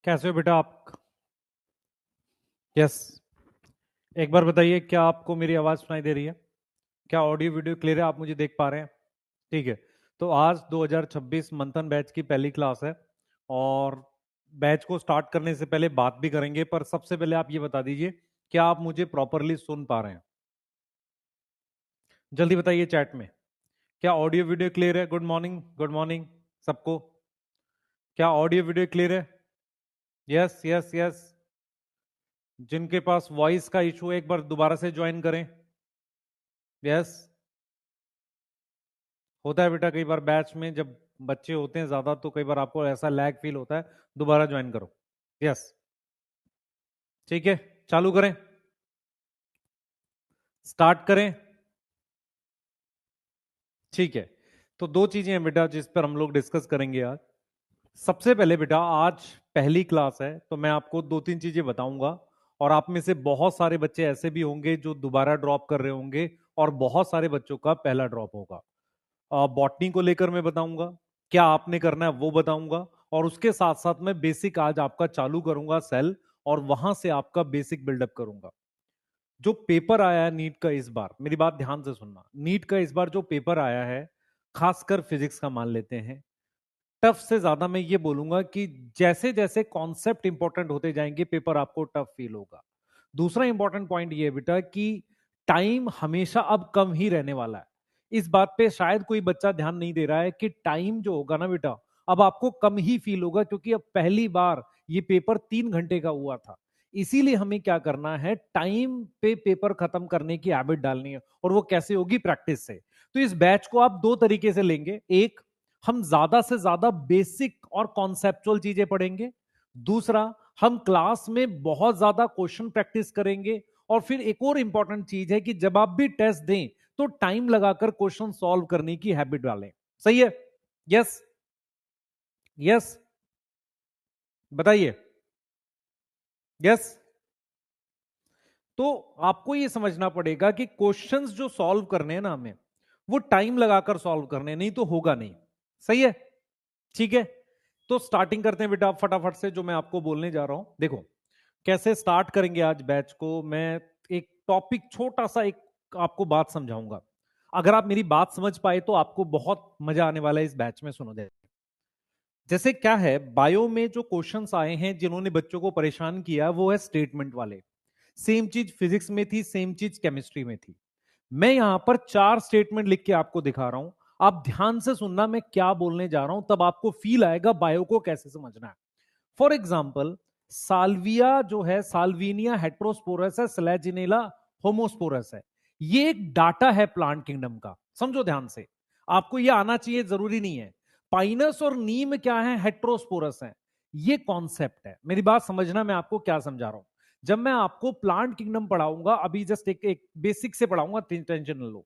कैसे हो बेटा आप? यस। एक बार बताइए, क्या आपको मेरी आवाज सुनाई दे रही है? क्या ऑडियो वीडियो क्लियर है? आप मुझे देख पा रहे हैं? ठीक है। तो आज 2026 मंथन बैच की पहली क्लास है और बैच को स्टार्ट करने से पहले बात भी करेंगे, पर सबसे पहले आप ये बता दीजिए, क्या आप मुझे प्रॉपरली सुन पा रहे हैं? जल्दी बताइए चैट में। क्या ऑडियो वीडियो क्लियर है? गुड मॉर्निंग, गुड मॉर्निंग सबको। क्या ऑडियो वीडियो क्लियर है? Yes yes yes. जिनके पास वॉइस का इशू है एक बार दोबारा से ज्वाइन करें। यस। होता है बेटा, कई बार बैच में जब बच्चे होते हैं ज्यादा तो कई बार आपको ऐसा लैग फील होता है। दोबारा ज्वाइन करो। यस। ठीक है, चालू करें, स्टार्ट करें। ठीक है। तो दो चीजें हैं बेटा जिस पर हम लोग डिस्कस करेंगे आज। सबसे पहले बेटा, आज पहली क्लास है तो मैं आपको दो तीन चीजें बताऊंगा, और आप में से बहुत सारे बच्चे ऐसे भी होंगे जो दोबारा ड्रॉप कर रहे होंगे, और बहुत सारे बच्चों का पहला ड्रॉप होगा। बॉटनी को लेकर मैं बताऊंगा, क्या आपने करना है वो बताऊंगा, और उसके साथ साथ मैं बेसिक आज आपका चालू करूंगा सेल, और वहां से आपका बेसिक बिल्डअप करूंगा। जो पेपर आया है नीट का इस बार, मेरी बात ध्यान से सुनना, नीट का इस बार जो पेपर आया है, खासकर फिजिक्स का मान लेते हैं, टफ से ज्यादा मैं ये बोलूंगा कि जैसे जैसे कॉन्सेप्ट इंपॉर्टेंट होते जाएंगे पेपर आपको टफ फील होगा। दूसरा इंपॉर्टेंट पॉइंट ये है बेटा कि टाइम हमेशा अब कम ही रहने वाला है। इस बात पे शायद कोई बच्चा ध्यान नहीं दे रहा है कि टाइम जो होगा ना बेटा, अब आपको कम ही फील होगा, क्योंकि अब पहली बार ये पेपर 3 घंटे का हुआ था। इसीलिए हमें क्या करना है, टाइम पे पेपर खत्म करने की हैबिट डालनी है, और वो कैसे होगी? प्रैक्टिस से। तो इस बैच को आप दो तरीके से लेंगे। एक, हम ज्यादा से ज्यादा बेसिक और कॉन्सेप्चुअल चीजें पढ़ेंगे। दूसरा, हम क्लास में बहुत ज्यादा क्वेश्चन प्रैक्टिस करेंगे। और फिर एक और इंपॉर्टेंट चीज है कि जब आप भी टेस्ट दें तो टाइम लगाकर क्वेश्चन सॉल्व करने की हैबिट डालें। सही है? यस यस, बताइए। यस। तो आपको यह समझना पड़ेगा कि क्वेश्चंस जो सॉल्व करने हैं ना हमें, वो टाइम लगाकर सॉल्व करने, नहीं तो होगा नहीं। सही है? ठीक है। तो स्टार्टिंग करते हैं बेटा फटाफट से, जो मैं आपको बोलने जा रहा हूं। देखो कैसे स्टार्ट करेंगे आज बैच को। मैं एक टॉपिक, छोटा सा एक आपको बात समझाऊंगा। अगर आप मेरी बात समझ पाए तो आपको बहुत मजा आने वाला है इस बैच में। सुनो, जैसे क्या है, बायो में जो क्वेश्चंस आए हैं जिन्होंने बच्चों को परेशान किया, वो है स्टेटमेंट वाले। सेम चीज फिजिक्स में थी, सेम चीज केमिस्ट्री में थी। मैं यहां पर 4 स्टेटमेंट लिख के आपको दिखा रहा हूं। आप ध्यान से सुनना मैं क्या बोलने जा रहा हूं, तब आपको फील आएगा बायो को कैसे समझना है। फॉर एग्जाम्पल, साल्विया जो है, साल्विनिया हेट्रोस्पोरस है, स्लेजिनेला होमोस्पोरस है। ये एक डाटा है प्लांट किंगडम का। समझो ध्यान से, आपको ये आना चाहिए, जरूरी नहीं है। पाइनस और नीम क्या है? हेट्रोस्पोरस है। ये कॉन्सेप्ट है, मेरी बात समझना, मैं आपको क्या समझा रहा हूं। जब मैं आपको प्लांट किंगडम पढ़ाऊंगा, अभी जस्ट एक बेसिक से पढ़ाऊंगा, टेंशन न लो।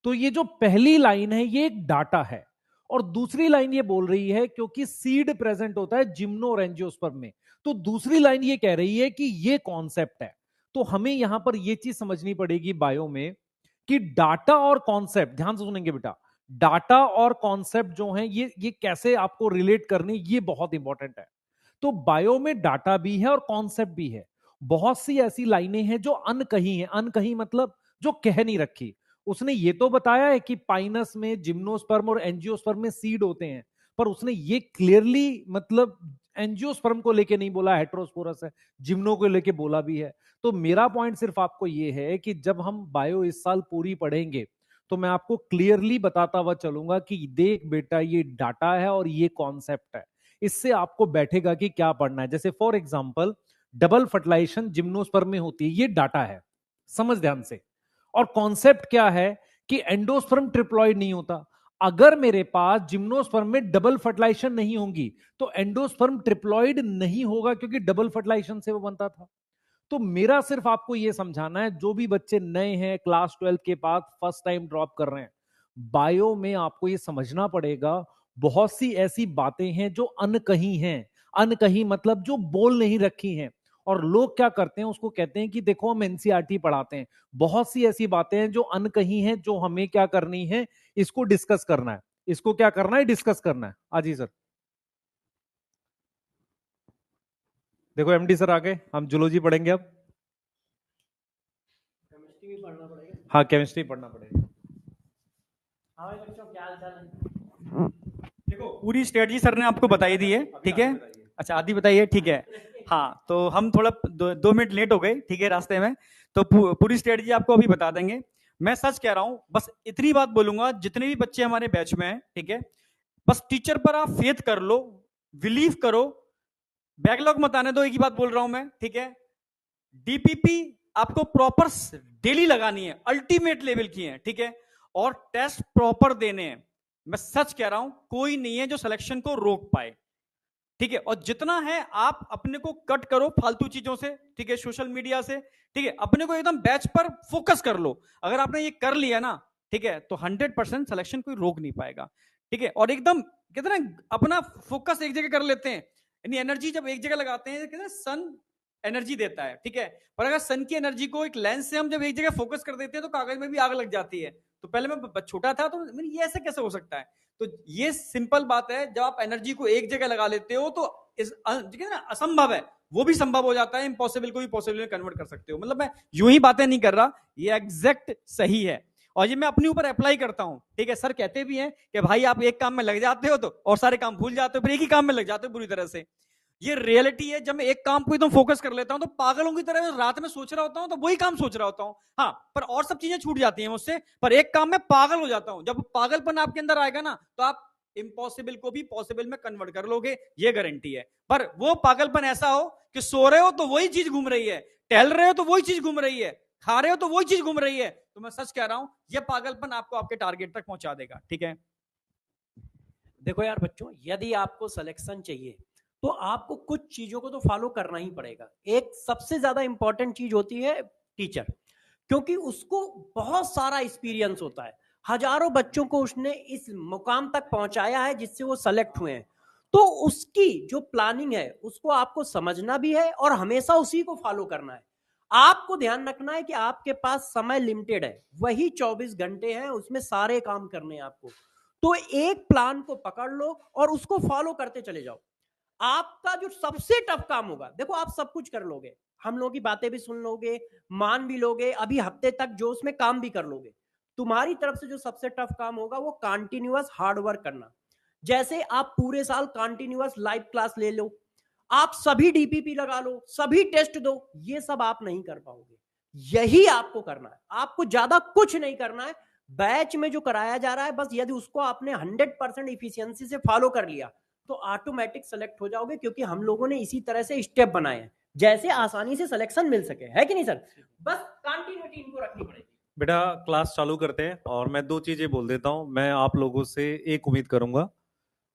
तो ये जो पहली लाइन है ये एक डाटा है, और दूसरी लाइन ये बोल रही है, क्योंकि सीड प्रेजेंट होता है जिम्नो और एंजियोस्पर्म में, तो दूसरी लाइन ये कह रही है कि ये कॉन्सेप्ट है। तो हमें यहां पर ये चीज समझनी पड़ेगी बायो में, कि डाटा और कॉन्सेप्ट, ध्यान से सुनेंगे बेटा, डाटा और कॉन्सेप्ट जो है ये कैसे आपको रिलेट करनी, ये बहुत इंपॉर्टेंट है। तो बायो में डाटा भी है और कॉन्सेप्ट भी है। बहुत सी ऐसी लाइनें हैं जो अनकही हैं। अनकही मतलब जो कह नहीं रखी। उसने ये तो बताया है कि पाइनस में जिम्नोस्पर्म और एंजियोस्पर्म में सीड होते हैं, पर उसने ये क्लियरली मतलब एंजियोस्पर्म को लेके नहीं बोला हेट्रोस्पोरस है, जिम्नो को लेके बोला भी है। तो मेरा पॉइंट सिर्फ आपको ये है कि जब हम बायो इस साल पूरी पढ़ेंगे, तो मैं आपको क्लियरली बताता हुआ चलूंगा कि देख बेटा, ये डाटा है और ये कॉन्सेप्ट है। इससे आपको बैठेगा कि क्या पढ़ना है। जैसे for example, double fertilisation gymnosperm में होती है, ये डाटा है, समझ ध्यान से। और कॉन्सेप्ट क्या है कि एंडोस्पर्म ट्रिप्लॉइड नहीं होता। अगर मेरे पास जिम्नोस्पर्म में डबल फर्टिलाइजेशन नहीं होगी तो एंडोस्पर्म ट्रिप्लॉइड नहीं होगा, क्योंकि डबल फर्टिलाइजेशन से वो बनता था। तो मेरा सिर्फ आपको यह समझाना है, जो भी बच्चे नए हैं, क्लास 12 के बाद फर्स्ट टाइम ड्रॉप कर रहे हैं, बायो में आपको यह समझना पड़ेगा, बहुत सी ऐसी बातें हैं जो अनकही हैं। अनकही मतलब जो बोल नहीं रखी हैं। और लोग क्या करते हैं, उसको कहते हैं कि देखो हम एनसीईआरटी पढ़ाते हैं। बहुत सी ऐसी बातें हैं जो अनकही हैं, जो हमें क्या करनी है, इसको डिस्कस करना है। इसको क्या करना है? डिस्कस करना है। हाँ जी सर। देखो एमडी सर आ गए, हम जूलॉजी पढ़ेंगे अब। केमिस्ट्री भी पढ़ना पड़ेगा। हाँ केमिस्ट्री पढ़ना पड़ेगा। हाँ भाई बच्चों, क्या हाल चाल है? देखो पूरी स्ट्रेटजी सर ने आपको बताई दी है, ठीक है। अच्छा आदि बताइए, ठीक है। हाँ तो हम थोड़ा 2 मिनट लेट हो गए, ठीक है, रास्ते में। तो पूरी स्ट्रेटजी आपको अभी बता देंगे। मैं सच कह रहा हूँ, बस इतनी बात बोलूंगा, जितने भी बच्चे हमारे बैच में हैं, ठीक है, बस टीचर पर आप फेथ कर लो, बिलीव करो, बैकलॉग मत आने दो। एक ही बात बोल रहा हूं मैं, ठीक है। डीपीपी आपको प्रॉपर डेली लगानी है, अल्टीमेट लेवल की है, ठीक है। और टेस्ट प्रॉपर देने हैं। मैं सच कह रहा हूं, कोई नहीं है जो सिलेक्शन को रोक पाए, ठीक है। और जितना है आप अपने को कट करो फालतू चीजों से, ठीक है, सोशल मीडिया से, ठीक है। अपने को एकदम बैच पर फोकस कर लो। अगर आपने ये कर लिया ना, ठीक है, तो 100% सिलेक्शन कोई रोक नहीं पाएगा, ठीक है। और एकदम कहते हैं ना, अपना फोकस एक जगह कर लेते हैं, यानी एनर्जी जब एक जगह लगाते हैं, कहते हैं सन एनर्जी देता है, ठीक है। पर अगर सन की एनर्जी को एक लेंस से हम जब एक जगह फोकस कर देते हैं तो कागज में भी आग लग जाती है। तो पहले मैं छोटा था तो ये ऐसे कैसे हो सकता है। तो ये सिंपल बात है, जब आप एनर्जी को एक जगह लगा लेते हो तो असंभव है वो भी संभव हो जाता है, इम्पॉसिबल को भी पॉसिबल में कन्वर्ट कर सकते हो। मतलब मैं यूं ही बातें नहीं कर रहा, ये एग्जैक्ट सही है। और ये मैं अपने ऊपर अप्लाई करता हूं, ठीक है। सर कहते भी हैं कि भाई आप एक काम में लग जाते हो तो और सारे काम भूल जाते हो, फिर एक ही काम में लग जाते हो बुरी तरह से। ये रियलिटी है। जब मैं एक काम को एकदम फोकस कर लेता हूं तो पागलों की तरह रात में सोच रहा होता हूं तो वही काम सोच रहा होता हूं, हाँ, पर और सब चीजें छूट जाती हैं मुझसे, पर एक काम में पागल हो जाता हूं। जब पागलपन आपके अंदर आएगा ना, तो आप इम्पॉसिबल को भी पॉसिबल में कन्वर्ट कर लोगे, ये गारंटी है। पर वो पागलपन ऐसा हो कि सो रहे हो तो वही चीज घूम रही है, टहल रहे हो तो वही चीज घूम रही है, खा रहे हो तो वही चीज घूम रही है। तो मैं सच कह रहा हूं, ये पागलपन आपको आपके टारगेट तक पहुंचा देगा, ठीक है। देखो यार बच्चों, यदि आपको सिलेक्शन चाहिए तो आपको कुछ चीजों को तो फॉलो करना ही पड़ेगा। एक सबसे ज्यादा इंपॉर्टेंट चीज होती है टीचर, क्योंकि उसको बहुत सारा एक्सपीरियंस होता है। हजारों बच्चों को उसने इस मुकाम तक पहुंचाया है जिससे वो सेलेक्ट हुए हैं। तो उसकी जो प्लानिंग है उसको आपको समझना भी है और हमेशा उसी को फॉलो करना है। आपको ध्यान रखना है कि आपके पास समय लिमिटेड है, वही 24 घंटे हैं, उसमें सारे काम करने हैं आपको। तो एक प्लान को पकड़ लो और उसको फॉलो करते चले जाओ। आपका जो सबसे टफ काम होगा, देखो आप सब कुछ कर लोगे, हम लोगों की बातें भी सुन लोगे, मान भी लोगे, अभी हफ्ते तक जो उसमें काम भी कर लोगे। तुम्हारी तरफ से जो सबसे टफ काम होगा वो कंटिन्यूअस हार्ड वर्क करना। जैसे आप पूरे साल कंटिन्यूअस लाइव क्लास ले लो, आप सभी डीपीपी लगा लो, सभी टेस्ट दो, ये सब आप नहीं कर पाओगे। यही आपको करना है, आपको ज्यादा कुछ नहीं करना है। बैच में जो कराया जा रहा है, बस यदि उसको आपने 100% इफिशियंसी से फॉलो कर लिया तो ऑटोमेटिक सेलेक्ट हो जाओगे, क्योंकि हम लोगों ने इसी तरह से स्टेप बनाए हैं जैसे आसानी से सिलेक्शन मिल सके, है कि नहीं सर। बस कंटिन्यूटी इनको रखनी पड़ेगी। बेटा क्लास चालू करते हैं, और मैं दो चीजें बोल देता हूं। मैं आप लोगों से एक उम्मीद करूंगा,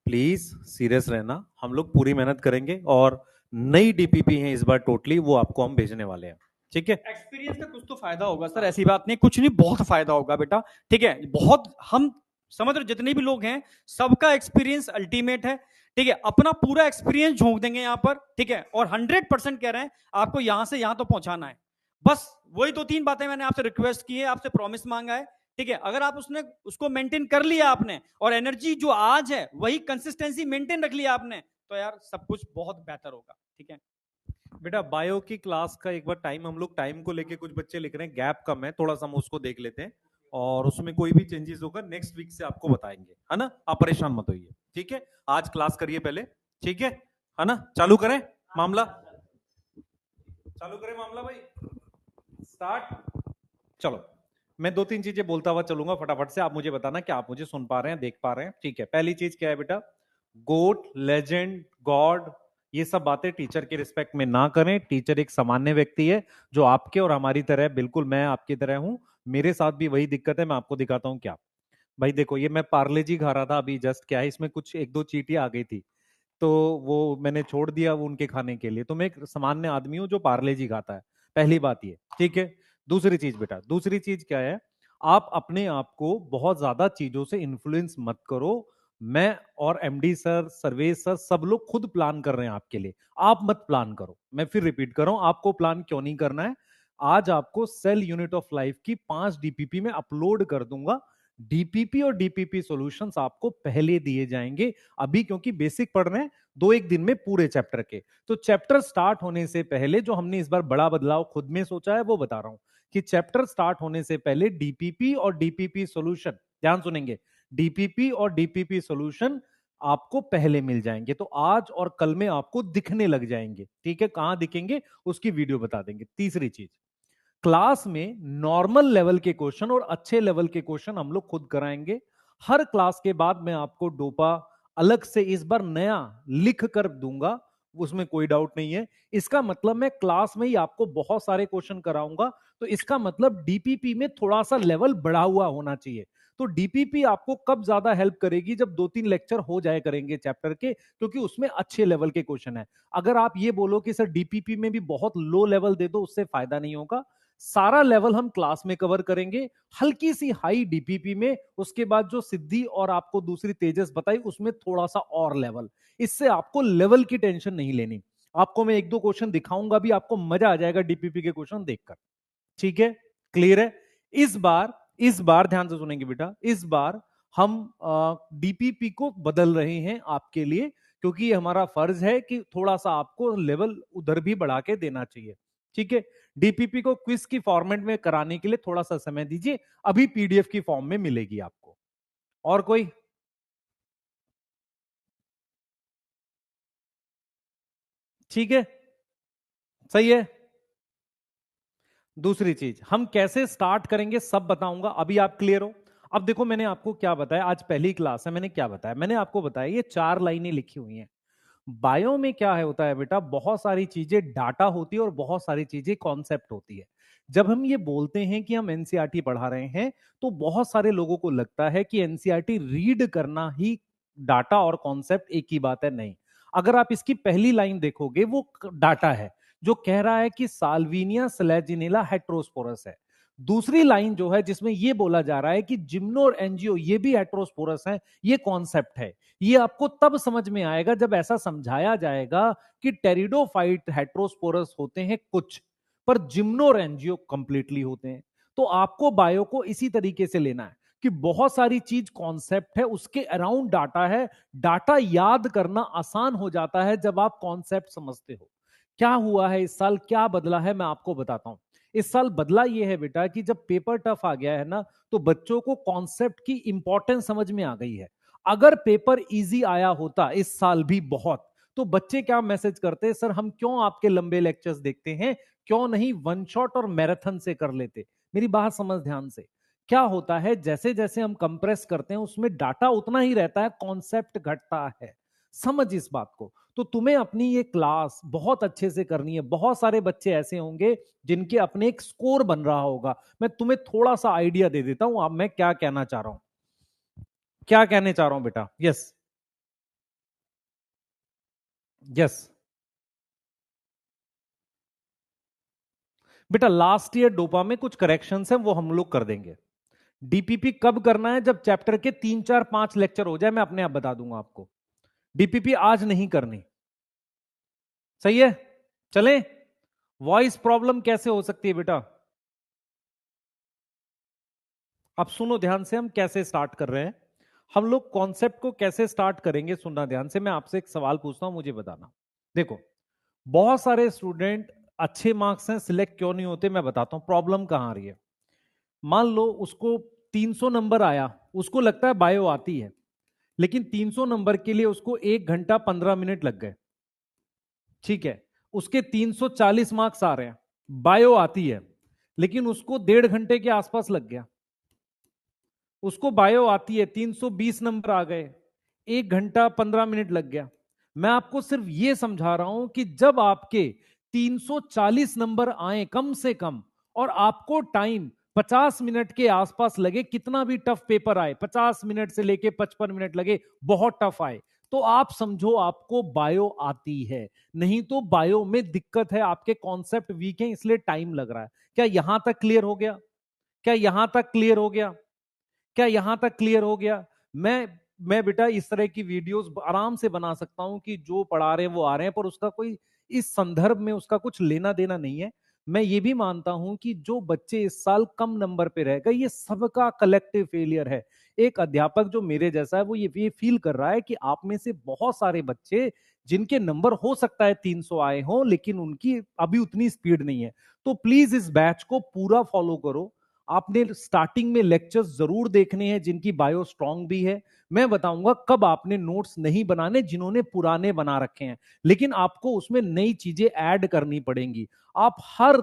प्लीज सीरियस रहना। हम लोग पूरी मेहनत करेंगे और नई डीपीपी है इस बार टोटली, वो आपको हम भेजने वाले हैं, ठीक है। एक्सपीरियंस का कुछ तो फायदा होगा सर, ऐसी बात नहीं, कुछ नहीं, बहुत फायदा होगा बेटा, ठीक है। बहुत हम समझ रहे, जितने भी लोग हैं सबका एक्सपीरियंस अल्टीमेट है, ठीक है। अपना पूरा एक्सपीरियंस झोंक देंगे यहाँ पर, ठीक है। और 100% कह रहे हैं आपको यहां से यहां तो पहुंचाना है। बस वही 2-3 बातें मैंने आपसे रिक्वेस्ट की है, आपसे प्रॉमिस मांगा है, ठीक है। अगर आप उसको मेंटेन कर लिया आपने, और एनर्जी जो आज है वही कंसिस्टेंसी मेंटेन रख लिया आपने, तो यार सब कुछ बहुत बेहतर होगा, ठीक है। बेटा बायो की क्लास का एक बार टाइम, हम लोग टाइम को लेके कुछ बच्चे लिख रहे हैं, गैप कम है थोड़ा सा, हम उसको देख लेते हैं, और उसमें कोई भी चेंजेस होगा नेक्स्ट वीक से आपको बताएंगे, है ना। आप परेशान मत होइए, ठीक है। आज क्लास करिए पहले, ठीक है ना। चालू करें मामला, चालू करें मामला भाई, स्टार्ट। चलो मैं 2-3 चीजें बोलता हुआ चलूंगा फटाफट से, आप मुझे बताना कि आप मुझे सुन पा रहे हैं, देख पा रहे हैं, ठीक है। पहली चीज क्या है बेटा, गोट, लेजेंड, गॉड, ये सब बातें टीचर के रिस्पेक्ट में ना करें। टीचर एक सामान्य व्यक्ति है जो आपके और हमारी तरह, बिल्कुल मैं आपकी तरह हूं, मेरे साथ भी वही दिक्कत है। मैं आपको दिखाता हूं क्या। भाई देखो, ये मैं पार्ले जी खा रहा था अभी जस्ट, क्या है इसमें कुछ 1-2 चींटियां आ गई थी, तो वो मैंने छोड़ दिया वो उनके खाने के लिए। तो मैं एक सामान्य आदमी हूँ जो पार्ले जी खाता है, पहली बात ये, ठीक है। दूसरी चीज बेटा, दूसरी चीज क्या है, आप अपने आप को बहुत ज्यादा चीजों से इन्फ्लुएंस मत करो। मैं और एमडी सर, सर्वेश सर, सब लोग खुद प्लान कर रहे हैं आपके लिए, आप मत प्लान करो। मैं फिर रिपीट कर रहा हूं, आपको प्लान क्यों नहीं करना है। आज आपको सेल यूनिट ऑफ लाइफ की 5 डीपीपी में अपलोड कर दूंगा, डीपीपी और डीपीपी सॉल्यूशंस आपको पहले दिए जाएंगे अभी, क्योंकि बेसिक पढ़ रहे हैं 2-1 दिन में पूरे चैप्टर के। तो चैप्टर स्टार्ट होने से पहले जो हमने इस बार बड़ा बदलाव खुद में सोचा है वो बता रहा हूं कि चैप्टर स्टार्ट होने से पहले डीपीपी और डीपीपी सॉल्यूशन, ध्यान सुनेंगे, डीपीपी और डीपीपी सॉल्यूशन आपको पहले मिल जाएंगे। तो आज और कल में आपको दिखने लग जाएंगे, ठीक है। कहां दिखेंगे उसकी वीडियो बता देंगे। तीसरी चीज, क्लास में नॉर्मल लेवल के क्वेश्चन और अच्छे लेवल के क्वेश्चन हम लोग खुद कराएंगे। हर क्लास के बाद मैं आपको डोपा अलग से इस बार नया लिख कर दूंगा, उसमें कोई डाउट नहीं है। इसका मतलब मैं क्लास में ही आपको बहुत सारे क्वेश्चन कराऊंगा, तो इसका मतलब डीपीपी में थोड़ा सा लेवल बढ़ा हुआ होना चाहिए। तो डीपीपी आपको कब ज्यादा हेल्प करेगी, जब 2-3 लेक्चर हो जाए करेंगे चैप्टर के, क्योंकि उसमें अच्छे लेवल के क्वेश्चन है। अगर आप ये बोलो कि सर डीपीपी में भी बहुत लो लेवल दे दो, उससे फायदा नहीं होगा। सारा लेवल हम क्लास में कवर करेंगे, हल्की सी हाई डीपीपी में, उसके बाद जो सिद्धि और आपको दूसरी तेजस बताई उसमें थोड़ा सा और लेवल। इससे आपको लेवल की टेंशन नहीं लेनी। आपको मैं 1-2 क्वेश्चन दिखाऊंगा भी, आपको मजा आ जाएगा डीपीपी के क्वेश्चन देखकर, ठीक है। क्लियर है। इस बार ध्यान से सुनेंगे बेटा, इस बार हम डीपीपी को बदल रहे हैं आपके लिए, क्योंकि ये हमारा फर्ज है कि थोड़ा सा आपको लेवल उधर भी बढ़ा के देना चाहिए, ठीक है। डीपीपी को क्विज की फॉर्मेट में कराने के लिए थोड़ा सा समय दीजिए, अभी पीडीएफ की फॉर्म में मिलेगी आपको। और कोई? ठीक है, सही है। दूसरी चीज, हम कैसे स्टार्ट करेंगे सब बताऊंगा, अभी आप क्लियर हो। अब देखो मैंने आपको क्या बताया, आज पहली क्लास है, मैंने क्या बताया, मैंने आपको बताया ये 4 लाइनें लिखी हुई हैं। बायो में क्या है होता है बेटा, बहुत सारी चीजें डाटा होती है और बहुत सारी चीजें कॉन्सेप्ट होती है। जब हम ये बोलते हैं कि हम एनसीईआरटी पढ़ा रहे हैं, तो बहुत सारे लोगों को लगता है कि एनसीईआरटी रीड करना ही डाटा और कॉन्सेप्ट एक ही बात है। नहीं, अगर आप इसकी पहली लाइन देखोगे वो डाटा है जो कह रहा है कि साल्विनिया स्लैजिनेला हेट्रोस्पोरस है। दूसरी लाइन जो है जिसमें ये बोला जा रहा है कि जिम्नो और एंजियो ये भी हेट्रोस्पोरस है, ये कॉन्सेप्ट है। ये आपको तब समझ में आएगा जब ऐसा समझाया जाएगा कि टेरिडोफाइट हेट्रोस्पोरस होते हैं कुछ, पर जिम्नो और एंजियो कंप्लीटली होते हैं। तो आपको बायो को इसी तरीके से लेना है कि बहुत सारी चीज कॉन्सेप्ट है, उसके अराउंड डाटा है। डाटा याद करना आसान हो जाता है जब आप कॉन्सेप्ट समझते हो। क्या हुआ है इस साल, क्या बदला है, मैं आपको बताता हूं। इस साल बदला यह है बेटा कि जब पेपर टफ आ गया है ना, तो बच्चों को कॉन्सेप्ट की इंपॉर्टेंस समझ में आ गई है। अगर पेपर इजी आया होता इस साल भी बहुत, तो बच्चे क्या मैसेज करते, सर हम क्यों आपके लंबे लेक्चर्स देखते हैं, क्यों नहीं वन शॉट और मैराथन से कर लेते। मेरी बात समझ ध्यान से। क्या होता है, जैसे जैसे हम कंप्रेस करते हैं उसमें डाटा उतना ही रहता है, कॉन्सेप्ट घटता है। समझ इस बात को। तो तुम्हें अपनी ये क्लास बहुत अच्छे से करनी है। बहुत सारे बच्चे ऐसे होंगे जिनके अपने एक स्कोर बन रहा होगा। मैं तुम्हें थोड़ा सा आइडिया दे देता हूं, अब मैं क्या कहना चाह रहा हूं, क्या कहने चाह रहा हूं बेटा। यस, यस बेटा, लास्ट ईयर डोपा में कुछ करेक्शंस हैं, वो हम लोग कर देंगे। डीपीपी कब करना है, जब चैप्टर के 3-4-5 लेक्चर हो जाए, मैं अपने आप बता दूंगा आपको। डीपीपी आज नहीं करनी, सही है। चले, वॉइस प्रॉब्लम कैसे हो सकती है बेटा, अब सुनो ध्यान से, हम कैसे स्टार्ट कर रहे हैं। हम लोग कॉन्सेप्ट को कैसे स्टार्ट करेंगे, सुनना ध्यान से। मैं आपसे एक सवाल पूछता हूं, मुझे बताना। देखो, बहुत सारे स्टूडेंट अच्छे मार्क्स हैं, सिलेक्ट क्यों नहीं होते, मैं बताता हूं प्रॉब्लम कहां आ रही है। मान लो उसको 300 नंबर आया, उसको लगता है बायो आती है, लेकिन 300 नंबर के लिए उसको 1 घंटा 15 मिनट लग गए, ठीक है। उसके 340 मार्क्स आ रहे हैं, बायो आती है, लेकिन उसको 1.5 घंटे के आसपास लग गया। उसको बायो आती है, 320 नंबर आ गए, 1 घंटा 15 मिनट लग गया। मैं आपको सिर्फ यह समझा रहा हूं कि जब आपके 340 नंबर आए कम से कम, और आपको टाइम 50 मिनट के आसपास लगे, कितना भी टफ पेपर आए, 50 मिनट से लेके 55 मिनट लगे, बहुत टफ आए, तो आप समझो आपको बायो आती है। नहीं तो बायो में दिक्कत है, आपके कॉन्सेप्ट वीक हैं, इसलिए टाइम लग रहा है। क्या यहां तक क्लियर हो गया, क्या यहां तक क्लियर हो गया, क्या यहां तक क्लियर हो गया। मैं बेटा इस तरह की वीडियोस आराम से बना सकता हूं कि जो पढ़ा रहे हैं वो आ रहे हैं, पर उसका कोई इस संदर्भ में उसका कुछ लेना देना नहीं है। मैं ये भी मानता हूं कि जो बच्चे इस साल कम नंबर पे रह गए, ये सबका कलेक्टिव फेलियर है। एक अध्यापक जो मेरे जैसा है वो ये फील कर रहा है कि आप में से बहुत सारे बच्चे जिनके नंबर हो सकता है 300 आए हों, लेकिन उनकी अभी उतनी स्पीड नहीं है। तो प्लीज इस बैच को पूरा फॉलो करो। आपने स्टार्टिंग में लेक्चर्स जरूर देखने हैं जिनकी बायो स्ट्रांग भी है। मैं बताऊंगा कब आपने नोट्स नहीं बनाने जिन्होंने पुराने बना रखे हैं, लेकिन आपको उसमें नई चीजें ऐड करनी पड़ेंगी। आप हर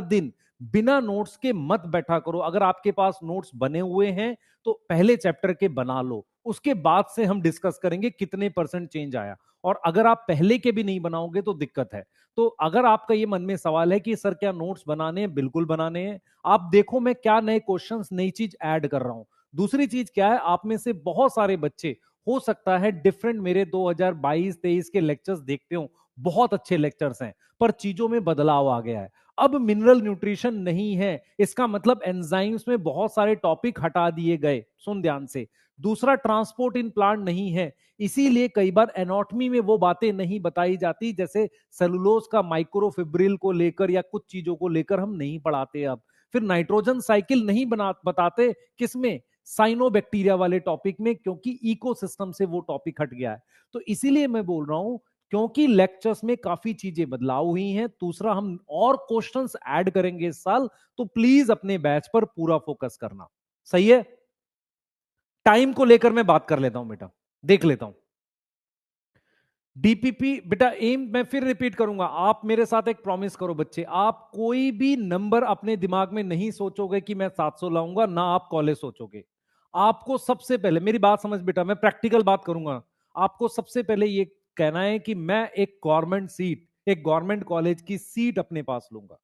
दिन बिना नोट्स के मत बैठा करो। अगर आपके पास नोट्स बने हुए हैं तो पहले चैप्टर के बना लो, उसके बाद से हम डिस्कस करेंगे कितने परसेंट चेंज आया। और अगर आप पहले के भी नहीं बनाओगे तो दिक्कत है। तो अगर आपका ये मन में सवाल है कि सर क्या नोट्स बनाने हैं, बिल्कुल बनाने हैं। आप देखो मैं क्या नए क्वेश्चंस, नई चीज ऐड कर रहा हूं। दूसरी चीज क्या है, आप में से बहुत सारे बच्चे हो सकता है डिफरेंट मेरे 2022-23 के लेक्चर्स देखते हो, बहुत अच्छे लेक्चर्स हैं, पर चीजों में बदलाव आ गया है। अब मिनरल न्यूट्रिशन नहीं है, इसका मतलब एंजाइम्स में बहुत सारे टॉपिक हटा दिए गए, सुन ध्यान से। दूसरा, ट्रांसपोर्ट इन प्लांट नहीं है, इसीलिए कई बार एनाटॉमी में वो बातें नहीं बताई जाती, जैसे सेलुलोज का माइक्रोफिब्रिल को लेकर या कुछ चीजों को लेकर हम नहीं पढ़ाते अब। फिर नाइट्रोजन साइकिल नहीं बताते, किसमें, साइनोबैक्टीरिया वाले टॉपिक में, क्योंकि इकोसिस्टम से वो टॉपिक हट गया है। तो इसीलिए मैं बोल रहा हूं, क्योंकि लेक्चर्स में काफी चीजें बदलाव हुई हैं। दूसरा, हम और क्वेश्चंस ऐड करेंगे इस साल, तो प्लीज अपने बैच पर पूरा फोकस करना। सही है। टाइम को लेकर मैं बात कर लेता हूं बेटा, देख लेता हूं। डीपीपी बेटा एम, मैं फिर रिपीट करूंगा, आप मेरे साथ एक प्रॉमिस करो बच्चे, आप कोई भी नंबर अपने दिमाग में नहीं सोचोगे कि मैं 700 लाऊंगा, ना आप कॉलेज सोचोगे। आपको सबसे पहले मेरी बात समझ बेटा, मैं प्रैक्टिकल बात करूंगा। आपको सबसे पहले ये कहना है कि मैं एक गवर्नमेंट सीट, एक गवर्नमेंट कॉलेज की सीट अपने पास लूंगा।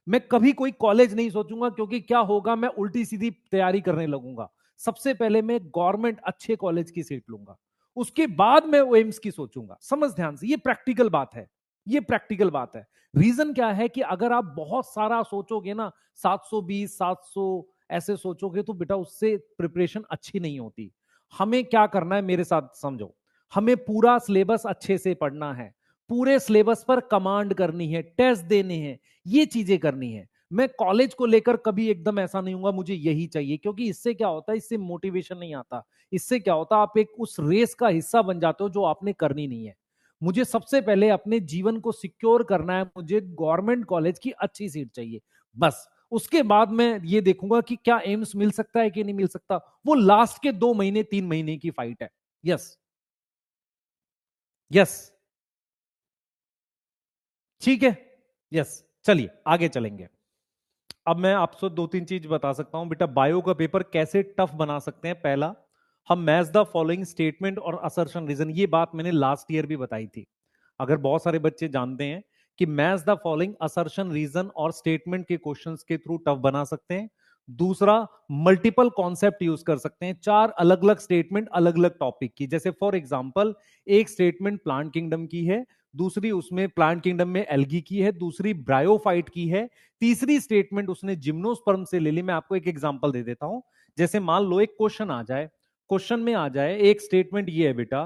मैं कभी कोई कॉलेज नहीं सोचूंगा, क्योंकि क्या होगा, मैं उल्टी सीधी तैयारी करने लगूंगा। सबसे पहले मैं गवर्नमेंट अच्छे कॉलेज की सीट लूंगा, उसके बाद मैं एम्स की सोचूंगा। समझ ध्यान से, ये प्रैक्टिकल बात है, ये प्रैक्टिकल बात है। रीजन क्या है कि अगर आप बहुत सारा सोचोगे ना, 720 700 ऐसे सोचोगे, तो बेटा उससे प्रिपरेशन अच्छी नहीं होती। हमें क्या करना है, मेरे साथ समझो, हमें पूरा सिलेबस अच्छे से पढ़ना है, पूरे सिलेबस पर कमांड करनी है, टेस्ट देने हैं, ये चीजें करनी है। मैं कॉलेज को लेकर कभी एकदम ऐसा नहीं हूंगा मुझे यही चाहिए, क्योंकि इससे क्या होता है, इससे मोटिवेशन नहीं आता। इससे क्या होता है, आप एक उस रेस का हिस्सा बन जाते हो जो आपने करनी नहीं है। मुझे सबसे पहले अपने जीवन को सिक्योर करना है, मुझे गवर्नमेंट कॉलेज की अच्छी सीट चाहिए, बस। उसके बाद मैं ये देखूंगा कि क्या एम्स मिल सकता है कि नहीं मिल सकता, वो लास्ट के 2 महीने 3 महीने की फाइट है। यस, यस, ठीक है, यस। चलिए आगे चलेंगे। अब मैं आपसे 2-3 चीज बता सकता हूं बेटा, बायो का पेपर कैसे टफ बना सकते हैं। पहला, हम मैच द फॉलोइंग स्टेटमेंट और असर्शन रीजन, ये बात मैंने लास्ट ईयर भी बताई थी। अगर बहुत सारे बच्चे जानते हैं कि match the following assertion reason और स्टेटमेंट के क्वेश्चंस के थ्रू टफ बना सकते हैं। दूसरा, मल्टीपल कॉन्सेप्ट यूज कर सकते हैं, 4 अलग अलग स्टेटमेंट अलग अलग टॉपिक की। जैसे फॉर एग्जांपल, एक स्टेटमेंट प्लांट किंगडम की है, दूसरी उसमें प्लांट किंगडम में एल्गी की है, दूसरी ब्रायोफाइट की है, तीसरी स्टेटमेंट उसने जिम्नोस्पर्म से ले ली। मैं आपको एक एग्जांपल दे देता हूं। जैसे मान लो एक क्वेश्चन आ जाए, क्वेश्चन में आ जाए एक स्टेटमेंट ये है बेटा,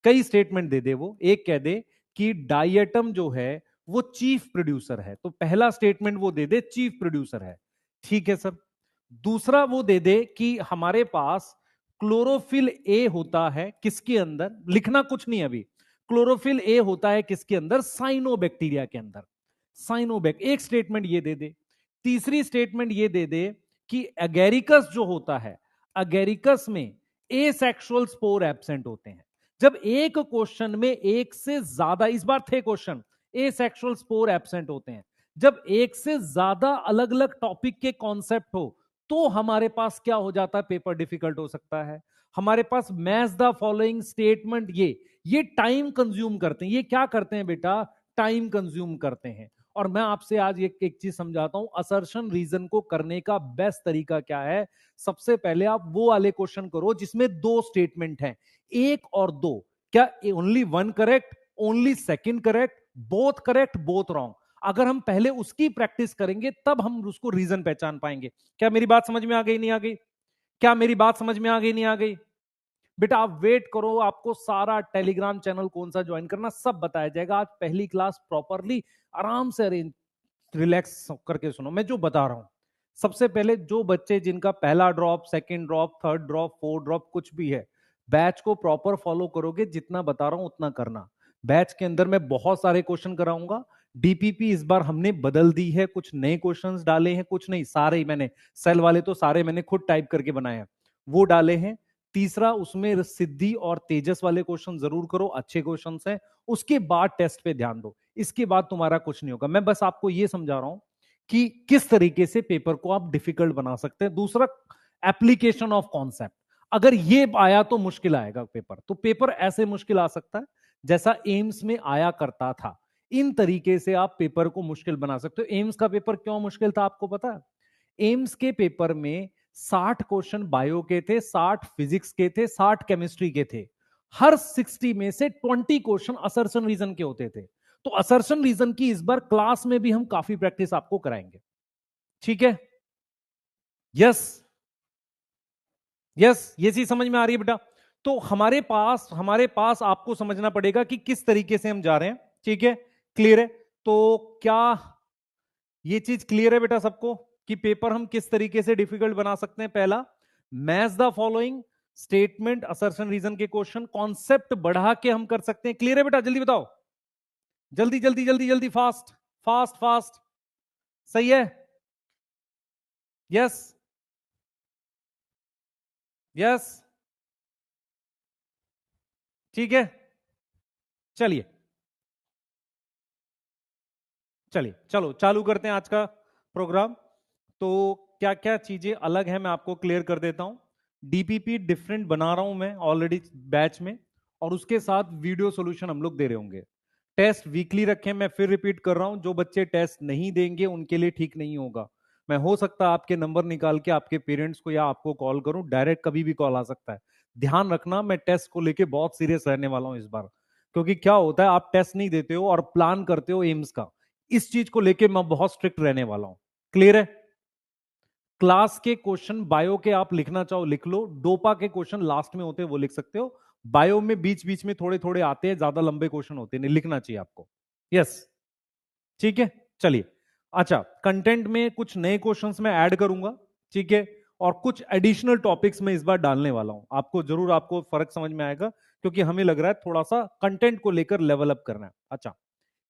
कई स्टेटमेंट दे दे वो, एक कह दे कि डायटम जो है वो चीफ प्रोड्यूसर है, तो पहला स्टेटमेंट वो दे दे चीफ प्रोड्यूसर है, ठीक है सर। दूसरा वो दे दे कि हमारे पास क्लोरोफिल ए होता है किसके अंदर, लिखना कुछ नहीं अभी, क्लोरोफिल ए होता है किसके अंदर, साइनोबैक्टीरिया के अंदर, साइनोबैक, एक स्टेटमेंट ये दे दे। तीसरी स्टेटमेंट ये दे दे कि एगेरिकस जो होता है, एगेरिकस में एसेक्सुअल स्पोर एब्सेंट होते हैं। जब एक क्वेश्चन में एक से ज्यादा, इस बार थे क्वेश्चन, एसेक्सुअल स्पोर एब्सेंट होते हैं, जब एक से ज्यादा अलग अलग टॉपिक के कॉन्सेप्ट हो, तो हमारे पास क्या हो जाता है, पेपर डिफिकल्ट हो सकता है। हमारे पास मैच द फॉलोइंग स्टेटमेंट, ये टाइम कंज्यूम करते हैं। ये क्या करते हैं बेटा, टाइम कंज्यूम करते हैं। और मैं आपसे आज एक चीज समझाता हूं, असर्शन रीजन को करने का बेस्ट तरीका क्या है। सबसे पहले आप वो वाले क्वेश्चन करो जिसमें 2 स्टेटमेंट हैं, 1 और 2। क्या only 1 correct, only second correct, both correct, both wrong. अगर हम पहले उसकी प्रैक्टिस करेंगे तब हम उसको रीजन पहचान पाएंगे। क्या मेरी बात समझ में आ गई, नहीं आ गई? क्या मेरी बात समझ में आ गई, नहीं आ गई? बेटा आप वेट करो, आपको सारा टेलीग्राम चैनल कौन सा ज्वाइन करना सब बताया जाएगा। आज पहली क्लास प्रॉपरली आराम से अरेंज, रिलैक्स करके सुनो मैं जो बता रहा हूं। सबसे पहले जो बच्चे जिनका पहला drop, second drop, third drop, fourth drop कुछ भी है, बैच को प्रॉपर फॉलो करोगे, जितना बता रहा हूं उतना करना। बैच के अंदर मैं बहुत सारे क्वेश्चन कराऊंगा। डीपीपी इस बार हमने बदल दी है, कुछ नए क्वेश्चंस डाले हैं, कुछ नहीं, सारे ही मैंने, सेल वाले तो सारे मैंने खुद टाइप करके बनाए हैं, वो डाले हैं। तीसरा, उसमें सिद्धि और तेजस वाले क्वेश्चन जरूर करो, अच्छे क्वेश्चन हैं। उसके बाद टेस्ट पे ध्यान दो, इसके बाद तुम्हारा कुछ नहीं होगा। मैं बस आपको यह समझा रहा हूं कि किस तरीके से पेपर को आप डिफिकल्ट बना सकते हैं। दूसरा, एप्लीकेशन ऑफ कॉन्सेप्ट, अगर ये आया तो मुश्किल आएगा पेपर, तो पेपर ऐसे मुश्किल आ सकता है जैसा एम्स में आया करता था। इन तरीके से आप पेपर को मुश्किल बना सकते हो। एम्स का पेपर क्यों मुश्किल था आपको पता है? एम्स के पेपर में 60 क्वेश्चन बायो के थे, 60 फिजिक्स के थे, 60 केमिस्ट्री के थे। हर 60 में से 20 क्वेश्चन असर्शन रीजन के होते थे। तो असर्शन रीजन की इस बार क्लास में भी हम काफी प्रैक्टिस आपको कराएंगे, ठीक है? यस, यस, ये चीज समझ में आ रही है बेटा? तो हमारे पास आपको समझना पड़ेगा कि किस तरीके से हम जा रहे हैं, ठीक है? क्लियर है? तो क्या ये चीज क्लियर है बेटा सबको कि पेपर हम किस तरीके से डिफिकल्ट बना सकते हैं? पहला, match the following statement, assertion reason के क्वेश्चन, कॉन्सेप्ट बढ़ा के हम कर सकते हैं। क्लियर है बेटा? जल्दी बताओ, जल्दी जल्दी जल्दी जल्दी, फास्ट फास्ट फास्ट। सही है? यस, यस, ठीक है। चलिए चलिए, चलो चालू करते हैं आज का प्रोग्राम। तो क्या क्या चीजें अलग है मैं आपको क्लियर कर देता हूं। डीपीपी डिफरेंट बना रहा हूं मैं ऑलरेडी बैच में, और उसके साथ वीडियो सॉल्यूशन हम लोग दे रहे होंगे। टेस्ट वीकली रखें, मैं फिर रिपीट कर रहा हूं, जो बच्चे टेस्ट नहीं देंगे उनके लिए ठीक नहीं होगा। मैं हो सकता है आपके नंबर निकाल के आपके पेरेंट्स को या आपको कॉल करूं, डायरेक्ट कभी भी कॉल आ सकता है। ध्यान रखना, मैं टेस्ट को लेके बहुत सीरियस रहने वाला हूं इस बार। क्योंकि क्या होता है, आप टेस्ट नहीं देते हो और प्लान करते हो एम्स का, इस चीज को लेके मैं बहुत स्ट्रिक्ट रहने वाला हूं। क्लियर है? क्लास के क्वेश्चन बायो के आप लिखना चाहो लिख लो, डोपा के क्वेश्चन लास्ट में होते हैं वो लिख सकते हो। बायो में बीच बीच में थोड़े थोड़े आते हैं, ज्यादा लंबे क्वेश्चन होते हैं, नहीं लिखना चाहिए आपको। यस, ठीक है। चलिए, अच्छा, कंटेंट में कुछ नए क्वेश्चंस मैं ऐड करूंगा, ठीक है, और कुछ एडिशनल टॉपिक्स में इस बार डालने वाला हूं। आपको जरूर आपको फर्क समझ में आएगा, क्योंकि हमें लग रहा है थोड़ा सा कंटेंट को लेकर लेवल अप करना है। अच्छा,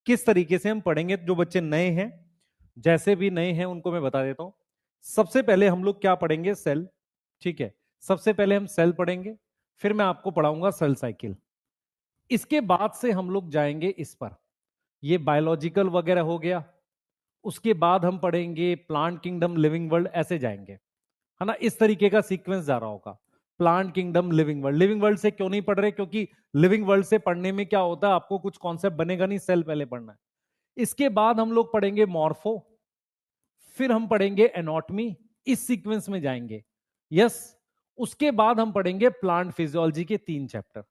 किस तरीके से हम पढ़ेंगे? जो बच्चे नए हैं, जैसे भी नए हैं उनको मैं बता देता हूं। सबसे पहले हम लोग क्या पढ़ेंगे? सेल, ठीक है। सबसे पहले हम सेल पढ़ेंगे, फिर मैं आपको पढ़ाऊंगा सेल साइकिल। इसके बाद से हम लोग जाएंगे इस पर, ये बायोलॉजिकल वगैरह हो गया। उसके बाद हम पढ़ेंगे प्लांट किंगडम, लिविंग वर्ल्ड, ऐसे जाएंगे, है ना? इस तरीके का सीक्वेंस जा रहा होगा। Plant kingdom, living world. Living world से क्यों नहीं पढ़ रहे? क्योंकि लिविंग वर्ल्ड से पढ़ने में क्या होता है, आपको कुछ कॉन्सेप्ट बनेगा नहीं, सेल पहले पढ़ना है। इसके बाद हम लोग पढ़ेंगे मॉर्फो, फिर हम पढ़ेंगे एनाटॉमी, इस सीक्वेंस में जाएंगे। यस, उसके बाद हम पढ़ेंगे प्लांट फिजियोलॉजी के 3 चैप्टर।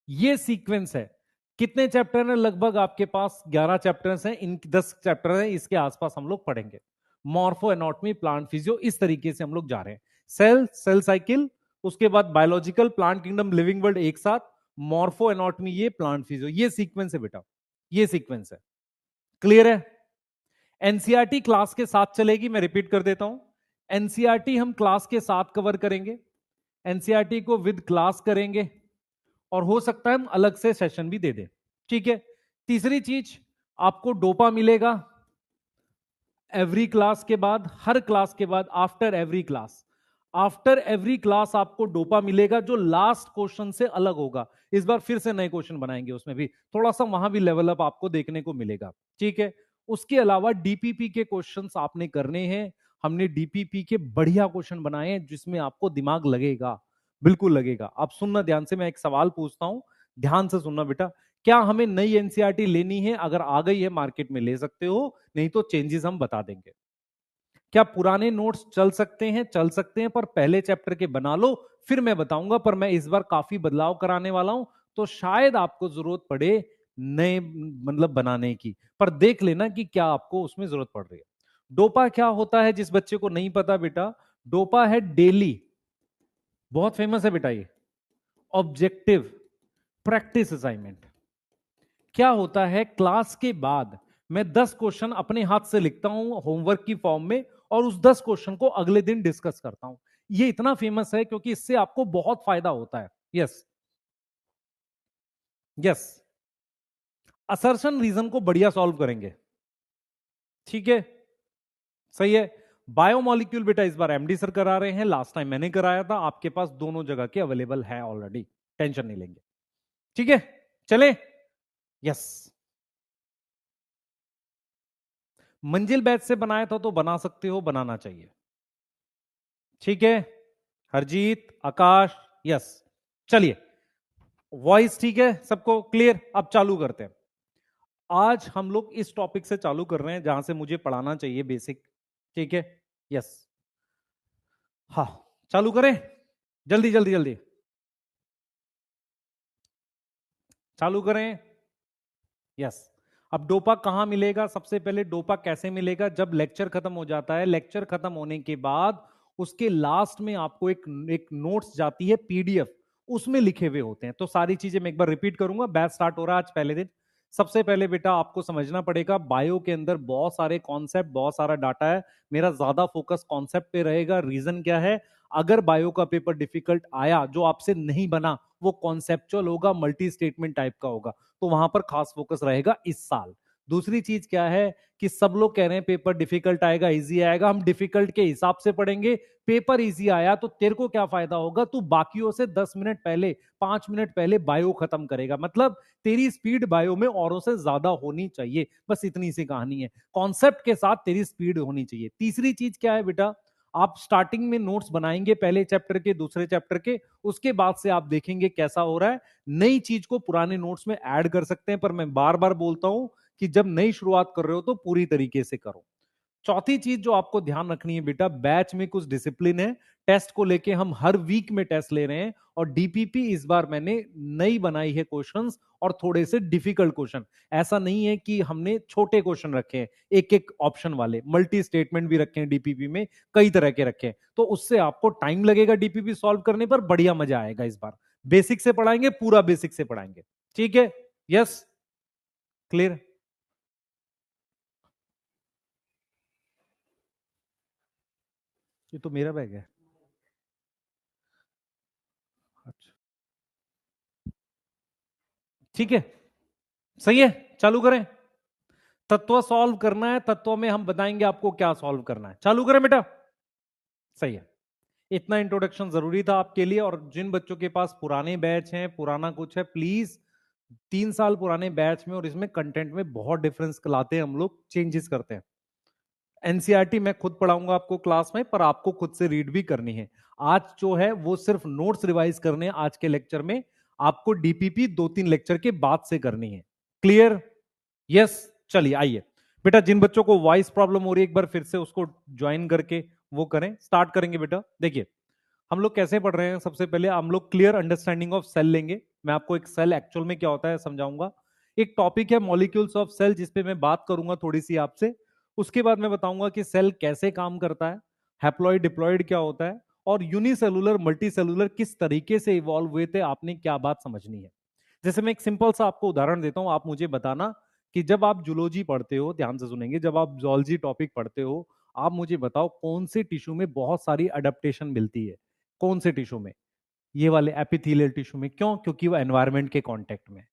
ये सीक्वेंस है। कितने चैप्टर हैं? लगभग आपके पास 11 चैप्टर्स हैं, इन 10 चैप्टर हैं, इसके आसपास हम लोग पढ़ेंगे। मॉर्फो, एनाटॉमी, प्लांट फिजियो, इस तरीके से हम लोग जा रहे हैं। सेल, सेल साइकिल, उसके बाद biological, plant kingdom, living world एक साथ, मॉर्फो, एनाटॉमी, ये प्लांट फिजियो, ये सीक्वेंस है बेटा, ये सीक्वेंस है। क्लियर है? एनसीईआरटी क्लास के साथ चलेगी, मैं रिपीट कर देता हूं। एनसीईआरटी हम क्लास के साथ कवर करेंगे, एनसीईआरटी को विद क्लास करेंगे, और हो सकता है हम अलग से सेशन भी दे दें, ठीक है। तीसरी चीज, आपको डोपा मिलेगा एवरी क्लास के बाद, हर क्लास के बाद, after every class. After every class आपको डोपा मिलेगा, जो लास्ट क्वेश्चन से अलग होगा। इस बार फिर से नए क्वेश्चन बनाएंगे, उसमें भी थोड़ा सा वहां भी लेवल अप आपको देखने को मिलेगा, ठीक है। उसके अलावा डीपीपी के क्वेश्चंस आपने करने हैं। हमने डीपीपी के बढ़िया क्वेश्चन बनाए हैं, जिसमें आपको दिमाग लगेगा, बिल्कुल लगेगा। आप सुनना ध्यान से, मैं एक सवाल पूछता हूं, ध्यान से सुनना बेटा। क्या हमें नई एनसीईआरटी लेनी है? अगर आ गई है मार्केट में ले सकते हो, नहीं तो चेंजेस हम बता देंगे। क्या पुराने नोट्स चल सकते हैं? चल सकते हैं, पर पहले चैप्टर के बना लो, फिर मैं बताऊंगा। पर मैं इस बार काफी बदलाव कराने वाला हूं, तो शायद आपको जरूरत पड़े नए मतलब बनाने की, पर देख लेना कि क्या आपको उसमें जरूरत पड़ रही है। डोपा क्या होता है, जिस बच्चे को नहीं पता बेटा, डोपा है डेली, बहुत फेमस है बेटा ये, ऑब्जेक्टिव प्रैक्टिस असाइनमेंट। क्या होता है, क्लास के बाद मैं 10 क्वेश्चन अपने हाथ से लिखता हूं होमवर्क की फॉर्म में और उस 10 क्वेश्चन को अगले दिन डिस्कस करता हूं। ये इतना फेमस है क्योंकि इससे आपको बहुत फायदा होता है। यस यस, असर्शन रीजन को बढ़िया सॉल्व करेंगे। ठीक है, सही है। बायोमोलिक्यूल बेटा इस बार एमडी सर करा रहे हैं, लास्ट टाइम मैंने कराया था। आपके पास दोनों जगह के अवेलेबल है ऑलरेडी, टेंशन नहीं लेंगे। ठीक है, चले। यस, मंजिल बैच से बनाया था तो बना सकते हो, बनाना चाहिए। ठीक है, हरजीत, आकाश, यस। चलिए, वॉइस ठीक है सबको क्लियर? अब चालू करते हैं। आज हम लोग इस टॉपिक से चालू कर रहे हैं जहां से मुझे पढ़ाना चाहिए बेसिक। ठीक है, यस, हाँ, चालू करें, जल्दी जल्दी जल्दी चालू करें। यस, अब डोपा कहां मिलेगा? सबसे पहले डोपा कैसे मिलेगा? जब लेक्चर खत्म हो जाता है, लेक्चर खत्म होने के बाद उसके लास्ट में आपको एक नोट्स जाती है पीडीएफ, उसमें लिखे हुए होते हैं। तो सारी चीजें मैं एक बार रिपीट करूंगा। बैच स्टार्ट हो रहा है आज पहले दिन। सबसे पहले बेटा आपको समझना पड़ेगा, बायो के अंदर बहुत सारे कॉन्सेप्ट, बहुत सारा डाटा है। मेरा ज्यादा फोकस कॉन्सेप्ट पे रहेगा। रीजन क्या है? अगर बायो का पेपर डिफिकल्ट आया, जो आपसे नहीं बना, वो कॉन्सेप्चुअल होगा, मल्टी स्टेटमेंट टाइप का होगा, तो वहां पर खास फोकस रहेगा इस साल। दूसरी चीज क्या है कि सब लोग कह रहे हैं पेपर डिफिकल्ट आएगा, इजी आएगा। हम डिफिकल्ट के हिसाब से पढ़ेंगे। पेपर इजी आया तो तेरे को क्या फायदा होगा? तू बाकियों से 10 मिनट पहले, 5 मिनट पहले बायो खत्म करेगा। मतलब तेरी स्पीड बायो में औरों से ज्यादा होनी चाहिए। बस इतनी सी कहानी है, कॉन्सेप्ट के साथ तेरी स्पीड होनी चाहिए। तीसरी चीज क्या है बेटा? आप स्टार्टिंग में नोट्स बनाएंगे, पहले चैप्टर के, दूसरे चैप्टर के, उसके बाद से आप देखेंगे कैसा हो रहा है। नई चीज को पुराने नोट्स में ऐड कर सकते हैं, पर मैं बार बार बोलता हूं कि जब नई शुरुआत कर रहे हो तो पूरी तरीके से करो। चौथी चीज जो आपको ध्यान रखनी है बेटा, बैच में कुछ डिसिप्लिन है। टेस्ट को लेके हम हर वीक में टेस्ट ले रहे हैं, और डीपीपी इस बार मैंने नई बनाई है क्वेश्चंस, और थोड़े से डिफिकल्ट क्वेश्चन। ऐसा नहीं है कि हमने छोटे क्वेश्चन रखे हैं, एक एक ऑप्शन वाले, मल्टी स्टेटमेंट भी रखे हैं डीपीपी में, कई तरह के रखे हैं। तो उससे आपको टाइम लगेगा डीपीपी सॉल्व करने पर, बढ़िया मजा आएगा। इस बार बेसिक से पढ़ाएंगे, पूरा बेसिक से पढ़ाएंगे। ठीक है, यस, क्लियर? ये तो मेरा बैग है। अच्छा, ठीक है, सही है, चालू करें। तत्व सॉल्व करना है, तत्व में हम बताएंगे आपको क्या सॉल्व करना है। चालू करें बेटा, सही है। इतना इंट्रोडक्शन जरूरी था आपके लिए। और जिन बच्चों के पास पुराने बैच हैं, पुराना कुछ है, प्लीज 3 साल पुराने बैच में और इसमें कंटेंट में बहुत डिफरेंस लाते हैं हम लोग, चेंजेस करते हैं। एनसीईआरटी मैं खुद पढ़ाऊंगा आपको क्लास में, पर आपको खुद से रीड भी करनी है। आज जो है वो सिर्फ नोट्स रिवाइज करने हैं आज के लेक्चर में। आपको डीपीपी 2-3 लेक्चर के बाद से करनी है। क्लियर? यस, चलिए आइए बेटा। जिन बच्चों को वॉइस प्रॉब्लम हो रही है, एक बार फिर से उसको ज्वाइन करके वो करें। स्टार्ट करेंगे बेटा। देखिए हम लोग कैसे पढ़ रहे हैं। सबसे पहले हम लोग क्लियर अंडरस्टैंडिंग ऑफ सेल लेंगे। मैं आपको एक सेल एक्चुअल में क्या होता है समझाऊंगा। एक टॉपिक है मॉलिक्यूल्स ऑफ सेल, जिसपे मैं बात करूंगा थोड़ी सी आपसे। उसके बाद मैं बताऊंगा कि सेल कैसे काम करता है, हैप्लॉइड डिप्लॉइड क्या होता है, और यूनिसेलुलर मल्टीसेलुलर किस तरीके से इवॉल्व हुए थे, आपने क्या बात समझनी है। जैसे मैं एक सिंपल सा आपको उदाहरण देता हूं, आप मुझे बताना कि जब आप जूलॉजी पढ़ते हो, ध्यान से सुनेंगे, जब आप जूलॉजी टॉपिक पढ़ते हो, आप मुझे बताओ कौन से टिश्यू में बहुत सारी अडेप्टेशन मिलती है। कौन से टिश्यू में? ये वाले एपिथेलियल टिश्यू में। क्यों? क्योंकि वो एनवायरनमेंट के कांटेक्ट में।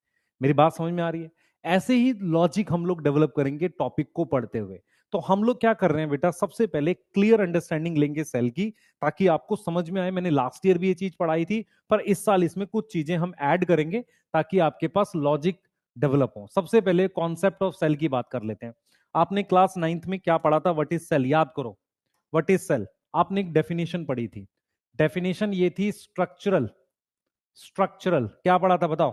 मेरी बात समझ में आ रही है? ऐसे ही लॉजिक हम लोग डेवलप करेंगे टॉपिक को पढ़ते हुए। तो हम लोग क्या कर रहे हैं बेटा, सबसे पहले क्लियर अंडरस्टैंडिंग लेंगे सेल की, ताकि आपको समझ में आए। मैंने लास्ट ईयर भी ये चीज पढ़ाई थी, पर इस साल इसमें कुछ चीजें हम ऐड करेंगे ताकि आपके पास लॉजिक डेवलप हो। सबसे पहले कॉन्सेप्ट ऑफ सेल की बात कर लेते हैं। आपने क्लास 9th में क्या पढ़ा था? व्हाट इज सेल, याद करो। What is cell? आपने एक डेफिनेशन पढ़ी थी। डेफिनेशन ये थी स्ट्रक्चरल। स्ट्रक्चरल क्या पढ़ा था बताओ?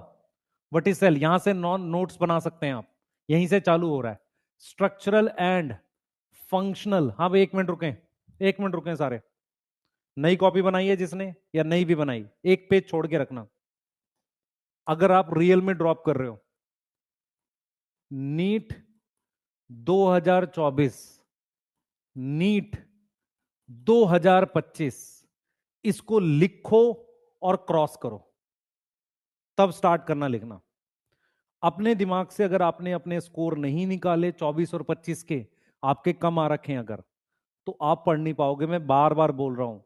What is cell? यहां से नॉन नोट्स बना सकते हैं आप, यहीं से चालू हो रहा है। Structural and functional. हाँ भाई, 1 मिनट रुकें, 1 मिनट रुकें सारे। नई कॉपी बनाई है जिसने, या नई भी बनाई, एक पेज छोड़ के रखना। अगर आप रियल में ड्रॉप कर रहे हो, नीट 2024, नीट 2025, इसको लिखो और क्रॉस करो, तब स्टार्ट करना लिखना। अपने दिमाग से अगर आपने अपने स्कोर नहीं निकाले 24 और 25 के, आपके कम आ रखे हैं अगर, तो आप पढ़ नहीं पाओगे। मैं बार बार बोल रहा हूं।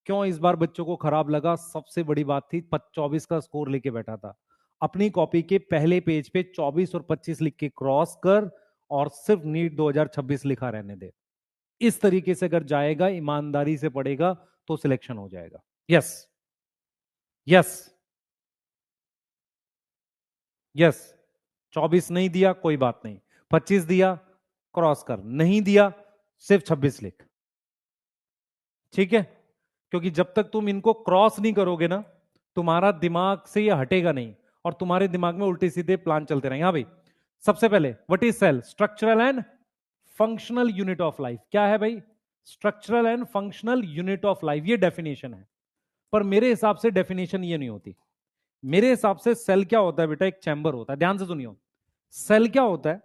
क्यों इस बार बच्चों को खराब लगा? सबसे बड़ी बात थी 24 का स्कोर लेके बैठा था। अपनी कॉपी के पहले पेज पे 24 और 25 लिख के क्रॉस कर, और सिर्फ नीट 2026 लिखा रहने दे। इस तरीके से अगर जाएगा, ईमानदारी से पढ़ेगा, तो सिलेक्शन हो जाएगा। Yes yes yes. 24 नहीं दिया कोई बात नहीं, 25 दिया क्रॉस कर, नहीं दिया सिर्फ 26 लिख। ठीक है? क्योंकि जब तक तुम इनको क्रॉस नहीं करोगे ना, तुम्हारा दिमाग से ये हटेगा नहीं, और तुम्हारे दिमाग में उल्टे सीधे प्लान चलते रहेंगे। हाँ भाई, सबसे पहले what is cell? Structural and functional unit of life. क्या है भाई? Structural and functional unit of life, ये डेफिनेशन है। पर मेरे हिसाब से डेफिनेशन ये नहीं होती। मेरे हिसाब से सेल क्या होता है बेटा? एक चैम्बर होता है। ध्यान से सुनियो, सेल क्या होता है?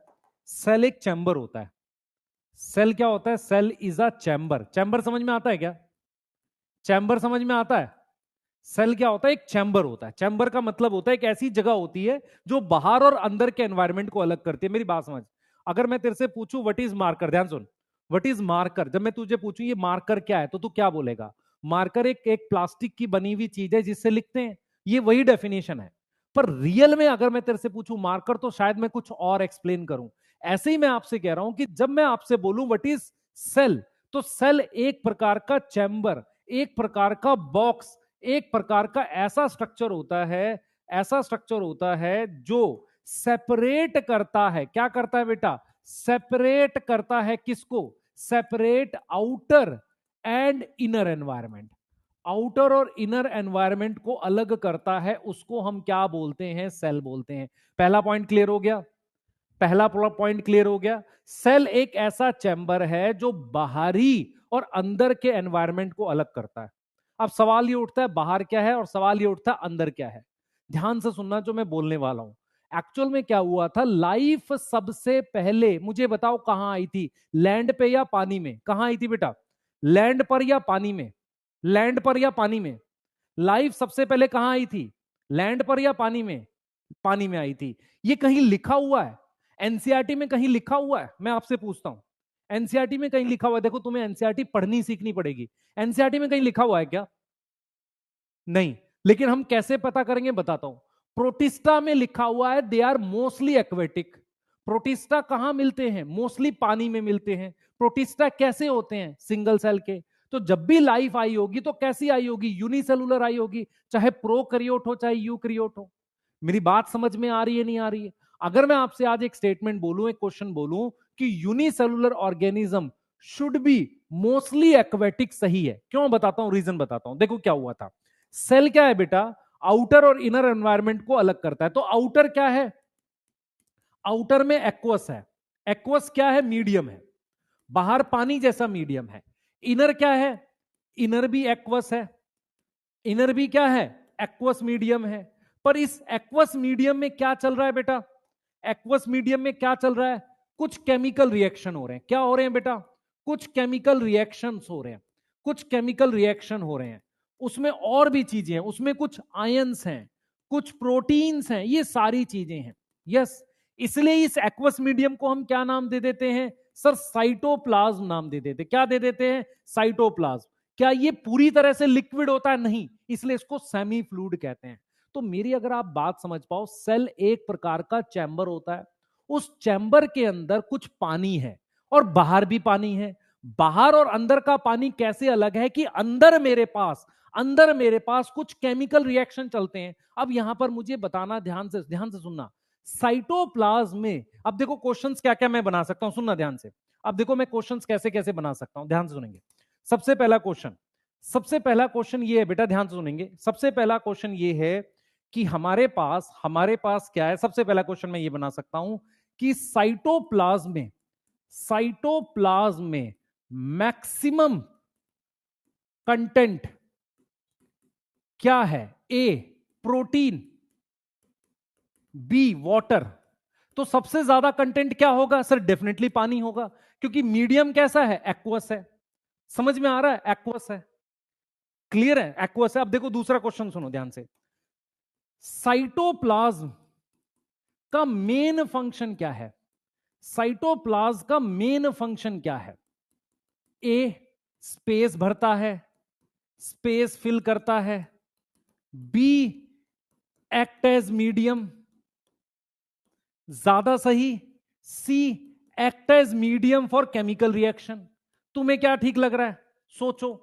सेल एक चैम्बर होता है। सेल क्या होता है? Cell is a chamber. Chamber समझ में आता है क्या? चैम्बर समझ में आता है? सेल क्या होता है? एक चैम्बर होता है। चैम्बर का मतलब होता है एक ऐसी जगह होती है जो बाहर और अंदर के एनवायरनमेंट को अलग करती है। मेरी बात समझ। अगर मैं तेरे से पूछूं व्हाट इज मार्कर, ध्यान सुन, व्हाट इज मार्कर, जब मैं तुझे पूछूं ये मार्कर क्या है, तो तू क्या बोलेगा? मार्कर एक प्लास्टिक की बनी हुई चीज है जिससे लिखते हैं। ये वही डेफिनेशन है। पर रियल में अगर मैं तेरे से पूछूं मार्कर, तो शायद मैं कुछ और एक्सप्लेन करूं। ऐसे ही मैं आपसे कह रहा हूं कि जब मैं आपसे बोलूं व्हाट इज सेल, तो सेल एक प्रकार का चैम्बर, एक प्रकार का बॉक्स, एक प्रकार का ऐसा स्ट्रक्चर होता है, ऐसा स्ट्रक्चर होता है जो सेपरेट करता है। क्या करता है बेटा? सेपरेट करता है किसको? Separate outer and inner environment. Outer और इनर एनवायरनमेंट को अलग करता है, उसको हम क्या बोलते हैं? सेल बोलते हैं। पहला पॉइंट क्लियर हो गया? पहला पॉइंट क्लियर हो गया। सेल एक ऐसा चैम्बर है जो बाहरी और अंदर के एनवायरनमेंट को अलग करता है। अब सवाल ये उठता है बाहर क्या है, और सवाल ये उठता है अंदर क्या है। ध्यान से सुनना जो मैं बोलने वाला हूं। एक्चुअल में क्या हुआ था? लाइफ सबसे पहले मुझे बताओ कहां आई थी? लैंड पे या पानी में? कहां आई थी बेटा? लैंड पर या पानी में? लैंड पर या पानी में? लाइफ सबसे पहले कहां आई थी? लैंड पर या पानी में? पानी में आई थी। ये कहीं लिखा हुआ है? एनसीईआरटी में कहीं लिखा हुआ है? मैं आपसे पूछता हूं, एनसीईआरटी में कहीं लिखा हुआ है? देखो, तुम्हें एनसीईआरटी पढ़नी सीखनी पड़ेगी। एनसीईआरटी में कहीं लिखा हुआ है क्या? नहीं। लेकिन हम कैसे पता करेंगे? बताता हूं। प्रोटिस्टा में लिखा हुआ है they are mostly aquatic. Protista कहां मिलते हैं? मोस्टली पानी में मिलते हैं। प्रोटिस्टा कैसे होते हैं? सिंगल सेल के। तो जब भी लाइफ आई होगी तो कैसी आई होगी? यूनिसेलुलर आई होगी, चाहे प्रोकैरियोट हो चाहे यूकैरियोट हो। मेरी बात समझ में आ रही है नहीं आ रही है? अगर मैं आपसे आज एक स्टेटमेंट बोलूं, एक क्वेश्चन बोलूं कि unicellular organism should be mostly aquatic, सही है? क्यों? बताता हूं, रीजन बताता हूं। देखो क्या हुआ था। सेल क्या है बेटा? आउटर और इनर एनवायरनमेंट को अलग करता है। तो आउटर क्या है? आउटर में एक्वस है। एक्वस क्या है? मीडियम है, बाहर पानी जैसा मीडियम है। इनर क्या है? इनर भी एक्वस है। इनर भी क्या है? एक्वस मीडियम है। पर इस एक्वस मीडियम में क्या चल रहा है बेटा? एक्वस मीडियम में क्या चल रहा है? कुछ केमिकल रिएक्शन हो रहे हैं। क्या हो रहे हैं बेटा? कुछ केमिकल रिएक्शंस हो रहे हैं। कुछ केमिकल रिएक्शन हो रहे हैं। उसमें और भी चीजें हैं, उसमें कुछ आयंस हैं, कुछ प्रोटीन्स हैं, ये सारी चीजें हैं। यस, इसलिए इस एक्वस मीडियम को हम क्या नाम दे देते हैं सर? साइटोप्लाज्म नाम दे देते। क्या दे देते हैं? साइटोप्लाज्म। क्या ये पूरी तरह से लिक्विड होता है? नहीं, इसलिए इसको सेमी फ्लूइड कहते हैं। तो मेरी अगर आप बात समझ पाओ, सेल एक प्रकार का चैम्बर होता है। उस चैम्बर के अंदर कुछ पानी है और बाहर भी पानी है। बाहर और अंदर का पानी कैसे अलग है कि अंदर मेरे पास कुछ केमिकल रिएक्शन चलते हैं। अब यहां पर मुझे बताना, ध्यान से सुनना। साइटोप्लाज्म में अब देखो क्वेश्चंस क्या क्या मैं बना सकता हूं, सुनना ध्यान से। अब देखो मैं क्वेश्चंस कैसे कैसे बना सकता हूं, ध्यान से सुनेंगे। सबसे पहला क्वेश्चन ये है बेटा, ध्यान से सुनेंगे। सबसे पहला क्वेश्चन ये है कि हमारे पास क्या है? सबसे पहला क्वेश्चन मैं ये बना सकता हूं कि साइटोप्लाज्म में मैक्सिमम कंटेंट क्या है? ए प्रोटीन, बी वाटर। तो सबसे ज्यादा कंटेंट क्या होगा सर? डेफिनेटली पानी होगा, क्योंकि मीडियम कैसा है? एक्वस है। समझ में आ रहा है? एक्वस है। क्लियर है? एक्वस है। अब देखो दूसरा क्वेश्चन सुनो ध्यान से। साइटोप्लाज्म का मेन फंक्शन क्या है? साइटोप्लाज्म का मेन फंक्शन क्या है? ए, स्पेस भरता है, स्पेस फिल करता है। बी, एक्ट एज मीडियम, ज्यादा सही। C, act as medium for chemical reaction. तुम्हें क्या ठीक लग रहा है? सोचो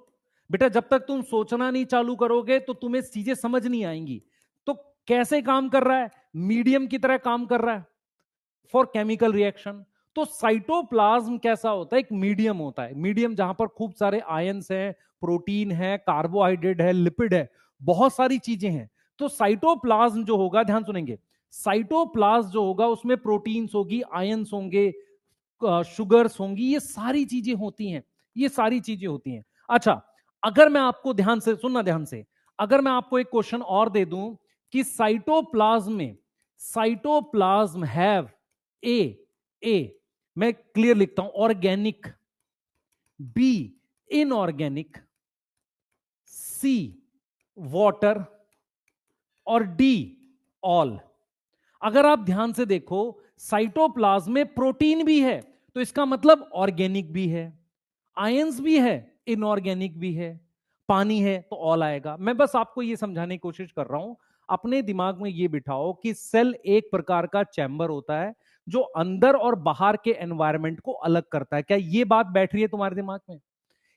बेटा, जब तक तुम सोचना नहीं चालू करोगे तो तुम्हें चीजें समझ नहीं आएंगी। तो कैसे काम कर रहा है? मीडियम की तरह काम कर रहा है फॉर केमिकल रिएक्शन। तो साइटोप्लाज्म कैसा होता है? एक मीडियम होता है। मीडियम जहां पर खूब सारे आयंस हैं, प्रोटीन है, कार्बोहाइड्रेट है, लिपिड है, बहुत सारी चीजें हैं। तो साइटोप्लाज्म जो होगा, ध्यान सुनेंगे, साइटोप्लाज्म जो होगा उसमें प्रोटीन्स होगी, आयंस होंगे, शुगर्स होंगी, ये सारी चीजें होती हैं। ये सारी चीजें होती हैं। अच्छा, अगर मैं आपको, ध्यान से सुनना, ध्यान से, अगर मैं आपको एक क्वेश्चन और दे दूं कि साइटोप्लाज्म में, साइटोप्लाज्म हैव ए, मैं क्लियर लिखता हूं, ऑर्गेनिक, बी इनऑर्गेनिक, सी वाटर, और डी ऑल। अगर आप ध्यान से देखो, साइटोप्लाज्म में प्रोटीन भी है, तो इसका मतलब ऑर्गेनिक भी है, आयंस भी है, इनऑर्गेनिक भी है, पानी है, तो ऑल आएगा। मैं बस आपको यह समझाने की कोशिश कर रहा हूं। अपने दिमाग में यह बिठाओ कि सेल एक प्रकार का चैम्बर होता है जो अंदर और बाहर के एनवायरनमेंट को अलग करता है। क्या यह बात बैठ रही है तुम्हारे दिमाग में?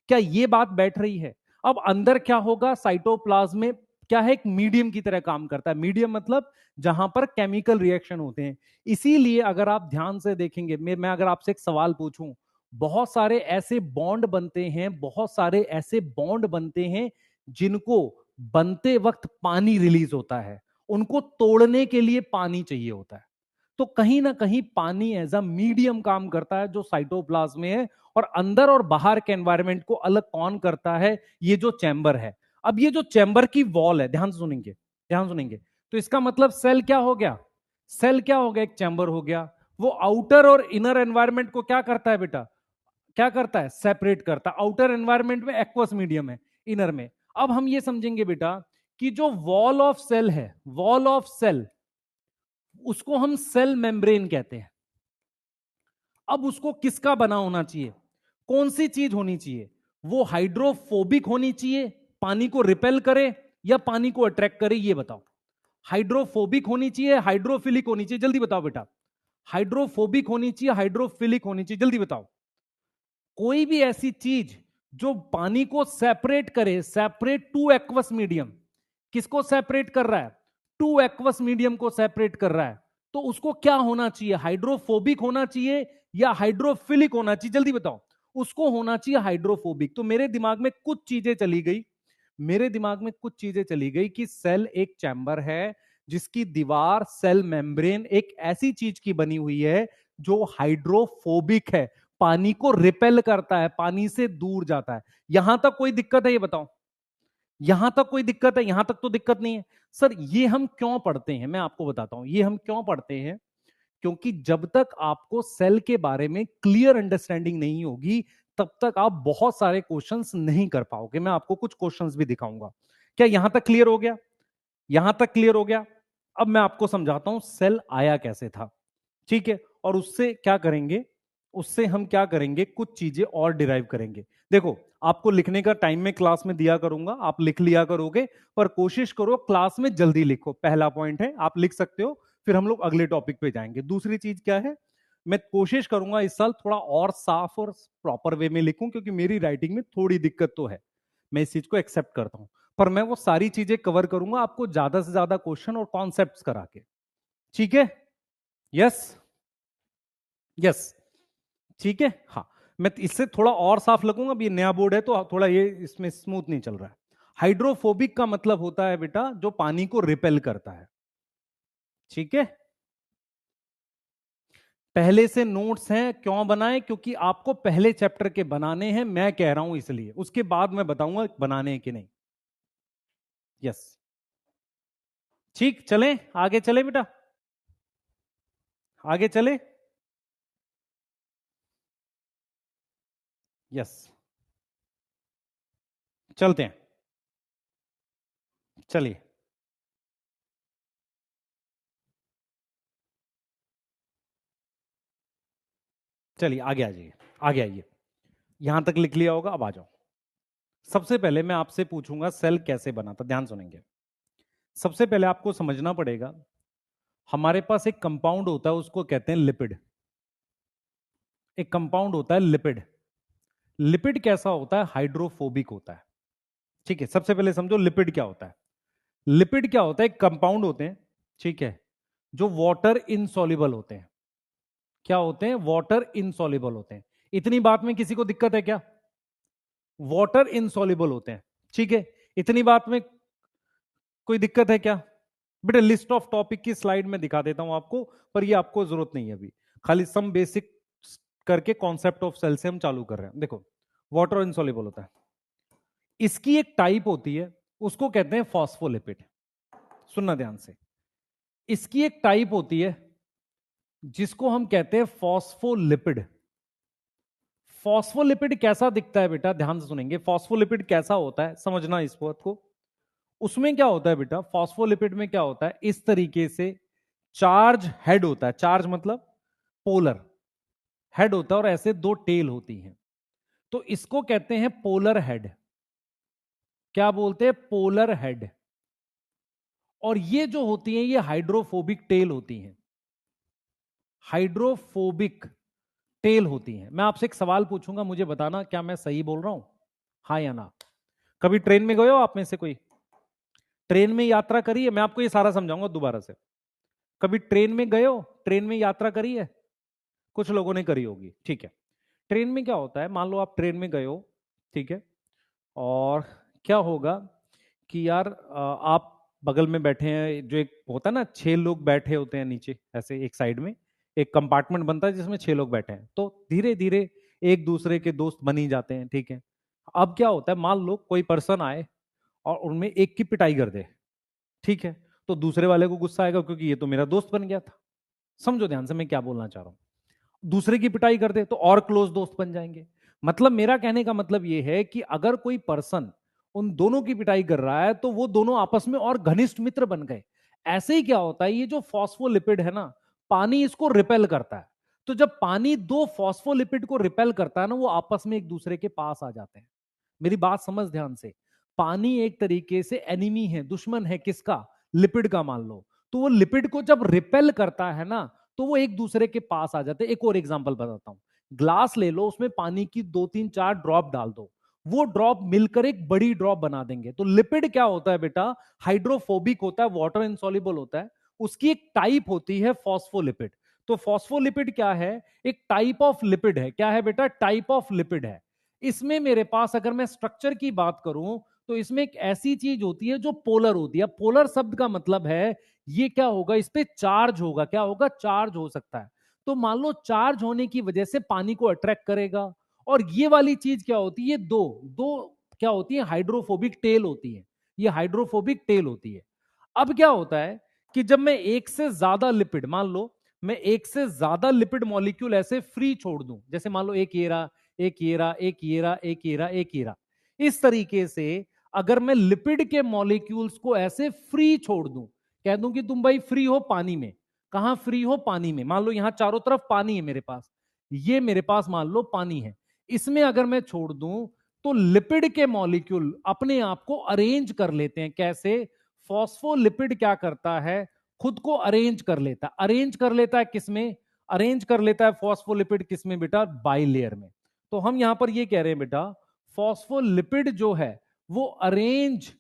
क्या यह बात बैठ रही है? अब अंदर क्या होगा? साइटोप्लाज्म में क्या है? एक मीडियम की तरह काम करता है। मीडियम मतलब जहां पर केमिकल रिएक्शन होते हैं। इसीलिए अगर आप ध्यान से देखेंगे, मैं अगर आपसे एक सवाल पूछूं, बहुत सारे ऐसे बॉन्ड बनते हैं, बहुत सारे ऐसे बॉन्ड बनते हैं जिनको बनते वक्त पानी रिलीज होता है, उनको तोड़ने के लिए पानी चाहिए होता है। तो कहीं ना कहीं पानी एज अ मीडियम काम करता है जो साइटोप्लाज्म में है, और अंदर और बाहर के एनवायरनमेंट को अलग कौन करता है? ये जो चैम्बर है। अब ये जो चैम्बर की वॉल है, ध्यान सुनेंगे, ध्यान सुनेंगे, तो इसका मतलब सेल क्या हो गया? सेल क्या हो गया? एक चैम्बर हो गया। वो आउटर और इनर एनवायरनमेंट को क्या करता है बेटा? क्या करता है? सेपरेट करता है। आउटर एनवायरनमेंट में एक्वस मीडियम है, इनर में। अब हम ये समझेंगे बेटा कि जो वॉल ऑफ सेल है, वॉल ऑफ सेल, उसको हम सेल मेम्ब्रेन कहते हैं। अब उसको किसका बना होना चाहिए? कौन सी चीज होनी चाहिए? वो हाइड्रोफोबिक होनी चाहिए, पानी को रिपेल करे, या पानी को अट्रैक्ट करे? ये बताओ। हाइड्रोफोबिक होनी चाहिए, हाइड्रोफिलिक होनी चाहिए? जल्दी बताओ बेटा। हाइड्रोफोबिक होनी चाहिए, हाइड्रोफिलिक होनी चाहिए? जल्दी बताओ। कोई भी ऐसी चीज जो पानी को सेपरेट करे, सेपरेट टू एक्वस मीडियम, किसको सेपरेट कर रहा है? टू एक्वस मीडियम को सेपरेट कर रहा है, तो उसको क्या होना चाहिए? हाइड्रोफोबिक होना चाहिए या हाइड्रोफिलिक होना चाहिए? जल्दी बताओ। उसको होना चाहिए हाइड्रोफोबिक। तो मेरे दिमाग में कुछ चीजें चली गई, मेरे दिमाग में कुछ चीजें चली गई कि सेल एक चैम्बर है जिसकी दीवार, सेल मेम्ब्रेन, एक ऐसी चीज की बनी हुई है जो हाइड्रोफोबिक है, पानी को रिपेल करता है, पानी से दूर जाता है। यहां तक कोई दिक्कत है? ये बताओ, यहां तक कोई दिक्कत है? यहां तक तो दिक्कत नहीं है। सर ये हम क्यों पढ़ते हैं, मैं आपको बताता हूं ये हम क्यों पढ़ते हैं। क्योंकि जब तक आपको सेल के बारे में क्लियर अंडरस्टैंडिंग नहीं होगी, तब तक आप बहुत सारे क्वेश्चंस नहीं कर पाओगे। मैं आपको कुछ क्वेश्चंस भी दिखाऊंगा। क्या यहां तक क्लियर हो गया? यहां तक क्लियर हो गया? अब मैं आपको समझाता हूं सेल आया कैसे था, ठीक है? और उससे क्या करेंगे, उससे हम क्या करेंगे, कुछ चीजें और डिराइव करेंगे। देखो, आपको लिखने का टाइम में क्लास में दिया करूंगा, आप लिख लिया करोगे, पर कोशिश करो क्लास में जल्दी लिखो। पहला पॉइंट है, आप लिख सकते हो, फिर हम लोग अगले टॉपिक पे जाएंगे। दूसरी चीज क्या है, मैं कोशिश करूंगा इस साल थोड़ा और साफ और प्रॉपर वे में लिखूं, क्योंकि मेरी राइटिंग में थोड़ी दिक्कत तो है, मैं इस चीज को एक्सेप्ट करता हूं। पर मैं वो सारी चीजें कवर करूंगा आपको ज्यादा से ज्यादा क्वेश्चन और कॉन्सेप्ट्स करा के, ठीक है? यस, यस, ठीक है। हाँ, मैं इससे थोड़ा और साफ लगूंगा। अब ये नया बोर्ड है तो थोड़ा ये इसमें स्मूथ नहीं चल रहा है। हाइड्रोफोबिक का मतलब होता है बेटा जो पानी को रिपेल करता है, ठीक है? पहले से नोट्स हैं, क्यों बनाए? क्योंकि आपको पहले चैप्टर के बनाने हैं, मैं कह रहा हूं इसलिए। उसके बाद मैं बताऊंगा बनाने हैं कि नहीं। यस, ठीक, चलें आगे, चले बेटा, आगे चले। यस, चलते हैं, चलिए। चलिए आगे आ जाइए, आगे आइए, यहां तक लिख लिया होगा, अब आ जाओ। सबसे पहले मैं आपसे पूछूंगा सेल कैसे बना था, ध्यान सुनेंगे। सबसे पहले आपको समझना पड़ेगा, हमारे पास एक कंपाउंड होता है उसको कहते हैं लिपिड। एक कंपाउंड होता है लिपिड। लिपिड कैसा होता है? हाइड्रोफोबिक होता है। ठीक है, सबसे पहले समझो लिपिड क्या होता है। लिपिड क्या होता है? एक कंपाउंड होते हैं, ठीक है, जो वाटर इनसॉल्युबल होते हैं। क्या होते हैं? वाटर इनसॉल्युबल होते हैं। इतनी बात में किसी को दिक्कत है क्या? वाटर इनसॉल्युबल होते हैं, ठीक है, इतनी बात में कोई दिक्कत है क्या? बेटा लिस्ट ऑफ टॉपिक की स्लाइड में दिखा देता हूं आपको, पर ये आपको जरूरत नहीं है अभी, खाली सम बेसिक करके कॉन्सेप्ट ऑफ सेल से हम चालू कर रहे हैं। देखो, वाटर इनसॉल्युबल होता है, इसकी एक टाइप होती है, उसको कहते हैं फॉस्फोलिपिड। सुनना ध्यान से, इसकी एक टाइप होती है जिसको हम कहते हैं फॉस्फोलिपिड। फॉस्फोलिपिड कैसा दिखता है बेटा? ध्यान से सुनेंगे, फॉस्फोलिपिड कैसा होता है समझना इस बात को। उसमें क्या होता है बेटा? फॉस्फोलिपिड में क्या होता है? इस तरीके से चार्ज हेड होता है, चार्ज मतलब पोलर हेड होता है, और ऐसे दो टेल होती हैं, तो इसको कहते हैं पोलर हेड। क्या बोलते हैं? Polar head. और ये जो होती हैं ये हाइड्रोफोबिक टेल होती हैं, हाइड्रोफोबिक टेल होती हैं। मैं आपसे एक सवाल पूछूंगा, मुझे बताना क्या मैं सही बोल रहा हूं, हाँ या ना। कभी ट्रेन में गए हो आप में से कोई? ट्रेन में यात्रा करी है? मैं आपको ये सारा समझाऊंगा दोबारा से। कभी ट्रेन में गए हो? ट्रेन में यात्रा करी है? कुछ लोगों ने करी होगी, ठीक है। ट्रेन में क्या होता है, मान लो आप ट्रेन में गए हो, ठीक है, और क्या होगा कि यार आप बगल में बैठे हैं, जो एक होता है ना, 6 लोग बैठे होते हैं नीचे ऐसे एक साइड में, एक कंपार्टमेंट बनता है जिसमें 6 लोग बैठे हैं, तो धीरे धीरे एक दूसरे के दोस्त बन ही जाते हैं, ठीक है। अब क्या होता है, मान लो कोई पर्सन आए और उनमें एक की पिटाई कर दे, ठीक है, तो दूसरे वाले को गुस्सा आएगा क्योंकि ये तो मेरा दोस्त बन गया था। समझो ध्यान से मैं क्या बोलना चाह रहा हूं। दूसरे की पिटाई कर दे तो और क्लोज दोस्त बन जाएंगे। मतलब मेरा कहने का मतलब यह है कि अगर कोई पर्सन उन दोनों की पिटाई कर रहा है तो वो दोनों आपस में और घनिष्ठ मित्र बन गए। ऐसे ही क्या होता है, ये जो फॉस्फोलिपिड है ना, पानी इसको रिपेल करता है। तो जब पानी दो फॉस्फोलिपिड को रिपेल करता है ना, वो आपस में एक दूसरे के पास आ जाते हैं। मेरी बात समझ ध्यान से, पानी एक तरीके से एनिमी है, दुश्मन है किसका? लिपिड का मान लो। तो वो लिपिड को जब रिपेल करता है ना, तो वो एक दूसरे के पास आ जाते हैं। एक और एग्जांपल बताता हूं, ग्लास ले लो, उसमें पानी की 2 3 4 ड्रॉप डाल दो, वो ड्रॉप मिलकर एक बड़ी ड्रॉप बना देंगे। तो लिपिड क्या होता है बेटा? हाइड्रोफोबिक होता है, वाटर इनसॉल्युबल होता है। उसकी एक टाइप होती है फॉस्फोलिपिड। तो फॉस्फोलिपिड क्या है? एक टाइप ऑफ लिपिड है। क्या है बेटा? टाइप ऑफ लिपिड है। इसमें मेरे पास अगर मैं स्ट्रक्चर की बात करूं तो इसमें एक ऐसी चीज होती है जो पोलर होती है। पोलर शब्द का मतलब है ये क्या होगा, इस पे चार्ज होगा। क्या होगा? चार्ज हो सकता है। तो मान लो चार्ज होने की वजह से पानी को अट्रैक्ट करेगा। और ये वाली चीज क्या होती है? दो दो क्या होती है? हाइड्रोफोबिक टेल होती है। ये हाइड्रोफोबिक टेल होती है। अब क्या होता है कि जब मैं एक से ज्यादा लिपिड, मान लो मैं एक से ज्यादा लिपिड मॉलिक्यूल ऐसे फ्री छोड़ दूं, जैसे मान लो एक ये रहा, एक ये रहा, एक ये रहा, एक ये रहा, एक ये रहा, इस तरीके से अगर मैं लिपिड के मॉलिक्यूल्स को ऐसे फ्री छोड़ दूं, कह दूं कि तुम भाई फ्री हो पानी में। कहां फ्री हो? पानी में। मान लो यहां चारों तरफ पानी है मेरे पास, ये मेरे पास मान लो पानी है, इसमें अगर मैं छोड़ दूं तो लिपिड के मॉलिक्यूल अपने आप को अरेंज कर लेते हैं। कैसे? फॉस्फोलिपिड क्या करता है? खुद को अरेंज कर लेता है। अरेंज कर लेता है किसमें? अरेंज कर लेता है फॉस्फोलिपिड किसमें बेटा? बाइलेयर में। तो हम यहां पर ये कह रहे हैं बेटा, फॉस्फोलिपिड जो है वो अरेंज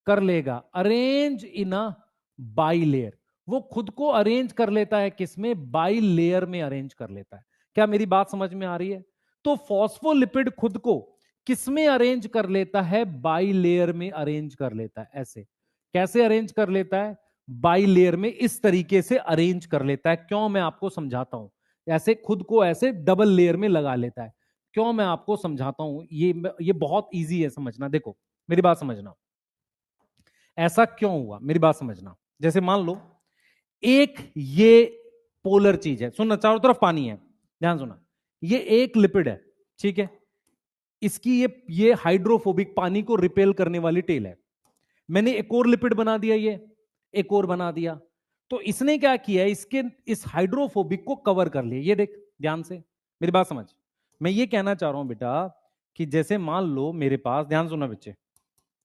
कर लेगा, अरेंज इन अ बाइलेयर। वो खुद को अरेंज कर लेता है किसमें? बाइलेयर में अरेंज कर लेता है। क्या मेरी बात समझ में आ रही है? तो फॉस्फोलिपिड खुद को किसमें अरेंज कर लेता है? बाइलेयर में अरेंज कर लेता है। ऐसे कैसे अरेंज कर लेता है? बाइलेयर में इस तरीके से अरेंज कर लेता है। क्यों? मैं आपको समझाता हूं। ऐसे खुद को ऐसे डबल लेयर में लगा लेता है। क्यों? मैं आपको समझाता हूं। ये बहुत इजी है समझना। देखो मेरी बात समझना, ऐसा क्यों हुआ मेरी बात समझना। जैसे मान लो एक ये पोलर चीज है, सुनना, चारों तरफ पानी है, ध्यान सुना, ये एक लिपिड है, ठीक है, इसकी ये हाइड्रोफोबिक पानी को रिपेल करने वाली टेल है। मैंने एक और लिपिड बना दिया, ये एक और बना दिया, तो इसने क्या किया? इसके इस हाइड्रोफोबिक को कवर कर लिया। ये देख ध्यान से, मेरी बात समझ। मैं ये कहना चाह रहा हूं बेटा कि जैसे मान लो मेरे पास, ध्यान सुना बच्चे,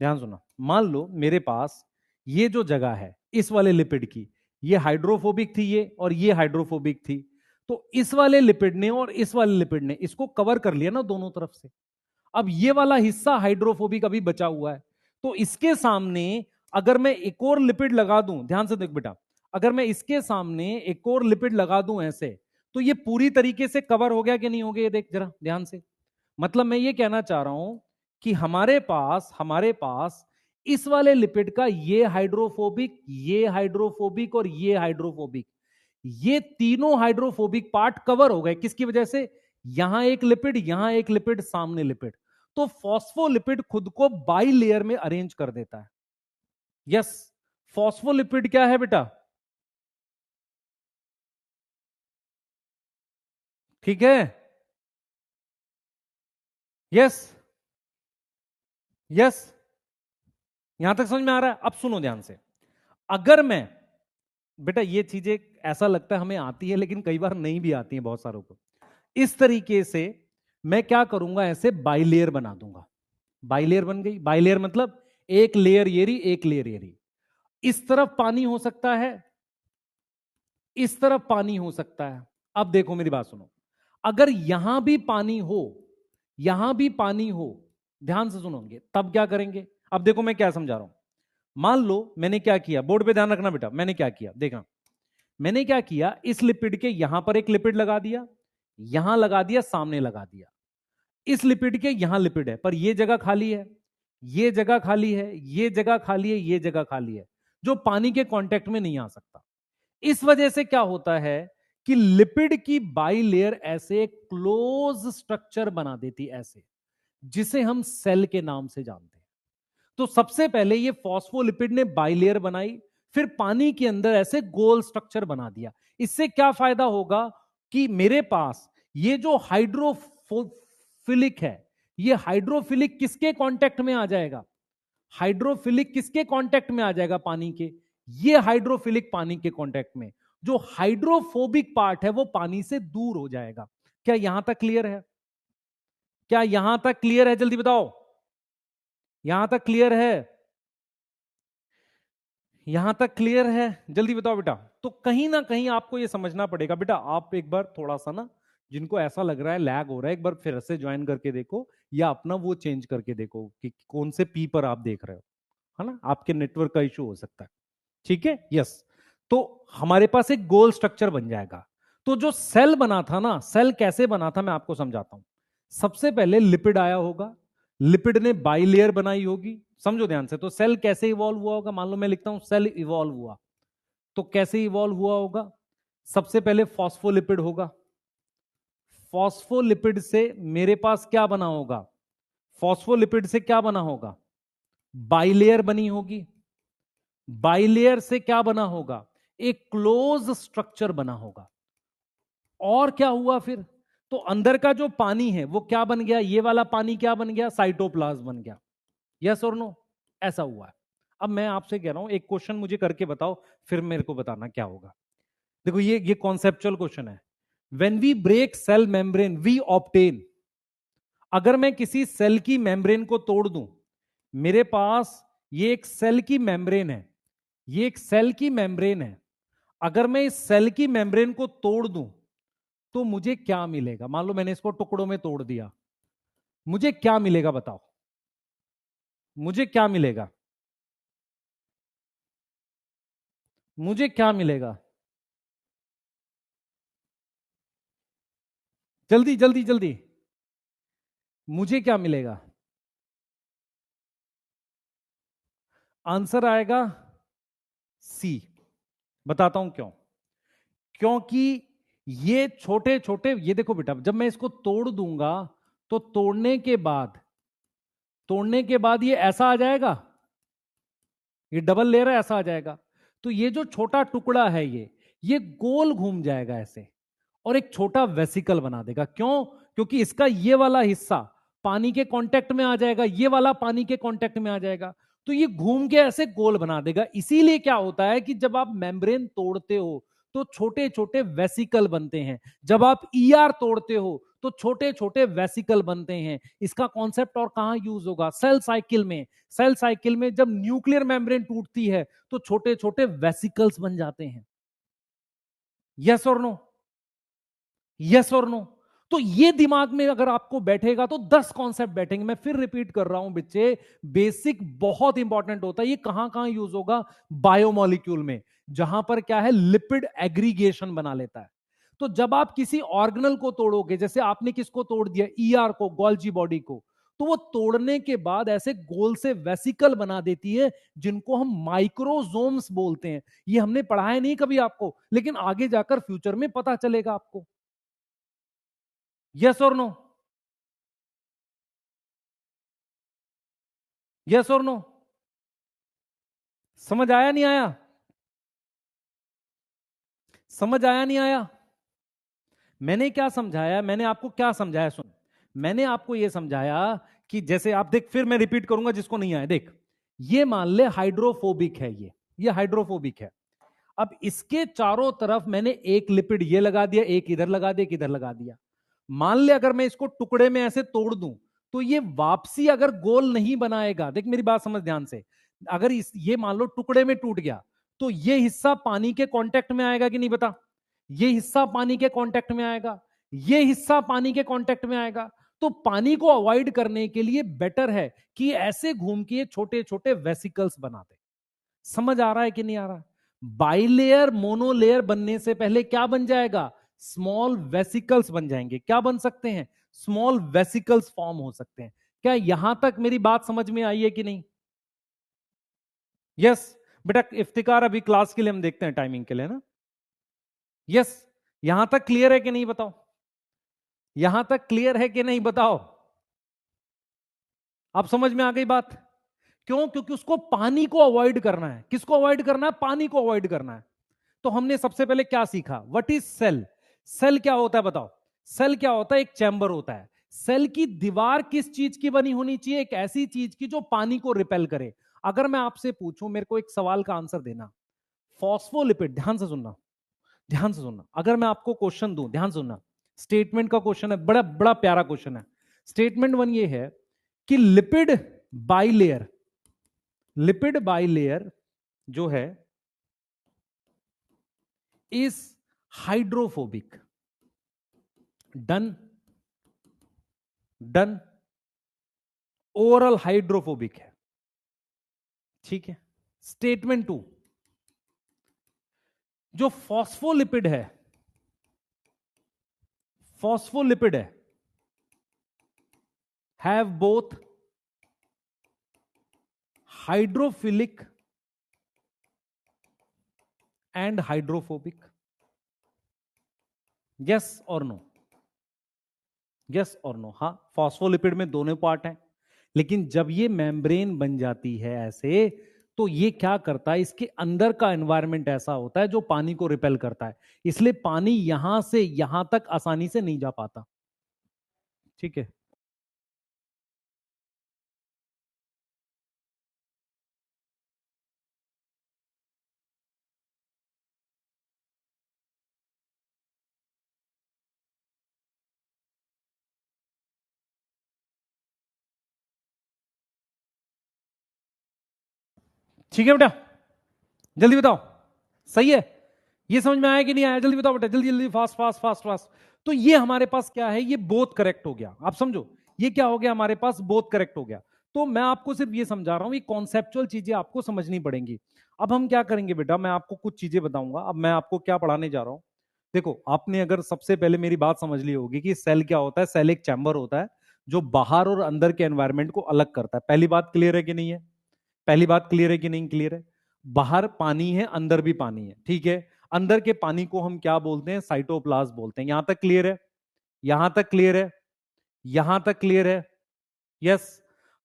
ध्यान सुना, मान लो मेरे पास ये जो जगह है इस वाले लिपिड की, ये हाइड्रोफोबिक थी ये, और ये हाइड्रोफोबिक थी, तो इस वाले लिपिड ने और इस वाले लिपिड ने इसको कवर कर लिया ना दोनों तरफ से। अब ये वाला हिस्सा हाइड्रोफोबिक अभी बचा हुआ है, तो इसके सामने अगर मैं एक और लिपिड लगा दूं, ध्यान से देख बेटा, अगर मैं इसके सामने एक और लिपिड लगा दूं ऐसे, तो ये पूरी तरीके से कवर हो गया कि नहीं हो गया, ये देख जरा ध्यान से। मतलब मैं ये कहना चाह रहा हूं कि हमारे पास इस वाले लिपिड का ये हाइड्रोफोबिक, ये हाइड्रोफोबिक और ये हाइड्रोफोबिक, ये तीनों हाइड्रोफोबिक पार्ट कवर हो गए। किसकी वजह से? यहां एक लिपिड, यहां एक लिपिड, सामने लिपिड। तो फॉस्फोलिपिड खुद को बाई लेयर में अरेंज कर देता है। यस, फॉस्फोलिपिड क्या है बेटा? ठीक है, यस यस, यहां तक समझ में आ रहा है? अब सुनो ध्यान से, अगर मैं, बेटा ये चीजें ऐसा लगता है हमें आती है, लेकिन कई बार नहीं भी आती है बहुत सारों को। इस तरीके से मैं क्या करूंगा, ऐसे बाइलेयर बना दूंगा। बाइलेयर बन गई। बाइलेयर मतलब एक लेयर ये रही, एक लेयर ये रही। इस तरफ पानी हो सकता है, इस तरफ पानी हो सकता है। अब देखो मेरी बात सुनो, अगर यहां भी पानी हो, यहां भी पानी हो, ध्यान से सुनोगे तब क्या करेंगे? अब देखो मैं क्या समझा रहा हूं। मान लो मैंने क्या किया, बोर्ड पे ध्यान रखना बेटा, मैंने क्या किया देखना। मैंने क्या किया, इस लिपिड के यहां पर एक लिपिड लगा दिया, यहां लगा दिया, सामने लगा दिया। इस लिपिड के यहां लिपिड है, पर यह जगह खाली है, यह जगह खाली है, यह जगह खाली है, यह जगह खाली है, जो पानी के कांटेक्ट में नहीं आ सकता। इस वजह से क्या होता है कि लिपिड की बाई लेयर ऐसे क्लोज स्ट्रक्चर बना देती, ऐसे, जिसे हम सेल के नाम से जानते हैं। तो सबसे पहले ये फॉस्फोलिपिड ने बाइलेयर बनाई, फिर पानी के अंदर ऐसे गोल स्ट्रक्चर बना दिया। इससे क्या फायदा होगा कि मेरे पास ये जो हाइड्रोफिलिक है, ये हाइड्रोफिलिक किसके कांटेक्ट में आ जाएगा? हाइड्रोफिलिक किसके कांटेक्ट में आ जाएगा? पानी के। ये हाइड्रोफिलिक पानी के कांटेक्ट में, जो हाइड्रोफोबिक पार्ट है वो पानी से दूर हो जाएगा। क्या यहां तक क्लियर है? क्या यहां तक क्लियर है? जल्दी बताओ, यहां तक क्लियर है? यहां तक क्लियर है? जल्दी बताओ बेटा। तो कहीं ना कहीं आपको यह समझना पड़ेगा बेटा, आप एक बार थोड़ा सा ना, जिनको ऐसा लग रहा है लैग हो रहा है, एक बार फिर से ज्वाइन करके देखो, या अपना वो चेंज करके देखो कि कौन से पी पर आप देख रहे हो, है ना? आपके नेटवर्क का इशू हो सकता है। ठीक है, यस। तो हमारे पास एक गोल स्ट्रक्चर बन जाएगा। तो जो सेल बना था ना, सेल कैसे बना था मैं आपको समझाता हूं। सबसे पहले लिपिड आया होगा, लिपिड ने बाइलेयर बनाई होगी, समझो ध्यान से। तो सेल कैसे इवॉल्व हुआ होगा? मान लो मैं लिखता हूं सेल इवॉल्व हुआ, तो कैसे इवॉल्व हुआ होगा? सबसे पहले फॉस्फोलिपिड होगा, फॉस्फोलिपिड से मेरे पास क्या बना होगा? फॉस्फोलिपिड से क्या बना होगा? बाइलेयर बनी होगी, बाइलेयर से क्या बना होगा? एक क्लोज स्ट्रक्चर बना होगा। और क्या हुआ फिर? तो अंदर का जो पानी है वो क्या बन गया? ये वाला पानी क्या बन गया? साइटोप्लाज्म बन गया। यस और नो? ऐसा हुआ है। अब मैं आपसे कह रहा हूं एक क्वेश्चन मुझे करके बताओ, फिर मेरे को बताना क्या होगा। देखो ये कॉन्सेप्चुअल क्वेश्चन है। When we break cell membrane we obtain, अगर मैं किसी सेल की मेम्ब्रेन को तोड़ दूं, मेरे पास ये एक सेल की मेम्ब्रेन है, ये एक सेल की मेम्ब्रेन है, अगर मैं इस सेल की मेम्ब्रेन को तोड़ दूं तो मुझे क्या मिलेगा? मान लो मैंने इसको टुकड़ों में तोड़ दिया, मुझे क्या मिलेगा बताओ? मुझे क्या मिलेगा? मुझे क्या मिलेगा? जल्दी जल्दी जल्दी, मुझे क्या मिलेगा? आंसर आएगा सी। बताता हूं क्यों। क्योंकि ये छोटे छोटे, ये देखो बेटा, जब मैं इसको तोड़ दूंगा तो तोड़ने के बाद ये ऐसा आ जाएगा, ये डबल लेयर है, ऐसा आ जाएगा। तो ये जो छोटा टुकड़ा है ये गोल घूम जाएगा ऐसे, और एक छोटा वेसिकल बना देगा। क्यों? क्योंकि इसका ये वाला हिस्सा पानी के कांटेक्ट में आ जाएगा, ये वाला पानी के कांटेक्ट में आ जाएगा, तो ये घूम के ऐसे गोल बना देगा। इसीलिए क्या होता है कि जब आप मेम्ब्रेन तोड़ते हो तो छोटे छोटे वेसिकल बनते हैं। जब आप ईआर तोड़ते हो तो छोटे छोटे वेसिकल बनते हैं। इसका कॉन्सेप्ट और कहां यूज होगा? सेल साइकिल में। सेल साइकिल में जब न्यूक्लियर मेम्ब्रेन टूटती है तो छोटे छोटे वेसिकल्स बन जाते हैं। यस और नो? यस और नो? तो ये दिमाग में अगर आपको बैठेगा तो 10 कॉन्सेप्ट बैठेंगे। मैं फिर रिपीट कर रहा हूं बच्चे, बेसिक बहुत इंपॉर्टेंट होता है। ये कहां कहां यूज होगा? बायोमोलिक्यूल में, जहां पर क्या है, लिपिड एग्रीगेशन बना लेता है। तो जब आप किसी ऑर्गेनल को तोड़ोगे, जैसे आपने किसको तोड़ दिया, ईआर को, गोल्जी बॉडी को, तो वो तोड़ने के बाद ऐसे गोल से वेसिकल बना देती है जिनको हम माइक्रोजोम्स बोलते हैं। ये हमने पढ़ाया नहीं कभी आपको, लेकिन आगे जाकर फ्यूचर में पता चलेगा आपको। यस और नो? यस और नो? समझ आया नहीं आया? समझ आया नहीं आया? मैंने क्या समझाया? मैंने आपको क्या समझाया? सुन, मैंने आपको यह समझाया कि जैसे आप देख, फिर मैं रिपीट करूंगा जिसको नहीं आया। देख, ये मान ले हाइड्रोफोबिक है, ये हाइड्रोफोबिक है। अब इसके चारों तरफ मैंने एक लिपिड ये लगा दिया, एक इधर लगा दिया, एक इधर लगा दिया। मान ले अगर मैं इसको टुकड़े में ऐसे तोड़ दूं तो ये वापसी अगर गोल नहीं बनाएगा। देख मेरी बात समझ ध्यान से। अगर ये मान लो टुकड़े में टूट गया तो ये हिस्सा पानी के कांटेक्ट में आएगा कि नहीं? बता। ये हिस्सा पानी के कांटेक्ट में आएगा, ये हिस्सा पानी के कांटेक्ट में आएगा। तो पानी को अवॉइड करने के लिए बेटर है कि ऐसे घूम के छोटे छोटे वेसिकल्स बनाते। समझ आ रहा है कि नहीं आ रहा? बाइलेयर मोनोलेयर बनने से पहले क्या बन जाएगा? स्मॉल वेसिकल्स बन जाएंगे। क्या बन सकते हैं? स्मॉल वेसिकल्स फॉर्म हो सकते हैं। क्या यहां तक मेरी बात समझ में आई है कि नहीं? यस बेटा। इफ्तिकार, अभी क्लास के लिए हम देखते हैं, टाइमिंग के लिए ना। यस, यहां तक क्लियर है कि नहीं बताओ? यहां तक क्लियर है कि नहीं बताओ? आप समझ में आ गई बात? क्यों? क्योंकि उसको पानी को अवॉइड करना है। किसको अवॉइड करना है? पानी को अवॉइड करना है। तो हमने सबसे पहले क्या सीखा? What is cell? सेल क्या होता है बताओ? सेल क्या होता है? एक चैम्बर होता है। सेल की दीवार किस चीज की बनी होनी चाहिए? एक ऐसी चीज की जो पानी को रिपेल करे। अगर मैं आपसे पूछूं, मेरे को एक सवाल का आंसर देना, फॉस्फोलिपिड, ध्यान से सुनना, ध्यान से सुनना। अगर मैं आपको क्वेश्चन दूं, ध्यान से सुनना, स्टेटमेंट का क्वेश्चन है, बड़ा बड़ा प्यारा क्वेश्चन है। स्टेटमेंट 1 ये है कि लिपिड बाइलेयर, लिपिड बाइलेयर जो है is hydrophobic. Done? Done? Overall hydrophobic है। ठीक है। स्टेटमेंट 2, जो फॉस्फोलिपिड है, फॉस्फोलिपिड है, have both hydrophilic and hydrophobic. Yes और नो? यस और नो? हाँ, फॉस्फोलिपिड में दोनों पार्ट हैं, लेकिन जब ये मेम्ब्रेन बन जाती है ऐसे, तो ये क्या करता है, इसके अंदर का एनवायरनमेंट ऐसा होता है जो पानी को रिपेल करता है, इसलिए पानी यहां से यहां तक आसानी से नहीं जा पाता। ठीक है। ठीक है बेटा, जल्दी बताओ। सही है? ये समझ में आया कि नहीं आया? जल्दी बताओ बेटा, जल्दी जल्दी, फास्ट फास्ट फास्ट फास्ट। तो ये हमारे पास क्या है? ये बोथ करेक्ट हो गया। आप समझो, ये क्या हो गया हमारे पास? बोथ करेक्ट हो गया। तो मैं आपको सिर्फ ये समझा रहा हूं, ये कॉन्सेप्चुअल चीजें आपको समझनी पड़ेंगी। अब हम क्या करेंगे बेटा, मैं आपको कुछ चीजें बताऊंगा। अब मैं आपको क्या पढ़ाने जा रहा हूं, देखो, आपने अगर सबसे पहले मेरी बात समझ ली होगी कि सेल क्या होता है। सेल एक चैम्बर होता है जो बाहर और अंदर के एनवायरनमेंट को अलग करता है। पहली बात क्लियर है कि नहीं है? पहली बात क्लियर है कि नहीं क्लियर है? बाहर पानी है, अंदर भी पानी है। ठीक है। अंदर के पानी को हम क्या बोलते हैं? साइटोप्लाज्म बोलते हैं। यहां तक क्लियर है? यहां तक क्लियर है? यहां तक क्लियर है? यस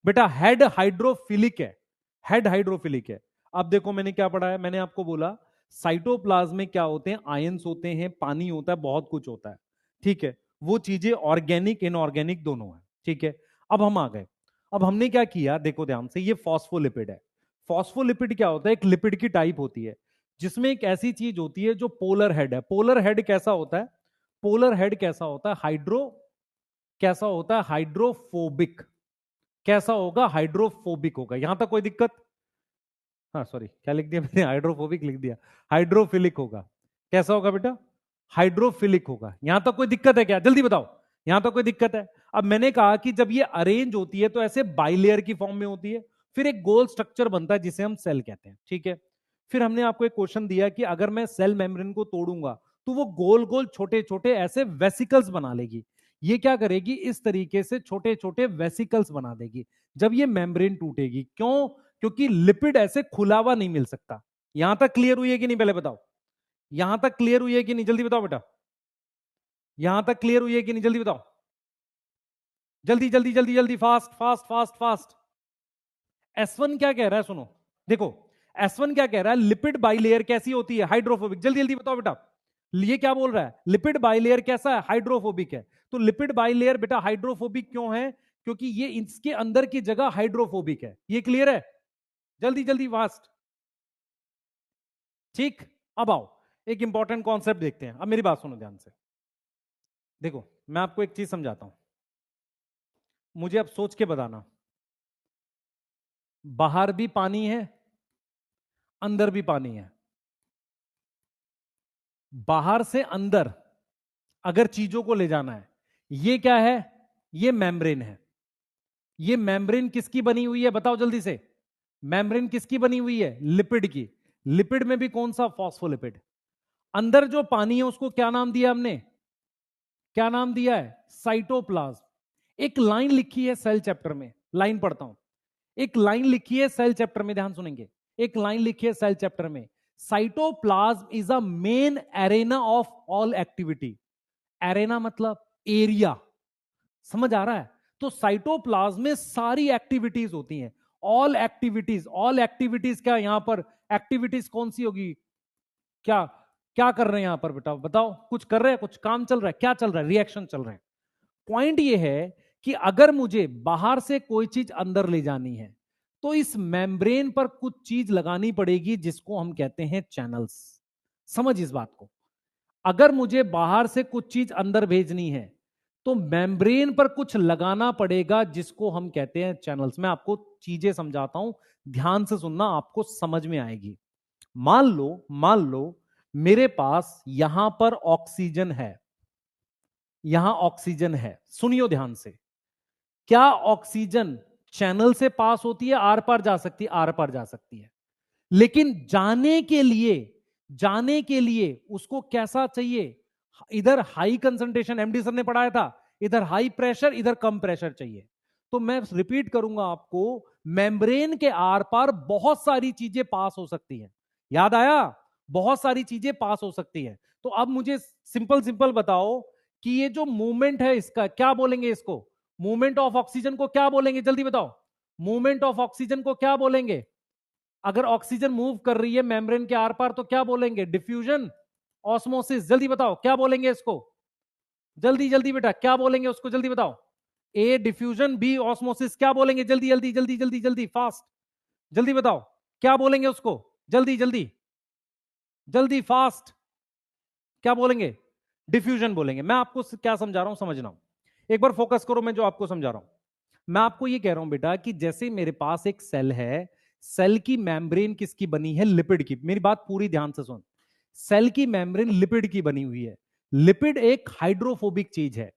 बेटा। हेड हाइड्रोफिलिक है, हेड हाइड्रोफिलिक है। अब देखो मैंने क्या पढ़ा है, मैंने आपको बोला साइटोप्लाज्म में क्या होते हैं? आयंस होते हैं, पानी होता है, बहुत कुछ होता है। ठीक है। वो चीजें ऑर्गेनिक इनऑर्गेनिक दोनों है। ठीक है। अब हम आ गए, अब हमने क्या किया, देखो ध्यान से, ये फॉस्फोलिपिड है। फॉस्फोलिपिड क्या होता है? एक लिपिड की टाइप होती है जिसमें एक ऐसी चीज होती है जो पोलर हेड है। पोलर हेड कैसा होता है? पोलर हेड कैसा होता है? कैसा होता है? हाइड्रोफोबिक। कैसा होगा? हाइड्रोफोबिक होगा। यहां तक कोई दिक्कत? हाँ सॉरी, क्या लिख दिया मैंने? हाइड्रोफोबिक लिख दिया। हाइड्रोफिलिक होगा। कैसा होगा बेटा? हाइड्रोफिलिक होगा। यहां तक कोई दिक्कत है क्या? जल्दी बताओ, यहां तक कोई दिक्कत है? अब मैंने कहा कि जब ये अरेंज होती है तो ऐसे बाइलेयर की फॉर्म में होती है, फिर एक गोल स्ट्रक्चर बनता है जिसे हम सेल कहते हैं, ठीक है। फिर हमने आपको एक क्वेश्चन दिया कि अगर मैं सेल मेम्ब्रेन को तोड़ूंगा तो वो गोल गोल छोटे छोटे ऐसे वेसिकल्स बना लेगी। ये क्या करेगी? इस तरीके से छोटे छोटे वेसिकल्स बना देगी जब ये मेम्ब्रेन टूटेगी। क्यों? क्योंकि लिपिड ऐसे खुला हुआ नहीं मिल सकता। यहां तक क्लियर हुई है कि नहीं? पहले बताओ, यहां तक क्लियर हुई है कि नहीं? जल्दी बताओ बेटा, यहां तक क्लियर हुई है कि नहीं? जल्दी बताओ, जल्दी जल्दी जल्दी जल्दी, fast fast fast fast. S1 क्या कह रहा है? सुनो, देखो S1 क्या कह रहा है? लिपिड बाइलेयर कैसी होती है? हाइड्रोफोबिक। जल्दी जल्दी बताओ बेटा, ये क्या बोल रहा है? लिपिड बाइलेयर कैसा है? हाइड्रोफोबिक है। तो लिपिड बाइलेयर बेटा हाइड्रोफोबिक क्यों है? क्योंकि ये इसके अंदर की जगह हाइड्रोफोबिक है। ये क्लियर है? जल्दी जल्दी फास्ट। ठीक, अब आओ एक इंपॉर्टेंट कॉन्सेप्ट देखते हैं। अब मेरी बात सुनो ध्यान से। देखो मैं आपको एक चीज समझाता हूं, मुझे अब सोच के बताना। बाहर भी पानी है, अंदर भी पानी है। बाहर से अंदर अगर चीजों को ले जाना है, ये क्या है? ये मेम्ब्रेन है। ये मेम्ब्रेन किसकी बनी हुई है? बताओ जल्दी से। मेम्ब्रेन किसकी बनी हुई है? लिपिड की। लिपिड में भी कौन सा? फॉस्फोलिपिड। अंदर जो पानी है उसको क्या नाम दिया हमने? क्या नाम दिया है? साइटोप्लाज्म। एक लाइन लिखी है सेल चैप्टर में, लाइन पढ़ता हूं। एक लाइन लिखी है सेल चैप्टर में, ध्यान सुनेंगे। एक लाइन लिखी है सेल चैप्टर में, cytoplasm is a main arena of all activity. Arena मतलब एरिया, समझ आ रहा है? तो साइटोप्लाज्म में सारी एक्टिविटीज होती हैं। ऑल एक्टिविटीज, ऑल एक्टिविटीज क्या यहां पर एक्टिविटीज कौन सी होगी? क्या क्या कर रहे हैं यहां पर बेटा? बताओ, कुछ कर रहे हैं? कुछ काम चल रहा है? क्या चल रहा है? रिएक्शन चल रहे हैं। पॉइंट ये है कि अगर मुझे बाहर से कोई चीज अंदर ले जानी है तो इस मेम्ब्रेन पर कुछ चीज लगानी पड़ेगी जिसको हम कहते हैं चैनल्स। समझ इस बात को। अगर मुझे बाहर से कुछ चीज अंदर भेजनी है तो मेम्ब्रेन पर कुछ लगाना पड़ेगा जिसको हम कहते हैं चैनल्स। मैं आपको चीजें समझाता हूं, ध्यान से सुनना, आपको समझ में आएगी। मान लो मेरे पास यहां पर ऑक्सीजन है, यहां ऑक्सीजन है। सुनियो ध्यान से। क्या ऑक्सीजन चैनल से पास होती है? आर पार जा सकती है? आर पार जा सकती है। लेकिन जाने के लिए उसको कैसा चाहिए? इधर हाई कंसंट्रेशन, एमडी सर ने पढ़ाया था, इधर हाई प्रेशर, इधर कम प्रेशर चाहिए। तो मैं रिपीट करूंगा आपको, मेम्ब्रेन के आर पार बहुत सारी चीजें पास हो सकती हैं। याद आया? बहुत सारी चीजें पास हो सकती हैं। तो अब मुझे सिंपल सिंपल बताओ कि ये जो मूवमेंट है इसका क्या बोलेंगे? इसको मूवमेंट ऑफ ऑक्सीजन को क्या बोलेंगे? जल्दी बताओ, मूवमेंट ऑफ ऑक्सीजन को क्या बोलेंगे? अगर ऑक्सीजन मूव कर रही है मेम्ब्रेन के आर पार तो क्या बोलेंगे? Diffusion, osmosis. जल्दी बताओ क्या बोलेंगे इसको? जल्दी जल्दी बेटा क्या बोलेंगे उसको? जल्दी बताओ। ए डिफ्यूजन, बी ऑस्मोसिस। क्या बोलेंगे? जल्दी जल्दी जल्दी जल्दी जल्दी फास्ट, जल्दी बताओ क्या बोलेंगे उसको? जल्दी जल्दी जल्दी फास्ट, क्या बोलेंगे? डिफ्यूजन बोलेंगे। मैं आपको क्या समझा रहा हूं समझना, एक बार फोकस करो। मैं जो आपको समझा रहा हूं, मैं आपको ये कह रहा हूं बेटा कि जैसे मेरे पास एक सेल है, सेल की मेम्ब्रेन किसकी बनी है? लिपिड की। मेरी बात पूरी ध्यान से सुन। सेल की मेम्ब्रेन लिपिड की बनी हुई है। लिपिड एक हाइड्रोफोबिक चीज है।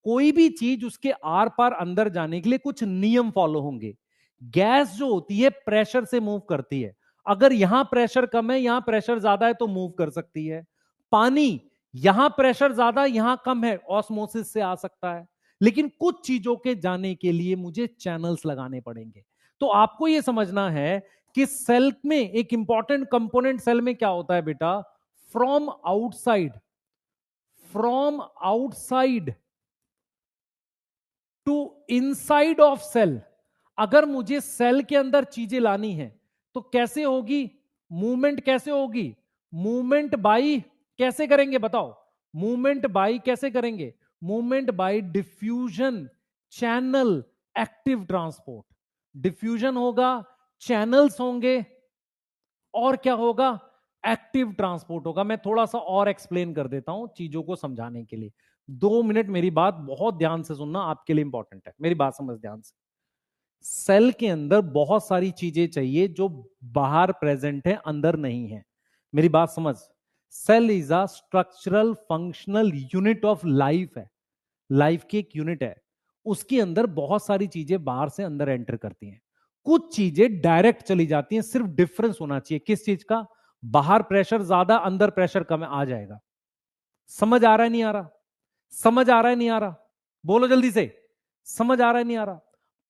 कोई भी चीज उसके आर पार अंदर जाने के लिए कुछ नियम फॉलो होंगे। गैस जो होती है प्रेशर से मूव करती है। अगर यहां प्रेशर कम है, यहां प्रेशर ज्यादा है तो मूव कर सकती है। पानी, यहां प्रेशर ज्यादा, यहां कम है, ऑस्मोसिस से आ सकता है। लेकिन कुछ चीजों के जाने के लिए मुझे चैनल्स लगाने पड़ेंगे। तो आपको यह समझना है कि सेल में एक इंपॉर्टेंट कंपोनेंट सेल में क्या होता है बेटा? From outside to inside of cell. अगर मुझे सेल के अंदर चीजें लानी है तो कैसे होगी? मूवमेंट कैसे होगी? मूवमेंट बाई, कैसे करेंगे बताओ? मूवमेंट बाई कैसे करेंगे? Movement by diffusion, channel, active transport. Diffusion होगा, चैनल्स होंगे, और क्या होगा? एक्टिव ट्रांसपोर्ट होगा। मैं थोड़ा सा और एक्सप्लेन कर देता हूं चीजों को समझाने के लिए। 2 मिनट मेरी बात बहुत ध्यान से सुनना, आपके लिए इंपॉर्टेंट है, मेरी बात समझ ध्यान से। सेल के अंदर बहुत सारी चीजें चाहिए जो बाहर प्रेजेंट है, अंदर नहीं है। मेरी बात समझ। Cell is a structural functional unit of life है, लाइफ की एक यूनिट है। उसके अंदर बहुत सारी चीजें बाहर से अंदर एंटर करती हैं, कुछ चीजें डायरेक्ट चली जाती हैं। सिर्फ डिफरेंस होना चाहिए किस चीज का, बाहर प्रेशर ज्यादा अंदर प्रेशर कम आ जाएगा। समझ आ रहा है नहीं आ रहा? समझ आ रहा है नहीं आ रहा? बोलो जल्दी से, समझ आ रहा है नहीं आ रहा?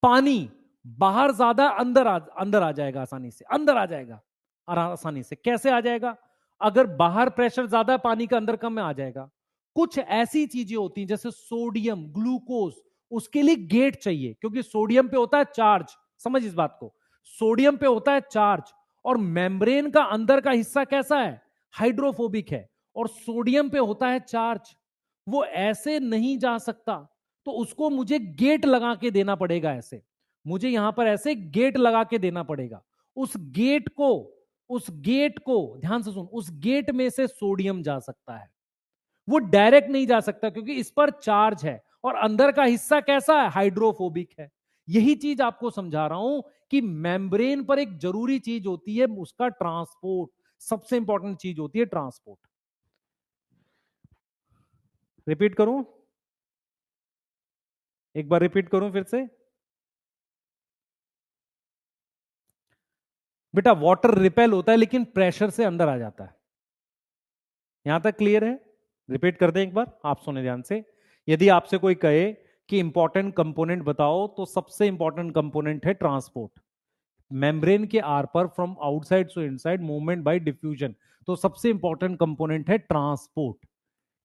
पानी बाहर ज्यादा अंदर आ जाएगा, आसानी से अंदर आ जाएगा, आसानी से। कैसे आ जाएगा? अगर बाहर प्रेशर ज्यादा पानी का अंदर कम में आ जाएगा। कुछ ऐसी चीजें होती हैं जैसे सोडियम, ग्लूकोज, उसके लिए गेट चाहिए, क्योंकि सोडियम पे होता है चार्ज। समझ इस बात को, सोडियम पे होता है चार्ज, और मेम्ब्रेन का अंदर का हिस्सा कैसा है, हाइड्रोफोबिक है, और सोडियम पे होता है चार्ज। वो ऐसे नहीं जा सकता, तो उसको मुझे गेट लगा के देना पड़ेगा। ऐसे मुझे यहां पर ऐसे गेट लगा के देना पड़ेगा। उस गेट को ध्यान से सुन, उस गेट में से सोडियम जा सकता है। वो डायरेक्ट नहीं जा सकता क्योंकि इस पर चार्ज है, और अंदर का हिस्सा कैसा है, हाइड्रोफोबिक है। यही चीज आपको समझा रहा हूं कि मेम्ब्रेन पर एक जरूरी चीज होती है, उसका ट्रांसपोर्ट। सबसे इंपॉर्टेंट चीज होती है ट्रांसपोर्ट। रिपीट करूं, एक बार रिपीट करूं फिर से। बेटा वाटर रिपेल होता है लेकिन प्रेशर से अंदर आ जाता है। यहां तक क्लियर है? रिपीट कर दें एक बार, आप सुने ध्यान से। यदि आपसे कोई कहे कि इंपॉर्टेंट कंपोनेंट बताओ, तो सबसे इंपॉर्टेंट कंपोनेंट है ट्रांसपोर्ट। मेम्ब्रेन के आर पर from outside to inside movement by diffusion, तो सबसे इंपॉर्टेंट कंपोनेंट है ट्रांसपोर्ट।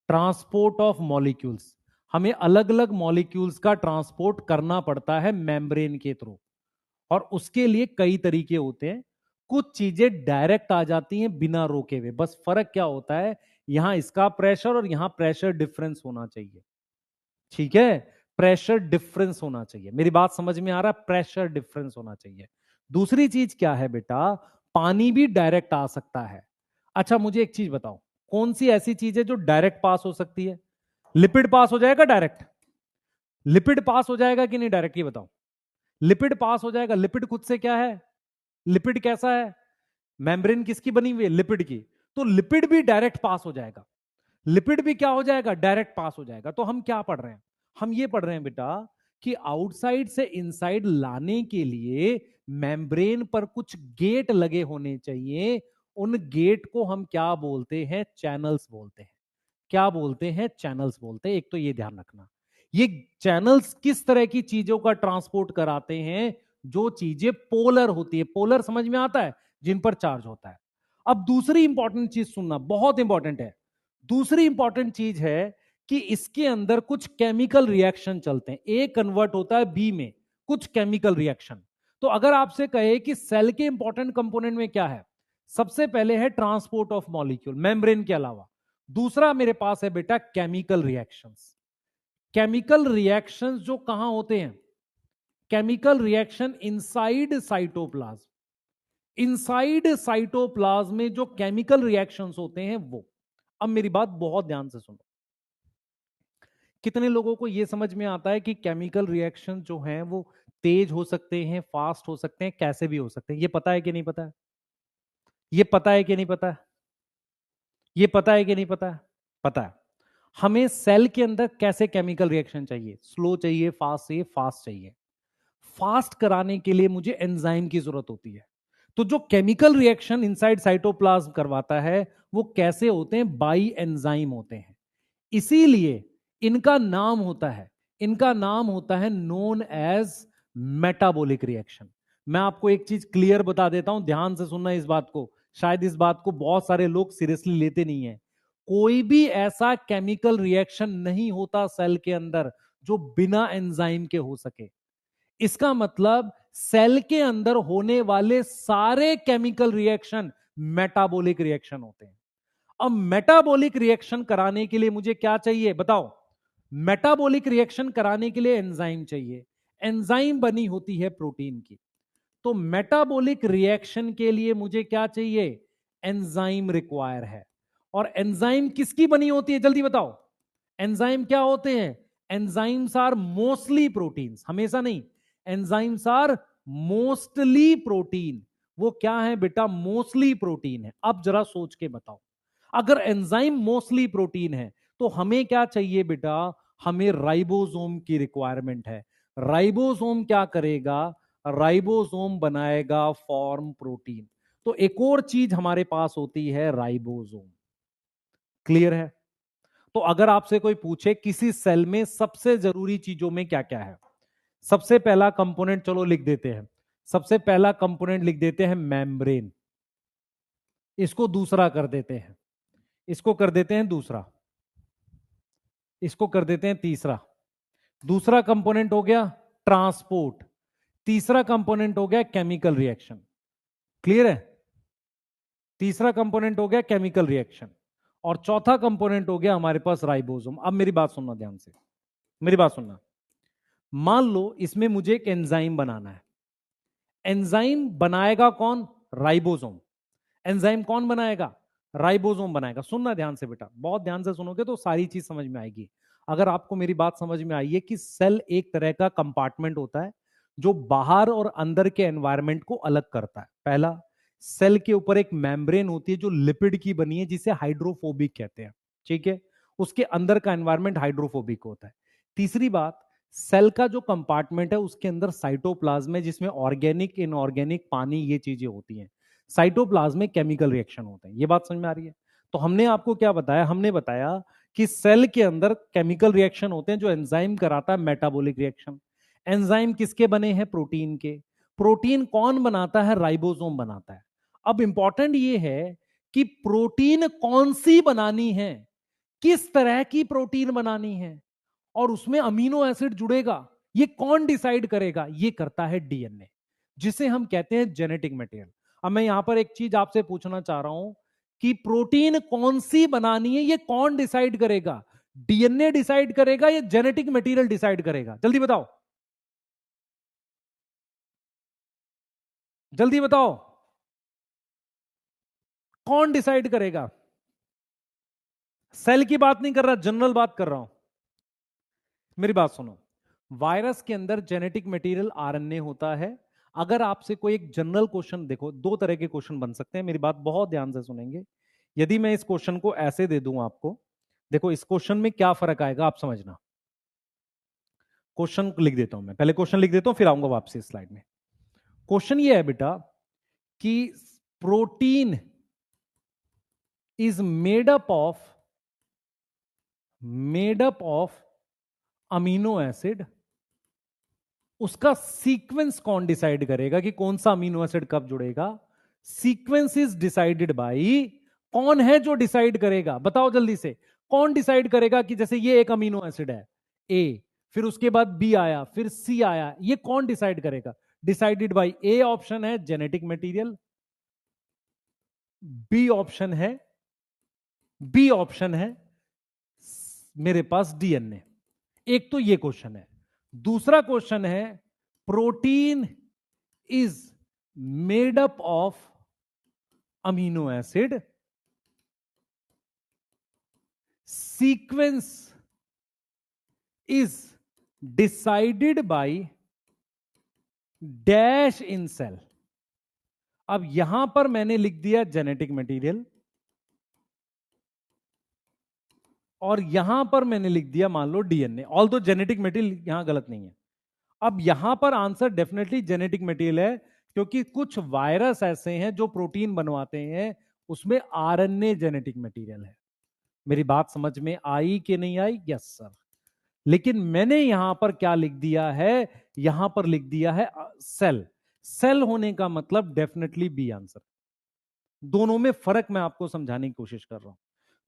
ट्रांसपोर्ट ऑफ मॉलिक्यूल्स, हमें अलग अलग मॉलिक्यूल्स का ट्रांसपोर्ट करना पड़ता है मेम्ब्रेन के थ्रू, और उसके लिए कई तरीके होते हैं। कुछ चीजें डायरेक्ट आ जाती हैं बिना रोके हुए, बस फर्क क्या होता है, यहां इसका प्रेशर और यहां प्रेशर डिफरेंस होना चाहिए। ठीक है, प्रेशर डिफरेंस होना चाहिए। मेरी बात समझ में आ रहा है? प्रेशर डिफरेंस होना चाहिए। दूसरी चीज क्या है बेटा, पानी भी डायरेक्ट आ सकता है। अच्छा मुझे एक चीज बताओ, कौन सी ऐसी चीज है जो डायरेक्ट पास हो सकती है? लिपिड पास हो जाएगा डायरेक्ट? लिपिड पास हो जाएगा कि नहीं डायरेक्ट, ये बताओ। लिपिड पास हो जाएगा। लिपिड खुद से क्या है, लिपिड कैसा है, मेम्ब्रेन किसकी बनी हुई है, लिपिड की। तो लिपिड भी डायरेक्ट पास हो जाएगा। लिपिड भी क्या हो जाएगा, डायरेक्ट पास हो जाएगा। तो हम क्या पढ़ रहे हैं, हम ये पढ़ रहे हैं बेटा कि आउटसाइड से इनसाइड लाने के लिए मेम्ब्रेन पर कुछ गेट लगे होने चाहिए। उन गेट को हम क्या बोलते हैं, चैनल्स बोलते हैं। क्या बोलते हैं, चैनल्स बोलते हैं। एक तो ये ध्यान रखना, ये चैनल्स किस तरह की चीजों का ट्रांसपोर्ट कराते हैं, जो चीजें पोलर होती है। पोलर समझ में आता है, जिन पर चार्ज होता है। अब दूसरी इंपॉर्टेंट चीज सुनना, बहुत इंपॉर्टेंट है। दूसरी इंपॉर्टेंट चीज है कि इसके अंदर कुछ केमिकल रिएक्शन चलते हैं। ए कन्वर्ट होता है बी में, कुछ केमिकल रिएक्शन। तो अगर आपसे कहे कि सेल के इंपॉर्टेंट कंपोनेंट में क्या है, सबसे पहले है ट्रांसपोर्ट ऑफ मॉलिक्यूल मेम्ब्रेन के अलावा। दूसरा मेरे पास है बेटा केमिकल रिएक्शंस। केमिकल रिएक्शंस जो कहां होते हैं, chemical reaction inside cytoplasm. Inside cytoplasm में जो केमिकल रिएक्शंस होते हैं वो। अब मेरी बात बहुत ध्यान से सुनो। कितने लोगों को यह समझ में आता है कि केमिकल रिएक्शन जो हैं वो तेज हो सकते हैं, फास्ट हो सकते हैं, कैसे भी हो सकते हैं? ये पता है कि नहीं पता है? ये पता है कि नहीं पता है? ये पता है कि नहीं पता है? पता है। हमें सेल के अंदर कैसे केमिकल रिएक्शन चाहिए, स्लो चाहिए, फास्ट चाहिए? फास्ट चाहिए। फास्ट कराने के लिए मुझे एंजाइम की जरूरत होती है। तो जो केमिकल रिएक्शन इनसाइड साइटोप्लाज्म करवाता है वो कैसे होते हैं, बाई एंजाइम होते हैं। इसीलिए इनका नाम होता है नोन एज मेटाबॉलिक रिएक्शन। मैं आपको एक चीज क्लियर बता देता हूं, ध्यान से सुनना इस बात को। शायद इस बात को बहुत सारे लोग सीरियसली लेते नहीं है। कोई भी ऐसा केमिकल रिएक्शन नहीं होता सेल के अंदर जो बिना एंजाइम के हो सके। इसका मतलब सेल के अंदर होने वाले सारे केमिकल रिएक्शन मेटाबॉलिक रिएक्शन होते हैं। अब मेटाबॉलिक रिएक्शन कराने के लिए मुझे क्या चाहिए बताओ? मेटाबॉलिक रिएक्शन कराने के लिए एंजाइम चाहिए। एंजाइम बनी होती है प्रोटीन की। तो मेटाबॉलिक रिएक्शन के लिए मुझे क्या चाहिए, एंजाइम रिक्वायर है। और एंजाइम किसकी बनी होती है, जल्दी बताओ। एंजाइम क्या होते हैं? एंजाइम्स आर मोस्टली प्रोटीन्स, हमेशा नहीं, एंजाइम्स आर मोस्टली प्रोटीन। वो क्या है बेटा? मोस्टली प्रोटीन है। अब जरा सोच के बताओ, अगर एंजाइम मोस्टली प्रोटीन है तो हमें क्या चाहिए बेटा? हमें राइबोसोम की रिक्वायरमेंट है। राइबोसोम क्या करेगा? राइबोसोम बनाएगा फॉर्म प्रोटीन। तो एक और चीज हमारे पास होती है, राइबोसोम। क्लियर है? तो अगर आपसे कोई पूछे किसी सेल में सबसे जरूरी चीजों में क्या क्या है, सबसे पहला कंपोनेंट चलो लिख देते हैं। सबसे पहला कंपोनेंट लिख देते हैं मेम्ब्रेन, इसको दूसरा कर देते हैं, इसको कर देते हैं दूसरा, इसको कर देते हैं तीसरा। दूसरा कंपोनेंट हो गया ट्रांसपोर्ट, तीसरा कंपोनेंट हो गया केमिकल रिएक्शन। क्लियर है? तीसरा कंपोनेंट हो गया केमिकल रिएक्शन, और चौथा कंपोनेंट हो गया हमारे पास राइबोसोम। अब मेरी बात सुनना ध्यान से, मेरी बात सुनना। मान लो इसमें मुझे एक एंजाइम बनाना है। एंजाइम बनाएगा कौन? राइबोसोम। एंजाइम कौन बनाएगा? राइबोसोम बनाएगा। सुनना ध्यान से बेटा, बहुत ध्यान से सुनोगे तो सारी चीज समझ में आएगी। अगर आपको मेरी बात समझ में आई है कि सेल एक तरह का कंपार्टमेंट होता है जो बाहर और अंदर के एनवायरनमेंट को अलग करता है। पहला, सेल के ऊपर एक मेम्ब्रेन होती है जो लिपिड की बनी है, जिसे हाइड्रोफोबिक कहते हैं। ठीक है? उसके अंदर का एनवायरनमेंट हाइड्रोफोबिक होता है। तीसरी बात, सेल का जो कंपार्टमेंट है उसके अंदर साइटोप्लाज्म है, जिसमें ऑर्गेनिक इनऑर्गेनिक पानी ये चीजें होती हैं। साइटोप्लाज्म में केमिकल रिएक्शन होते हैं। ये बात समझ में आ रही है? तो हमने आपको क्या बताया? हमने बताया कि सेल के अंदर केमिकल रिएक्शन होते हैं जो एंजाइम कराता है मेटाबॉलिक रिएक्शन। एंजाइम किसके बने हैं? प्रोटीन के। प्रोटीन कौन बनाता है? राइबोसोम बनाता है। अब इंपॉर्टेंट ये है कि प्रोटीन कौन सी बनानी है, किस तरह की प्रोटीन बनानी है, और उसमें अमीनो एसिड जुड़ेगा, ये कौन डिसाइड करेगा? ये करता है डीएनए, जिसे हम कहते हैं जेनेटिक मटेरियल। अब मैं यहां पर एक चीज आपसे पूछना चाह रहा हूं कि प्रोटीन कौन सी बनानी है, ये कौन डिसाइड करेगा? डीएनए डिसाइड करेगा या जेनेटिक मटेरियल डिसाइड करेगा? जल्दी बताओ, जल्दी बताओ, कौन डिसाइड करेगा? सेल की बात नहीं कर रहा, जनरल बात कर रहा हूं। मेरी बात सुनो, वायरस के अंदर जेनेटिक मटेरियल आरएनए होता है। अगर आपसे कोई एक जनरल क्वेश्चन, देखो दो तरह के क्वेश्चन बन सकते हैं, मेरी बात बहुत ध्यान से सुनेंगे। यदि मैं इस क्वेश्चन को ऐसे दे दूं आपको, देखो इस क्वेश्चन में क्या फर्क आएगा आप समझना। क्वेश्चन लिख देता हूं मैं, पहले क्वेश्चन लिख देता हूं फिर आऊंगा वापसी स्लाइड में। क्वेश्चन ये है बेटा कि protein is made up of amino acid. उसका सीक्वेंस कौन डिसाइड करेगा कि कौन सा अमीनो एसिड कब जुड़ेगा? सीक्वेंस इज डिसाइडेड बाई, कौन है जो डिसाइड करेगा? बताओ जल्दी से, कौन डिसाइड करेगा कि जैसे ये एक अमीनो एसिड है ए, फिर उसके बाद बी आया, फिर सी आया, ये कौन डिसाइड करेगा? डिसाइडेड बाई ए ऑप्शन है जेनेटिक मटेरियल, बी ऑप्शन है, बी ऑप्शन है मेरे पास डीएनए। एक तो ये क्वेश्चन है। दूसरा क्वेश्चन है protein is made up of amino acid, sequence is decided by dash in cell. अब यहां पर मैंने लिख दिया जेनेटिक मटेरियल, और यहां पर मैंने लिख दिया मान लो डीएनए। ऑल दो जेनेटिक मटेरियल यहां गलत नहीं है। अब यहां पर आंसर डेफिनेटली जेनेटिक मटेरियल है, क्योंकि कुछ वायरस ऐसे हैं जो प्रोटीन बनवाते हैं, उसमें आरएनए जेनेटिक मटेरियल है। मेरी बात समझ में आई कि नहीं आई? Yes sir. लेकिन मैंने यहां पर क्या लिख दिया है? यहां पर लिख दिया है सेल। सेल होने का मतलब डेफिनेटली बी आंसर। दोनों में फर्क मैं आपको समझाने की कोशिश कर रहा हूं।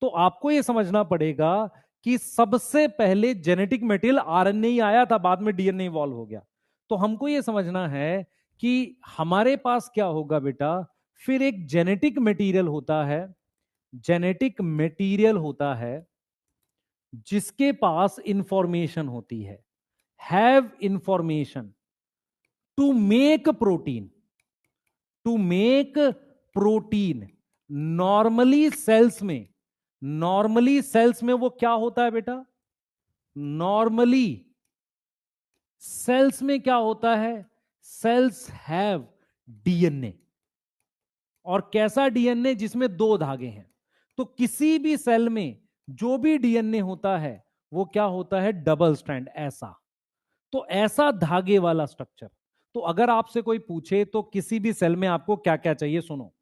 तो आपको यह समझना पड़ेगा कि सबसे पहले जेनेटिक मटेरियल आरएनए ही आया था, बाद में डीएनए इवॉल्व हो गया। तो हमको यह समझना है कि हमारे पास क्या होगा बेटा, फिर एक जेनेटिक मटेरियल होता है, जेनेटिक मटेरियल होता है जिसके पास इंफॉर्मेशन होती have information to make protein, to make protein. Normally cells में वो क्या होता है बेटा? नॉर्मली सेल्स में क्या होता है? Cells have DNA. और कैसा डीएनए? जिसमें 2 धागे हैं। तो किसी भी सेल में जो भी डीएनए होता है वो क्या होता है? डबल स्ट्रैंड, ऐसा। तो ऐसा धागे वाला स्ट्रक्चर। तो अगर आपसे कोई पूछे तो किसी भी सेल में आपको क्या क्या चाहिए, सुनो।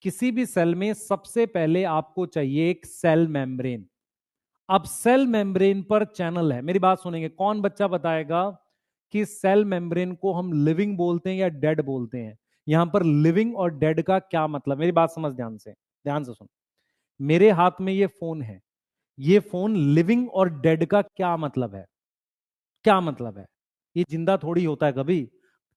किसी भी सेल में सबसे पहले आपको चाहिए एक सेल मेम्ब्रेन। अब सेल मेम्ब्रेन पर चैनल है। मेरी बात सुनेंगे? कौन बच्चा बताएगा कि सेल मेम्ब्रेन को हम लिविंग बोलते हैं या डेड बोलते हैं? यहां पर लिविंग और डेड का क्या मतलब? मेरी बात समझ ध्यान से सुन। मेरे हाथ में ये फोन है, ये फोन लिविंग और डेड का क्या मतलब है? क्या मतलब है? ये जिंदा थोड़ी होता है, कभी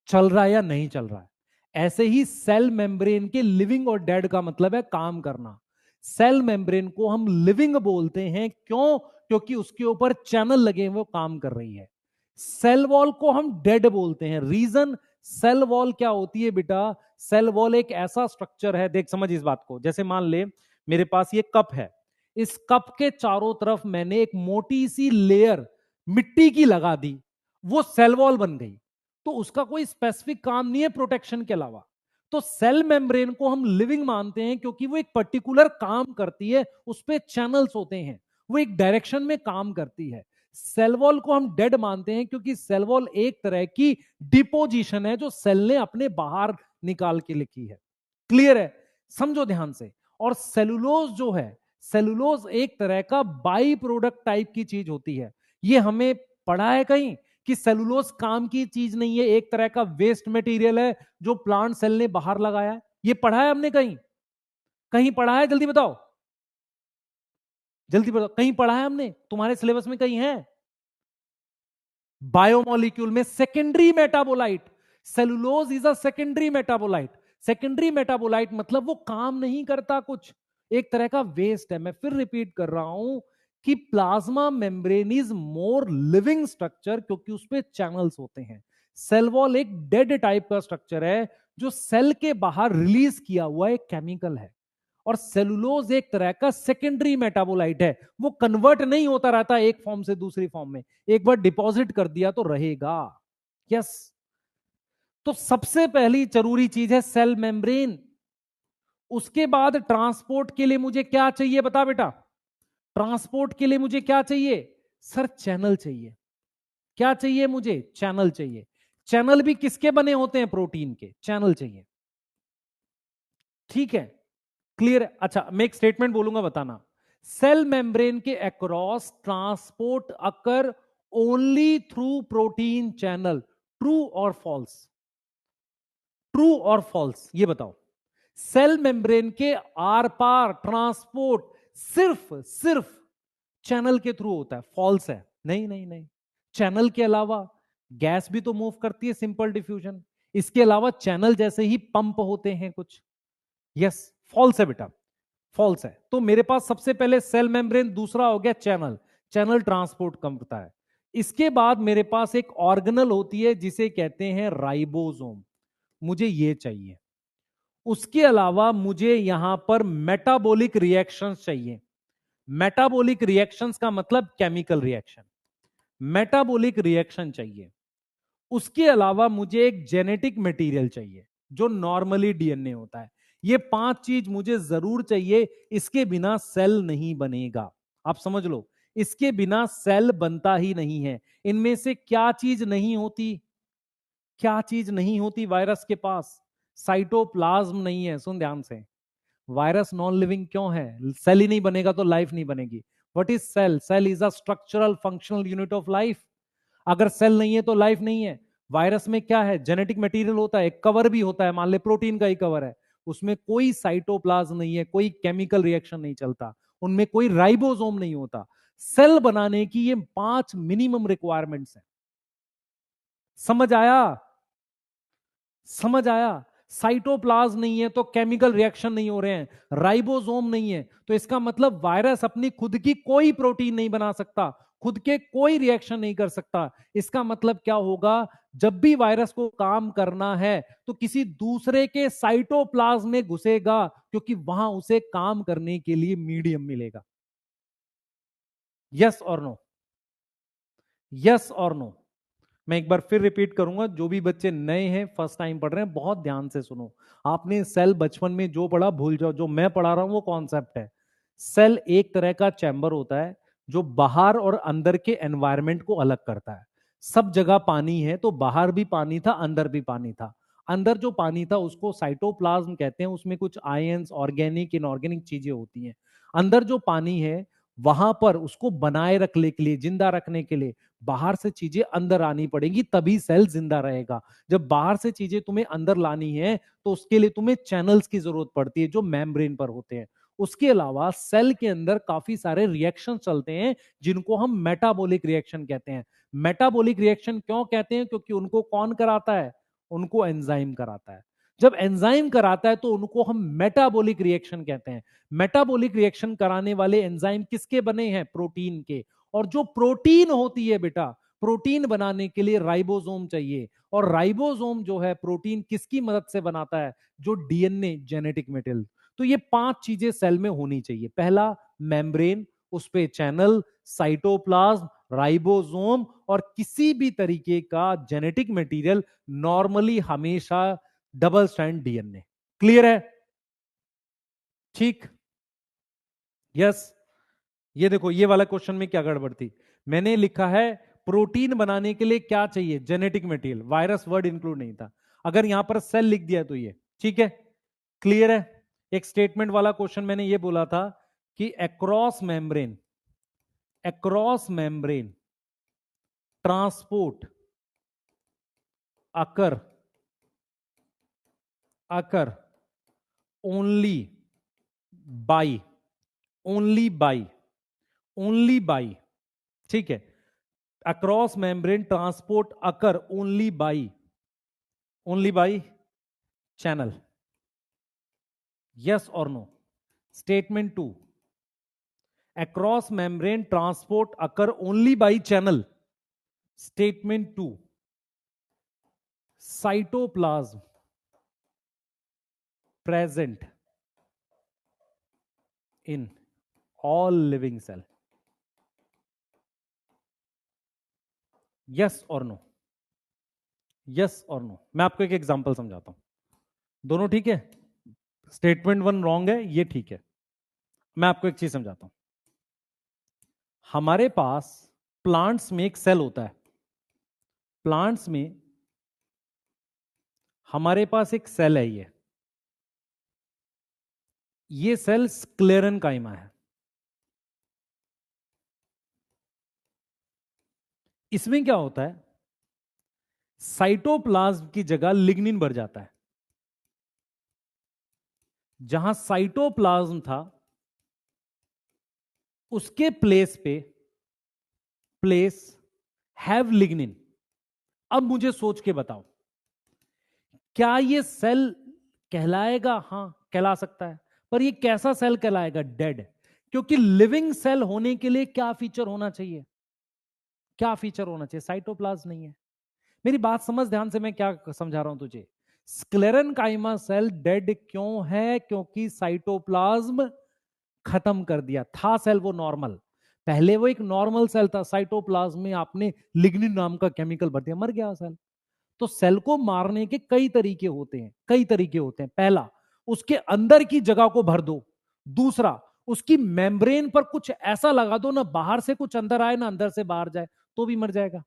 चल रहा है या नहीं चल रहा है। ऐसे ही सेल मेम्ब्रेन के लिविंग और डेड का मतलब है काम करना। सेल मेम्ब्रेन को हम लिविंग बोलते हैं, क्यों? क्योंकि उसके ऊपर चैनल लगे हैं, वो काम कर रही है। सेल वॉल को हम डेड बोलते हैं। रीजन, सेल वॉल क्या होती है बेटा? सेल वॉल एक ऐसा स्ट्रक्चर है, देख समझ इस बात को। जैसे मान ले मेरे पास ये कप है, इस कप के चारों तरफ मैंने एक मोटी सी लेयर मिट्टी की लगा दी, वो सेल वॉल बन गई। तो उसका कोई स्पेसिफिक काम नहीं है प्रोटेक्शन के अलावा। तो सेल मेम्ब्रेन को हम लिविंग मानते हैं क्योंकि वो एक पर्टिकुलर काम करती है, उस पे चैनल्स होते हैं, वो एक डायरेक्शन में काम करती है। सेल वॉल को हम डेड मानते हैं क्योंकि सेल वॉल एक तरह की डिपोजिशन है जो सेल ने अपने बाहर निकाल के लिखी है। क्लियर है? समझो ध्यान से। और सेलुलोज जो है, सेलुलोज एक तरह का बाई प्रोडक्ट टाइप की चीज होती है। ये हमें पढ़ा है कहीं कि सेलुलोज काम की चीज नहीं है, एक तरह का वेस्ट मटेरियल है जो प्लांट सेल ने बाहर लगाया है। ये पढ़ा है हमने कहीं? कहीं पढ़ा है? जल्दी बताओ, जल्दी बताओ, कहीं पढ़ा है हमने? तुम्हारे सिलेबस में कहीं है? बायोमोलिक्यूल में secondary metabolite. Cellulose is a secondary metabolite. Secondary metabolite मतलब वो काम नहीं करता कुछ, एक तरह का वेस्ट है। मैं फिर रिपीट कर रहा हूं कि plasma membrane is more living structure क्योंकि उस पे चैनल्स होते हैं। सेल वॉल एक डेड टाइप का स्ट्रक्चर है जो सेल के बाहर रिलीज किया हुआ एक केमिकल है। और सेलुलोज एक तरह का सेकेंडरी मेटाबोलाइट है, वो कन्वर्ट नहीं होता रहता एक फॉर्म से दूसरी फॉर्म में, एक बार डिपॉजिट कर दिया तो रहेगा। यस। तो सबसे पहली जरूरी चीज है सेल मेम्ब्रेन। उसके बाद ट्रांसपोर्ट के लिए मुझे क्या चाहिए बता बेटा? ट्रांसपोर्ट के लिए मुझे क्या चाहिए? सर चैनल चाहिए। क्या चाहिए मुझे? चैनल चाहिए। चैनल भी किसके बने होते हैं? प्रोटीन के। चैनल चाहिए। ठीक है, क्लियर है? अच्छा, मैं एक स्टेटमेंट बोलूंगा, बताना। सेल मेम्ब्रेन के across transport occur only through protein channel. True और फॉल्स? ट्रू और फॉल्स ये बताओ। सेल मेम्ब्रेन के आर पार ट्रांसपोर्ट सिर्फ चैनल के थ्रू होता है। फॉल्स है? नहीं नहीं नहीं। चैनल के अलावा गैस भी तो मूव करती है, सिंपल डिफ्यूजन। इसके अलावा चैनल जैसे ही पंप होते हैं कुछ। यस, फॉल्स है बेटा, फॉल्स है। तो मेरे पास सबसे पहले सेल मेम्ब्रेन, दूसरा हो गया चैनल। चैनल ट्रांसपोर्ट करता है। इसके बाद मेरे पास एक ऑर्गेनल होती है जिसे कहते हैं राइबोसोम। मुझे ये चाहिए। उसके अलावा मुझे यहां पर मेटाबॉलिक रिएक्शंस चाहिए। मेटाबॉलिक रिएक्शंस का मतलब केमिकल रिएक्शन। मेटाबॉलिक रिएक्शन चाहिए। उसके अलावा मुझे एक जेनेटिक मटेरियल चाहिए जो नॉर्मली डीएनए होता है। ये 5 चीज मुझे जरूर चाहिए, इसके बिना सेल नहीं बनेगा। आप समझ लो, इसके बिना सेल बनता ही नहीं है। इनमें से क्या चीज नहीं होती? क्या चीज नहीं होती वायरस के पास? साइटोप्लाज्म नहीं है। सुन ध्यान से, वायरस नॉन लिविंग क्यों है? सेल ही नहीं बनेगा तो लाइफ नहीं बनेगी। What is cell? Cell is a structural functional unit of life. अगर सेल नहीं है तो लाइफ नहीं है। वायरस में क्या है? जेनेटिक मटेरियल होता है, एक कवर भी होता है, मान ले प्रोटीन का ही कवर है, उसमें कोई साइटोप्लाज्म नहीं है, कोई केमिकल रिएक्शन नहीं चलता, उनमें कोई राइबोसोम नहीं होता। सेल बनाने की ये 5 मिनिमम रिक्वायरमेंट्स हैं। समझ आया? समझ आया? साइटोप्लाज्म नहीं है तो केमिकल रिएक्शन नहीं हो रहे हैं, राइबोसोम नहीं है तो इसका मतलब वायरस अपनी खुद की कोई प्रोटीन नहीं बना सकता, खुद के कोई रिएक्शन नहीं कर सकता। इसका मतलब क्या होगा, जब भी वायरस को काम करना है तो किसी दूसरे के साइटोप्लाज्म में घुसेगा, क्योंकि वहां उसे काम करने के लिए मीडियम मिलेगा। यस और नो? यस और नो? मैं एक बार फिर रिपीट करूंगा, जो भी बच्चे नए हैं, फर्स्ट टाइम पढ़ रहे हैं, बहुत ध्यान से सुनो। आपने सेल बचपन में जो पढ़ा भूल जाओ, जो मैं पढ़ा रहा हूं वो कॉन्सेप्ट है। सेल एक तरह का चैम्बर होता है जो बाहर और अंदर के एनवायरनमेंट को अलग करता है। सब जगह पानी है, तो बाहर भी पानी था, अंदर भी पानी था। अंदर जो पानी था उसको साइटोप्लाज्म कहते हैं, उसमें कुछ आयंस, ऑर्गेनिक इनऑर्गेनिक चीजें होती हैं। अंदर जो पानी है वहां पर उसको बनाए रखने के लिए, जिंदा रखने के लिए बाहर से चीजें अंदर आनी पड़ेगी, तभी सेल जिंदा रहेगा। जब बाहर से चीजें तुम्हें अंदर लानी है तो उसके लिए तुम्हें चैनल्स की जरूरत पड़ती है जो मेम्ब्रेन पर होते हैं। उसके अलावा सेल के अंदर काफी सारे रिएक्शन चलते हैं जिनको हम मेटाबॉलिक रिएक्शन कहते हैं। मेटाबॉलिक रिएक्शन क्यों कहते हैं? क्योंकि उनको कौन कराता है? उनको एंजाइम कराता है। जब एंजाइम कराता है तो उनको हम मेटाबॉलिक रिएक्शन कहते हैं। मेटाबॉलिक रिएक्शन कराने वाले एंजाइम किसके बने हैं? प्रोटीन के। और जो प्रोटीन होती है बेटा, प्रोटीन बनाने के लिए राइबोसोम चाहिए। और राइबोसोम जो है प्रोटीन किसकी मदद से बनाता है? जो डीएनए, जेनेटिक मटेरियल। तो ये 5 चीजें सेल में होनी चाहिए। पहला, मेम्ब्रेन, उस पे चैनल, साइटोप्लाज्म, राइबोसोम और किसी भी तरीके का जेनेटिक मटेरियल, नॉर्मली हमेशा डबल स्ट्रैंड डीएनए। क्लियर है? ठीक? यस। ये देखो, ये वाला क्वेश्चन में क्या गड़बड़ थी, मैंने लिखा है प्रोटीन बनाने के लिए क्या चाहिए? Genetic material. Virus word include नहीं था। अगर यहां पर सेल लिख दिया तो ये ठीक है। क्लियर है? एक स्टेटमेंट वाला क्वेश्चन मैंने ये बोला था कि across membrane transport occur only by, ठीक है, across membrane transport occur only by channel. Yes और no? Statement 2, across membrane transport occur only by channel. Statement 2, cytoplasm present in all living cell. Yes और no? Yes और no? मैं आपको एक example समझाता हूं। दोनों ठीक है? स्टेटमेंट 1 रॉन्ग है, ये ठीक है। मैं आपको एक चीज समझाता हूं। हमारे पास प्लांट्स में एक सेल होता है। प्लांट्स में हमारे पास एक सेल है, ये सेल स्क्लेरेनकाइमा है। इसमें क्या होता है, साइटोप्लाज्म की जगह लिग्निन भर जाता है। जहां साइटोप्लाज्म था उसके प्लेस हैव लिग्निन। अब मुझे सोच के बताओ, क्या ये सेल कहलाएगा? हां, कहला सकता है। पर ये कैसा सेल कहलाएगा? डेड। क्योंकि लिविंग सेल होने के लिए क्या फीचर होना चाहिए? क्या फीचर होना चाहिए? साइटोप्लाज्म नहीं है। मेरी बात समझ ध्यान से, मैं क्या समझा रहा हूं तुझे। स्क्लेरेनकाइमा सेल डेड क्यों है? क्योंकि साइटोप्लाज्म खत्म कर दिया था सेल। वो नॉर्मल, पहले वो एक नॉर्मल सेल था, साइटोप्लाज्म में आपने लिग्निन नाम का केमिकल भर दिया, मर गया सेल। तो सेल को मारने के कई तरीके होते हैं। पहला, उसके अंदर की जगह को भर दो। दूसरा, उसकी मेम्ब्रेन पर कुछ ऐसा लगा दो ना बाहर से कुछ अंदर आए ना अंदर से बाहर जाए, तो भी मर जाएगा।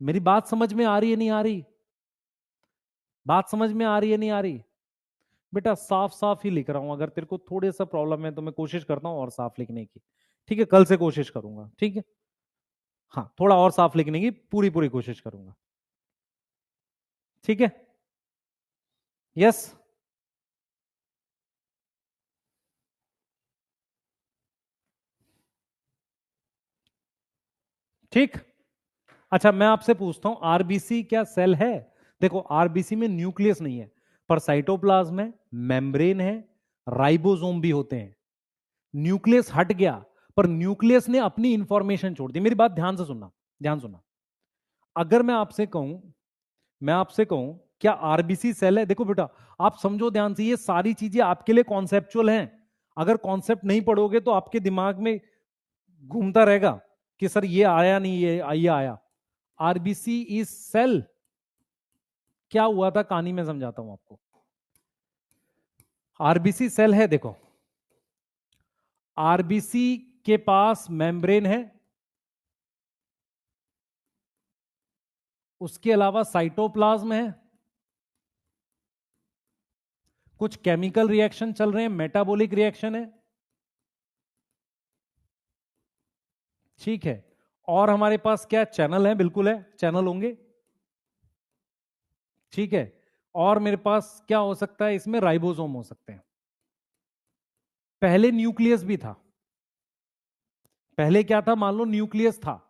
मेरी बात समझ में आ रही है नहीं आ रही? बात समझ में आ रही है नहीं आ रही? बेटा साफ साफ ही लिख रहा हूं। अगर तेरे को थोड़े सा प्रॉब्लम है तो मैं कोशिश करता हूं और साफ लिखने की। ठीक है, कल से कोशिश करूंगा। ठीक है, हाँ, थोड़ा और साफ लिखने की पूरी कोशिश करूंगा। ठीक है? यस? ठीक। अच्छा, मैं आपसे पूछता हूं, आरबीसी क्या सेल है? देखो, आरबीसी में न्यूक्लियस नहीं है, पर साइटोप्लाज्म है, मेम्ब्रेन है, राइबोसोम भी होते हैं। न्यूक्लियस हट गया पर न्यूक्लियस ने अपनी इंफॉर्मेशन छोड़ दी। मेरी बात ध्यान से सुनना, ध्यान सुनना। अगर मैं आपसे कहूं क्या आरबीसी सेल है, देखो बेटा आप समझो ध्यान से, ये सारी चीजें आपके लिए कॉन्सेप्चुअल हैं। अगर कॉन्सेप्ट नहीं पढ़ोगे तो आपके दिमाग में घूमता रहेगा कि सर ये आया नहीं, ये आया। RBC is cell. क्या हुआ था कहानी में समझाता हूं आपको। आरबीसी सेल है, देखो आरबीसी के पास मेम्ब्रेन है, उसके अलावा साइटोप्लाज्म है, कुछ केमिकल रिएक्शन चल रहे हैं, मेटाबॉलिक रिएक्शन है, ठीक है। और हमारे पास क्या चैनल है, बिल्कुल है, चैनल होंगे, ठीक है। और मेरे पास क्या हो सकता है, इसमें राइबोसोम हो सकते हैं। पहले न्यूक्लियस भी था। पहले क्या था, मान लो न्यूक्लियस था,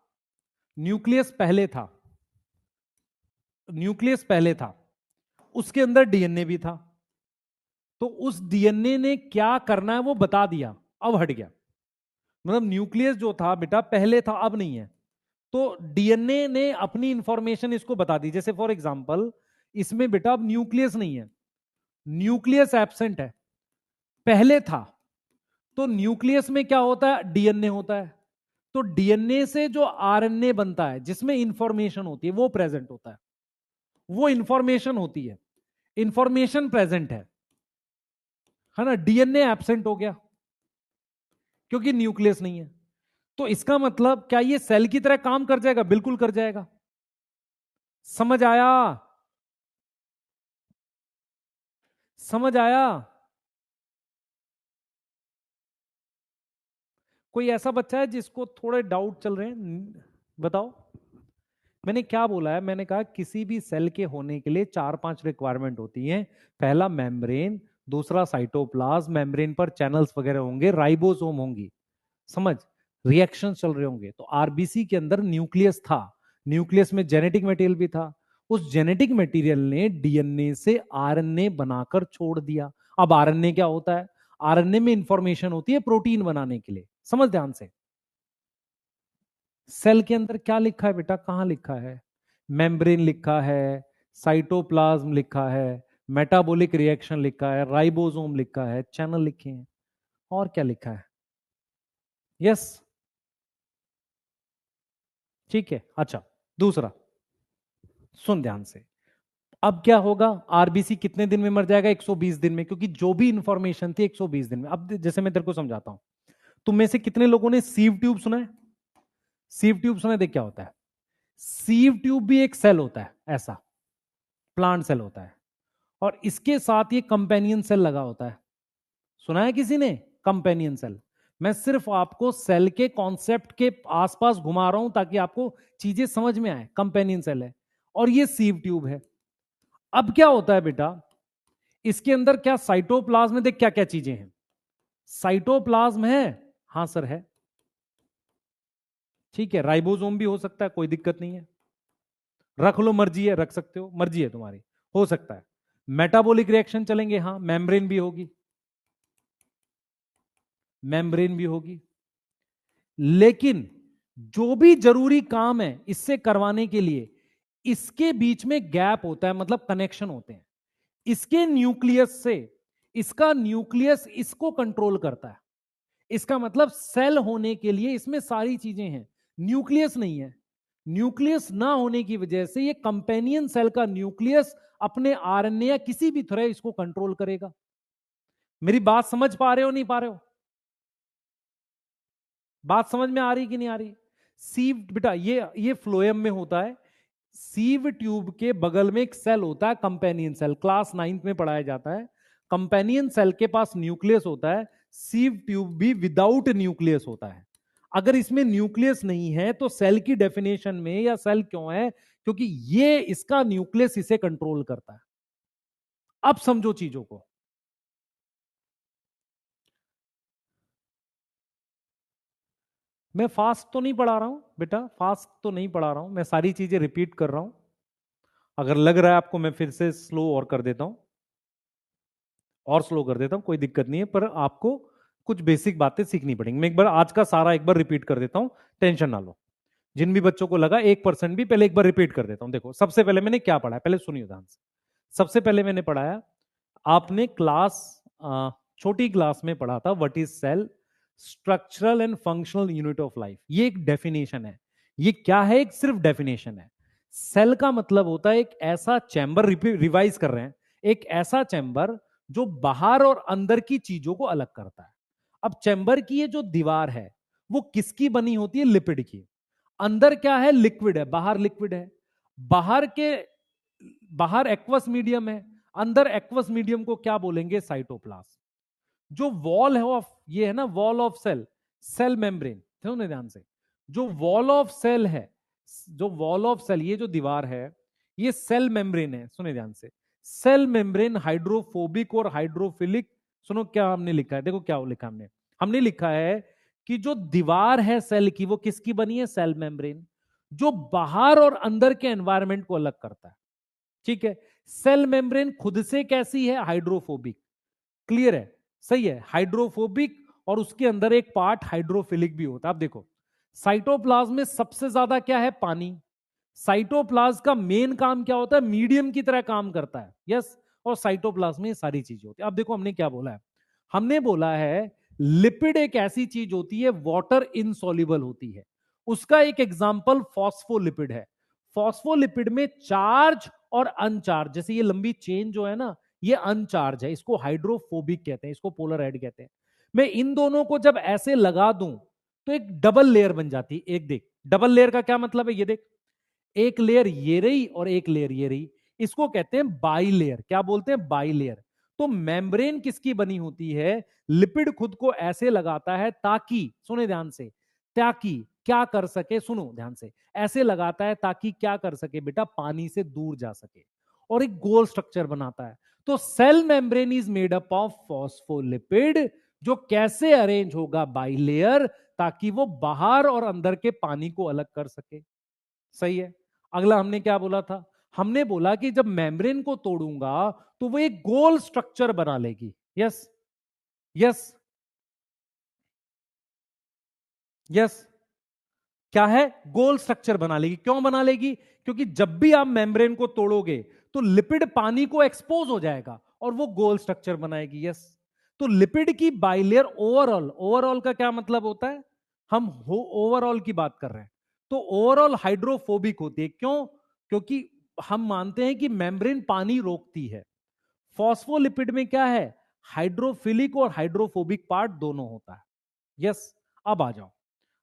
न्यूक्लियस पहले था, न्यूक्लियस पहले था, उसके अंदर डीएनए भी था। तो उस डीएनए ने क्या करना है वो बता दिया, अब हट गया। मतलब न्यूक्लियस जो था बेटा पहले था, अब नहीं है। तो डीएनए ने अपनी इंफॉर्मेशन इसको बता दी। जैसे फॉर एग्जांपल इसमें बेटा अब न्यूक्लियस नहीं है, न्यूक्लियस एब्सेंट है, पहले था। तो न्यूक्लियस में क्या होता है, डीएनए होता है। तो डीएनए से जो आरएनए बनता है जिसमें इंफॉर्मेशन होती है वो प्रेजेंट होता है, वो इंफॉर्मेशन होती है, इंफॉर्मेशन प्रेजेंट है ना। डीएनए एब्सेंट हो गया क्योंकि न्यूक्लियस नहीं है। तो इसका मतलब क्या ये सेल की तरह काम कर जाएगा, बिल्कुल कर जाएगा। समझ आया, समझ आया। कोई ऐसा बच्चा है जिसको थोड़े डाउट चल रहे हैं, बताओ। मैंने क्या बोला है, मैंने कहा किसी भी सेल के होने के लिए 4-5 रिक्वायरमेंट होती हैं। पहला मेम्ब्रेन, दूसरा साइटोप्लाज्म, मेम्ब्रेन पर चैनल्स वगैरह होंगे, राइबोसोम होंगी, समझ, रिएक्शन चल रहे होंगे। तो आरबीसी के अंदर न्यूक्लियस था, न्यूक्लियस में जेनेटिक मटेरियल भी था। उस जेनेटिक मटेरियल ने डीएनए से आरएनए बनाकर छोड़ दिया। अब आरएनए क्या होता है, आरएनए में इंफॉर्मेशन होती है प्रोटीन बनाने के लिए। समझ ध्यान से, सेल के अंदर क्या लिखा है बेटा, कहां लिखा है, मेम्ब्रेन लिखा है, साइटोप्लाज्म लिखा है, मेटाबॉलिक रिएक्शन लिखा है, राइबोसोम लिखा है, चैनल लिखे हैं, और क्या लिखा है, यस, ठीक है। अच्छा, दूसरा सुन ध्यान से। अब क्या होगा, आरबीसी कितने दिन में मर जाएगा, 120 दिन में, क्योंकि जो भी इंफॉर्मेशन थी 120 दिन में। अब जैसे मैं तेरे को समझाता हूं, तुम में से कितने लोगों ने सीव ट्यूब सुना है, सीव ट्यूब सुना है, देख क्या होता है। सीव ट्यूब भी एक सेल होता है, ऐसा प्लांट सेल होता है, और इसके साथ ये कंपेनियन सेल लगा होता है। सुना है किसी ने कंपेनियन सेल। मैं सिर्फ आपको सेल के कॉन्सेप्ट के आसपास घुमा रहा हूं ताकि आपको चीजें समझ में आए। कंपेनियन सेल है और ये सीव ट्यूब है। अब क्या होता है बेटा, इसके अंदर क्या साइटोप्लाज्म में देख क्या क्या चीजें हैं, साइटोप्लाज्म है, हां सर है, ठीक है। राइबोसोम भी हो सकता है, कोई दिक्कत नहीं है, रख लो, मर्जी है, रख सकते हो, मर्जी है तुम्हारी, हो सकता है। मेटाबॉलिक रिएक्शन चलेंगे, हाँ, मेम्ब्रेन भी होगी, मेम्ब्रेन भी होगी। लेकिन जो भी जरूरी काम है इससे करवाने के लिए, इसके बीच में गैप होता है, मतलब कनेक्शन होते हैं। इसके न्यूक्लियस से, इसका न्यूक्लियस इसको कंट्रोल करता है। इसका मतलब सेल होने के लिए इसमें सारी चीजें हैं, न्यूक्लियस नहीं है। न्यूक्लियस ना होने की वजह से ये कंपेनियन सेल का न्यूक्लियस अपने आरएनए या किसी भी तरह इसको कंट्रोल करेगा। मेरी बात समझ पा रहे हो, नहीं पा रहे हो, बात समझ में आ रही कि नहीं आ रही। सीव बेटा ये फ्लोएम में होता है। सीव ट्यूब के बगल में एक सेल होता है कंपेनियन सेल, क्लास 9th में पढ़ाया जाता है। कंपेनियन सेल के पास न्यूक्लियस होता है, सीव ट्यूब भी विदाउट न्यूक्लियस होता है। अगर इसमें न्यूक्लियस नहीं है तो सेल की डेफिनेशन में, या सेल क्यों है, क्योंकि ये इसका न्यूक्लियस इसे कंट्रोल करता है। अब समझो चीजों को। मैं फास्ट तो नहीं पढ़ा रहा हूं बेटा, फास्ट तो नहीं पढ़ा रहा हूं, मैं सारी चीजें रिपीट कर रहा हूं। अगर लग रहा है आपको मैं फिर से स्लो और कर देता हूं, और स्लो कर देता हूं, कोई दिक्कत नहीं है, पर आपको कुछ बेसिक बातें सीखनी पड़ेंगी। मैं एक बार आज का सारा एक बार रिपीट कर देता हूं, टेंशन ना लो। जिन भी बच्चों को लगा 1% भी, पहले एक बार रिपीट कर देता हूं। देखो सबसे पहले मैंने क्या पढ़ा है, पहले सुनिए ध्यान से। सबसे पहले मैंने पढ़ाया, आपने छोटी क्लास में पढ़ा था what is cell, structural and functional unit of life. ये एक डेफिनेशन है। ये क्या है? एक सिर्फ डेफिनेशन है। सेल का मतलब होता है एक ऐसा चैम्बर, रिवाइज कर रहे हैं, एक ऐसा चैम्बर जो बाहर और अंदर की चीजों को अलग करता है। अब चैम्बर की ये जो दीवार है वो किसकी बनी होती है? लिपिड की। अंदर क्या है? लिक्विड है, बाहर लिक्विड है। बाहर के बाहर एक्वस मीडियम है, अंदर एक्वस मीडियम को क्या बोलेंगे? साइटोप्लाज्म। जो वॉल है ऑफ, ये है ना wall of cell, cell membrane, सुनो ध्यान से। जो वॉल ऑफ सेल है, जो वॉल ऑफ सेल, ये जो दीवार है, ये सेल मेम्ब्रेन है। सुने ध्यान से, सेल मेम्ब्रेन हाइड्रोफोबिक और हाइड्रोफिलिक। सुनो क्या हमने लिखा है, देखो क्या लिखा हमने। हमने लिखा है कि जो दीवार है सेल की, वो किसकी बनी है? सेल मेम्ब्रेन, जो बाहर और अंदर के एनवायरमेंट को अलग करता है। ठीक है। सेल मेम्ब्रेन खुद से कैसी है? हाइड्रोफोबिक। क्लियर है? सही है, हाइड्रोफोबिक, और उसके अंदर एक पार्ट हाइड्रोफिलिक भी होता है। अब देखो, साइटोप्लाज्म में सबसे ज्यादा क्या है? पानी। साइटोप्लाज्म का मेन काम क्या होता है? मीडियम की तरह काम करता है। यस। और साइटोप्लाज्म में ये सारी चीजें होती है। अब देखो हमने क्या बोला है, हमने बोला है लिपिड एक ऐसी चीज होती है वाटर इनसॉल्युबल होती है। उसका एक एग्जांपल फॉस्फोलिपिड है। फॉस्फोलिपिड में चार्ज और अनचार्ज, जैसे ये लंबी चेन जो है ना, ये अनचार्ज है, इसको हाइड्रोफोबिक कहते हैं, इसको पोलर हेड कहते हैं। मैं इन दोनों को जब ऐसे लगा दूं तो एक डबल लेयर बन जाती है। एक देख, डबल लेयर का क्या मतलब है? ये देख, एक लेयर ये रही और एक लेयर ये रही, इसको कहते हैं बाई लेयर। क्या बोलते हैं? By layer. तो मेम्ब्रेन किसकी बनी होती है? लिपिड खुद को ऐसे लगाता है ताकि, सुने ध्यान से, ताकि क्या कर सके? सुनो ध्यान से, ऐसे लगाता है ताकि क्या कर सके बेटा? पानी से दूर जा सके, और एक गोल स्ट्रक्चर बनाता है। तो cell membrane is made up of phospholipid, जो कैसे अरेंज होगा? बाई लेयर, ताकि वो बाहर और अंदर के पानी को अलग कर सके। सही है। अगला हमने क्या बोला था? हमने बोला कि जब मेम्ब्रेन को तोड़ूंगा तो वो एक गोल स्ट्रक्चर बना लेगी। Yes, yes, yes. क्या है? गोल स्ट्रक्चर बना लेगी। क्यों बना लेगी? क्योंकि जब भी आप मेम्ब्रेन को तोड़ोगे तो लिपिड पानी को एक्सपोज हो जाएगा और वो गोल स्ट्रक्चर बनाएगी। यस। तो लिपिड की बाइलेयर ओवरऑल, ओवरऑल का क्या मतलब होता है? हम ओवरऑल की बात कर रहे हैं। तो ओवरऑल हाइड्रोफोबिक होती है। क्यों? क्योंकि हम मानते हैं कि मेम्ब्रेन पानी रोकती है। फॉस्फोलिपिड में क्या है? हाइड्रोफिलिक और हाइड्रोफोबिक पार्ट दोनों होता है। यस। अब आ जाओ,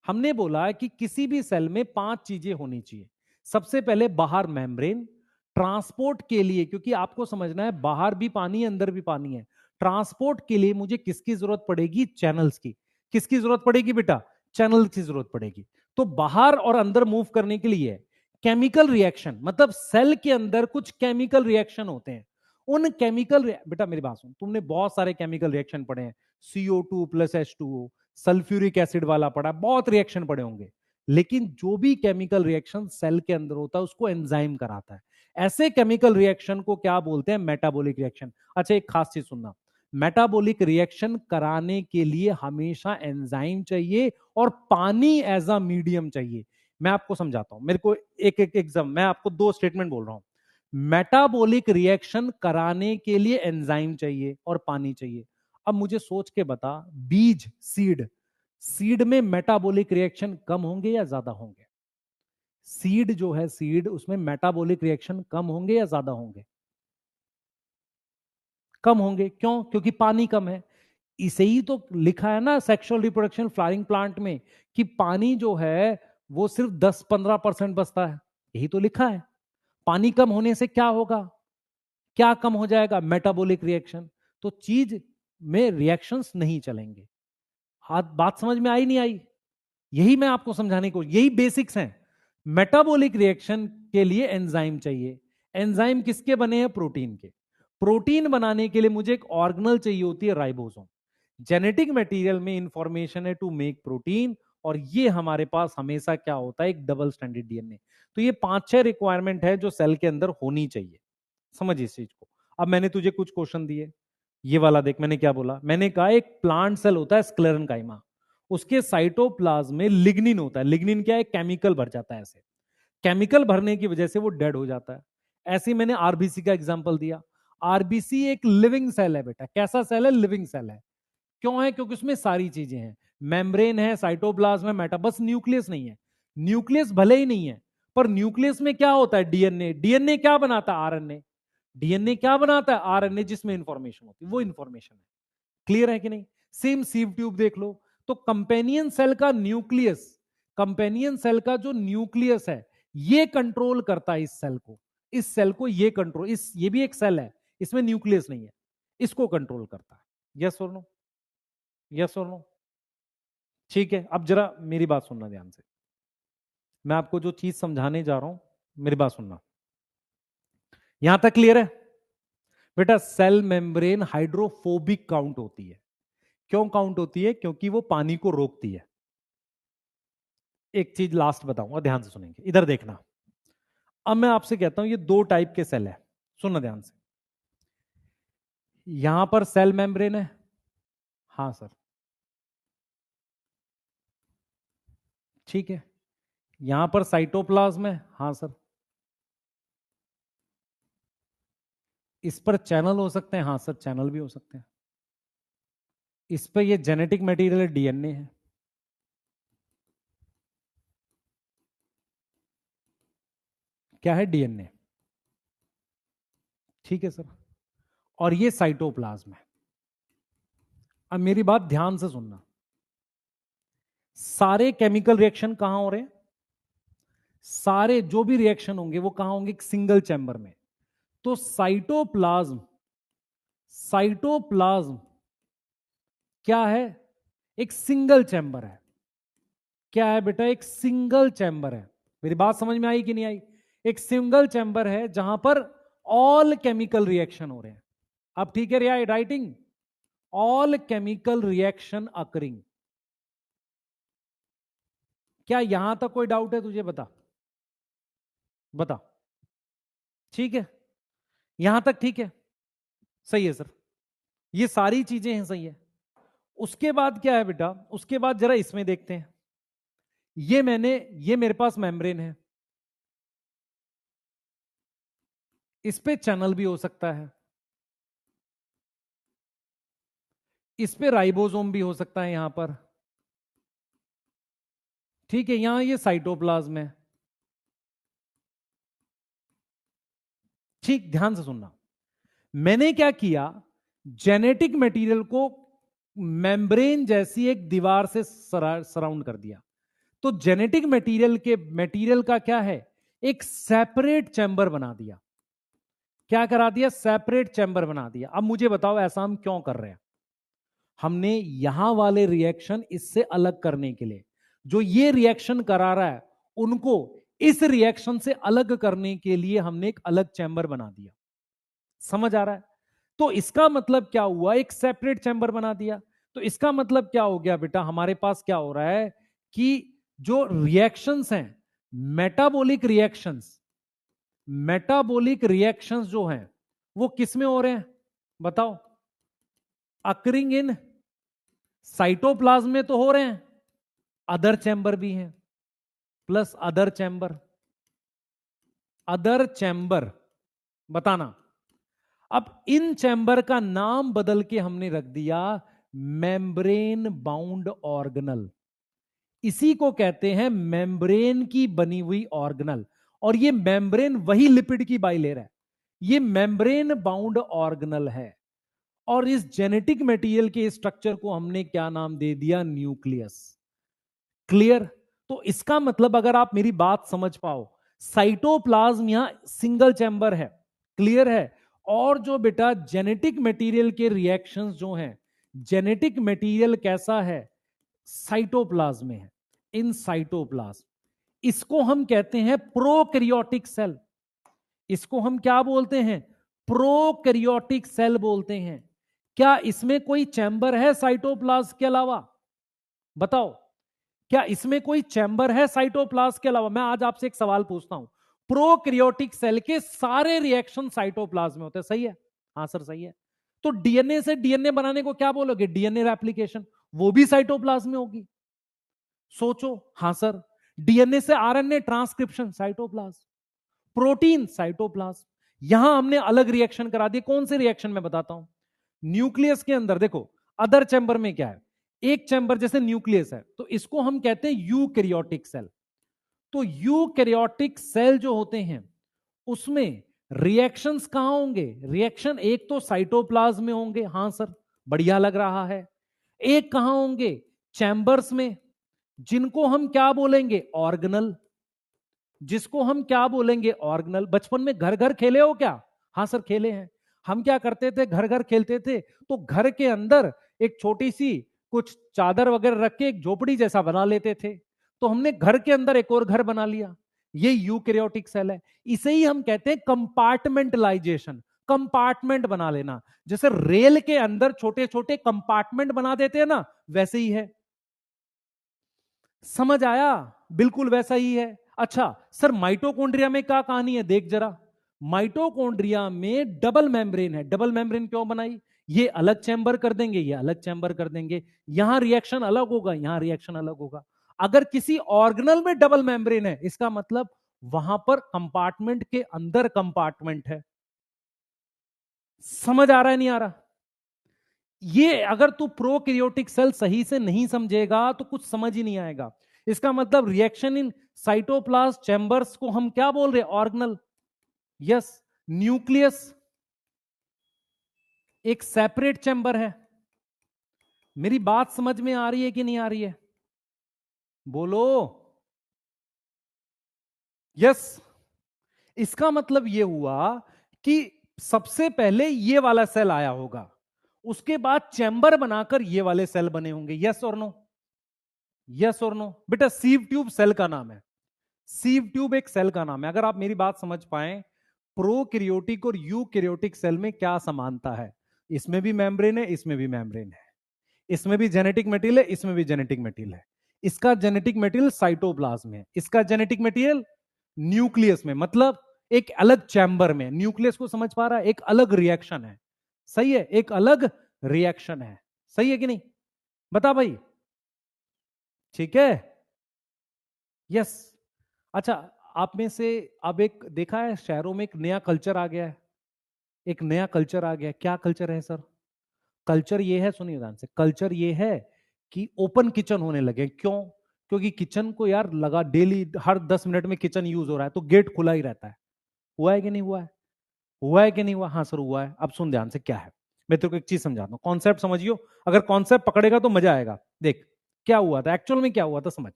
हमने बोला कि किसी भी सेल में 5 चीजें होनी चाहिए। सबसे पहले बाहर मेम्ब्रेन, ट्रांसपोर्ट के लिए, क्योंकि आपको समझना है बाहर भी पानी है अंदर भी पानी है। ट्रांसपोर्ट के लिए मुझे किसकी जरूरत पड़ेगी? चैनल्स की। किसकी जरूरत पड़ेगी बेटा? चैनल्स की जरूरत पड़ेगी। तो बाहर और अंदर मूव करने के लिए केमिकल रिएक्शन, मतलब सेल के अंदर कुछ केमिकल रिएक्शन होते हैं। उन केमिकल, बेटा मेरी बात सुन, तुमने बहुत सारे केमिकल रिएक्शन पढ़े हैं, CO2 plus H2O, sulphuric acid वाला पढ़ा, बहुत रिएक्शन पड़े होंगे। लेकिन जो भी केमिकल रिएक्शन सेल के अंदर होता है उसको एंजाइम कराता है। ऐसे केमिकल रिएक्शन को क्या बोलते हैं? Metabolic reaction. अच्छा एक खास चीज सुनना, मेटाबॉलिक रिएक्शन कराने के लिए हमेशा एंजाइम चाहिए और पानी एज अ मीडियम चाहिए। मैं आपको समझाता हूं, मेरे को एक एक एग्जाम, मैं आपको 2 स्टेटमेंट बोल रहा हूं। मेटाबॉलिक रिएक्शन कराने के लिए एंजाइम चाहिए और पानी चाहिए। अब मुझे सोच के बता, बीज, सीड, सीड में मेटाबॉलिक रिएक्शन कम होंगे या ज्यादा होंगे? सीड जो है, सीड, उसमें मेटाबॉलिक रिएक्शन कम होंगे या ज्यादा होंगे? कम होंगे। क्यों? क्योंकि पानी कम है। इसे ही तो लिखा है ना सेक्सुअल रिप्रोडक्शन फ्लावरिंग प्लांट में, कि पानी जो है वो सिर्फ 10-15% बचता है। यही तो लिखा है। पानी कम होने से क्या होगा? क्या कम हो जाएगा? Metabolic reaction. तो चीज में रिएक्शंस नहीं चलेंगे। हाथ बात समझ में आई नहीं आई? यही मैं आपको समझाने को, यही बेसिक्स हैं। मेटाबॉलिक रिएक्शन के लिए एंजाइम चाहिए। एंजाइम किसके बने हैं? प्रोटीन के। प्रोटीन बनाने के लिए मुझे एक ऑर्गेनल चाहिए होती है, राइबोसोम। जेनेटिक मटेरियल में इंफॉर्मेशन है टू मेक प्रोटीन, और ये हमारे पास हमेशा क्या होता है? एक डबल स्टैंडर्ड DNA। तो ये 5-6 रिक्वायरमेंट है जो सेल के अंदर होनी चाहिए। समझ इस चीज को। अब मैंने तुझे कुछ क्वेश्चन दिए, ये वाला देख, मैंने क्या बोला, मैंने कहा एक प्लांट सेल होता है स्क्लेरेनकाइमा, उसके साइटोप्लाज्म में लिग्निन होता है। लिग्निन क्या है, केमिकल भर जाता है, ऐसे केमिकल भरने की वजह से वो डेड हो जाता है। ऐसे ही मैंने आरबीसी का एग्जांपल दिया। आरबीसी एक लिविंग सेल है बेटा। कैसा सेल है, लिविंग सेल है। क्यों है, क्योंकि उसमें सारी चीजें हैं, मेम्ब्रेन है, साइटोप्लाज्म है, मेटा, बस न्यूक्लियस नहीं है। न्यूक्लियस भले ही नहीं है, पर न्यूक्लियस में क्या होता है, डीएनए। डीएनए क्या बनाता है, आरएनए। डीएनए क्या बनाता है, आरएनए, जिसमें इंफॉर्मेशन होती है, वो इंफॉर्मेशन है। क्लियर है कि नहीं। सेम सीव ट्यूब देख लो, तो कंपेनियन सेल का न्यूक्लियस, कंपेनियन सेल का जो न्यूक्लियस है, ये कंट्रोल करता है इस सेल को, इस सेल को ये कंट्रोल, इस, ये भी एक सेल है, इसमें न्यूक्लियस नहीं है, इसको कंट्रोल करता है। यस और नो, यस और नो। ठीक है, अब जरा मेरी बात सुनना ध्यान से, मैं आपको जो चीज समझाने जा रहा हूं, मेरी बात सुनना। यहां तक क्लियर है बेटा। सेल मेम्ब्रेन हाइड्रोफोबिक काउंट होती है। क्यों काउंट होती है, क्योंकि वो पानी को रोकती है। एक चीज लास्ट बताऊंगा, ध्यान से सुनेंगे, इधर देखना। अब मैं आपसे कहता हूं ये दो टाइप के सेल है, सुनना ध्यान से। यहां पर सेल मेम्ब्रेन है, हाँ सर, ठीक है। यहां पर साइटोप्लाज्म है, हाँ सर। इस पर चैनल हो सकते हैं, हाँ सर, चैनल भी हो सकते हैं। इस पर ये जेनेटिक मटेरियल डीएनए है। क्या है, डीएनए, ठीक है सर। और ये साइटोप्लाज्म है। अब मेरी बात ध्यान से सुनना, सारे केमिकल रिएक्शन कहां हो रहे हैं, सारे जो भी रिएक्शन होंगे वो कहां होंगे, एक सिंगल चैम्बर में। तो साइटोप्लाज्म, साइटोप्लाज्म क्या है, एक सिंगल चैम्बर है। क्या है बेटा, एक सिंगल चैम्बर है। मेरी बात समझ में आई कि नहीं आई। एक सिंगल चैम्बर है जहां पर ऑल केमिकल रिएक्शन हो रहे हैं। अब ठीक है, writing, all chemical reaction occurring. क्या यहां तक कोई डाउट है तुझे, बता बता। ठीक है, यहां तक ठीक है, सही है सर, ये सारी चीजें हैं, सही है। उसके बाद क्या है बेटा, उसके बाद जरा इसमें देखते हैं। ये मेरे पास मेम्ब्रेन है, इस पे चैनल भी हो सकता है, इस पे राइबोसोम भी हो सकता है यहां पर, ठीक है। यहां ये साइटोप्लाज्म है, ठीक, ध्यान से सुनना। मैंने क्या किया, जेनेटिक मटेरियल को मेम्ब्रेन जैसी एक दीवार से सराउंड कर दिया। तो जेनेटिक मटेरियल का क्या है, एक सेपरेट चैम्बर बना दिया। क्या करा दिया, सेपरेट चैम्बर बना दिया। अब मुझे बताओ ऐसा हम क्यों कर रहे हैं। हमने यहां वाले रिएक्शन इससे अलग करने के लिए, जो ये रिएक्शन करा रहा है उनको इस रिएक्शन से अलग करने के लिए हमने एक अलग चैम्बर बना दिया। समझ आ रहा है। तो इसका मतलब क्या हुआ, एक सेपरेट चैम्बर बना दिया। तो इसका मतलब क्या हो गया बेटा, हमारे पास क्या हो रहा है कि जो रिएक्शंस हैं, मेटाबॉलिक रिएक्शंस, मेटाबॉलिक रिएक्शंस जो हैं वो किस में हो रहे हैं बताओ, अकरिंग इन साइटोप्लाज्म में तो हो रहे हैं, अदर चैम्बर भी हैं, plus other chamber, other chamber, बताना। अब इन चैम्बर का नाम बदल के हमने रख दिया मेम्ब्रेन बाउंड ऑर्गेनल। इसी को कहते हैं मेम्ब्रेन की बनी हुई ऑर्गेनल। और ये मेम्ब्रेन वही लिपिड की बाइलेयर है, ये मेम्ब्रेन बाउंड ऑर्गेनल है। और इस जेनेटिक मटेरियल के स्ट्रक्चर को हमने क्या नाम दे दिया, न्यूक्लियस। क्लियर। तो इसका मतलब अगर आप मेरी बात समझ पाओ, साइटोप्लाज्म यहां सिंगल चैम्बर है, क्लियर है। और जो बेटा जेनेटिक मटेरियल के रिएक्शंस जो हैं, जेनेटिक मटेरियल कैसा है, साइटोप्लाज्म में है, इन साइटोप्लाज्म। इसको हम कहते हैं प्रोकैरियोटिक सेल। इसको हम क्या बोलते हैं, प्रोकैरियोटिक सेल बोलते हैं। क्या इसमें कोई चैम्बर है साइटोप्लाज्म के अलावा, बताओ। क्या इसमें कोई चैम्बर है साइटोप्लाज्म के अलावा। मैं आज आपसे एक सवाल पूछता हूं, प्रोकैरियोटिक सेल के सारे रिएक्शन साइटोप्लाज्म में होते हैं, सही है, हाँ सर सही है। तो डीएनए से डीएनए बनाने को क्या बोलोगे? डीएनए रेप्लिकेशन, वो भी साइटोप्लाज्म में होगी। सोचो, हां सर। डीएनए से RNA transcription, cytoplasm. Protein, cytoplasm. यहां हमने अलग रिएक्शन करा दिए। कौन से रिएक्शन में बताता हूं? न्यूक्लियस के अंदर देखो, अदर चैम्बर में क्या है, एक चैम्बर जैसे न्यूक्लियस है, तो इसको हम कहते हैं यूकैरियोटिक सेल। तो यूकैरियोटिक सेल जो होते हैं उसमें रिएक्शंस कहां होंगे? रिएक्शन एक तो साइटोप्लाज्म में होंगे, हां सर, बढ़िया लग रहा है। एक कहां होंगे? चैम्बर्स में, जिनको हम क्या बोलेंगे? ऑर्गेनल। जिसको हम क्या बोलेंगे? ऑर्गेनल। बचपन में घर घर खेले हो क्या? हाँ सर, खेले हैं। हम क्या करते थे? घर घर खेलते थे, तो घर के अंदर एक छोटी सी कुछ चादर वगैरह रख के एक झोपड़ी जैसा बना लेते थे। तो हमने घर के अंदर एक और घर बना लिया। ये यूकैरियोटिक सेल है। इसे ही हम कहते हैं कंपार्टमेंटलाइजेशन। कंपार्टमेंट बना लेना, जैसे रेल के अंदर छोटे छोटे कंपार्टमेंट बना देते हैं ना, वैसे ही है। समझ आया? बिल्कुल वैसा ही है। अच्छा सर, माइटोकॉन्ड्रिया में क्या कहानी है? देख जरा, माइटोकॉन्ड्रिया में डबल मेम्ब्रेन है। डबल मेम्ब्रेन क्यों बनाई? ये अलग चैम्बर कर देंगे, ये अलग चैम्बर कर देंगे, यहां रिएक्शन अलग होगा, यहां रिएक्शन अलग होगा। अगर किसी ऑर्गेनल में डबल मेम्ब्रेन है, इसका मतलब वहां पर कंपार्टमेंट के अंदर कंपार्टमेंट है। समझ आ रहा है नहीं आ रहा? ये अगर तू प्रोकैरियोटिक सेल सही से नहीं समझेगा तो कुछ समझ ही नहीं आएगा। इसका मतलब रिएक्शन इन साइटोप्लाज्म चैम्बर्स को हम क्या बोल रहे हैं? ऑर्गेनल। यस। न्यूक्लियस एक सेपरेट चैम्बर है। मेरी बात समझ में आ रही है कि नहीं आ रही है? बोलो। यस। इसका मतलब यह हुआ कि सबसे पहले ये वाला सेल आया होगा, उसके बाद चैम्बर बनाकर ये वाले सेल बने होंगे। यस और नो? यस और नो? बेटा सीव ट्यूब सेल का नाम है। सीव ट्यूब एक सेल का नाम है। अगर आप मेरी बात समझ पाए, प्रोकैरियोटिक और यूकैरियोटिक सेल में क्या समानता है? इसमें भी मेम्ब्रेन है, इसमें भी मेम्ब्रेन है, इसमें भी जेनेटिक मटेरियल है, इसमें भी जेनेटिक मटेरियल है। इसका जेनेटिक मटेरियल साइटोप्लाज्म में, इसका जेनेटिक मटेरियल न्यूक्लियस में, मतलब एक अलग चैम्बर में। न्यूक्लियस को समझ पा रहा है? एक अलग रिएक्शन है। सही है, एक अलग रिएक्शन है। सही है कि नहीं? बता भाई। ठीक है? यस। अच्छा, आप में से अब एक देखा है, शहरों में एक नया कल्चर आ गया है। एक नया कल्चर आ गया है। क्या कल्चर है सर? कल्चर ये है, सुनिए ध्यान से, कल्चर ये है कि ओपन किचन होने लगे। क्यों? क्योंकि किचन को यार लगा डेली हर 10 मिनट में किचन यूज हो रहा है, तो गेट खुला ही रहता है। हुआ है कि नहीं हुआ है? हुआ है कि नहीं हुआ? हाँ सर हुआ है। अब सुन ध्यान से, क्या है, मैं तेरे को एक चीज समझाता हूँ, कॉन्सेप्ट समझियो। अगर कॉन्सेप्ट पकड़ेगा तो मजा आएगा। देख क्या हुआ था एक्चुअल में, क्या हुआ था समझ।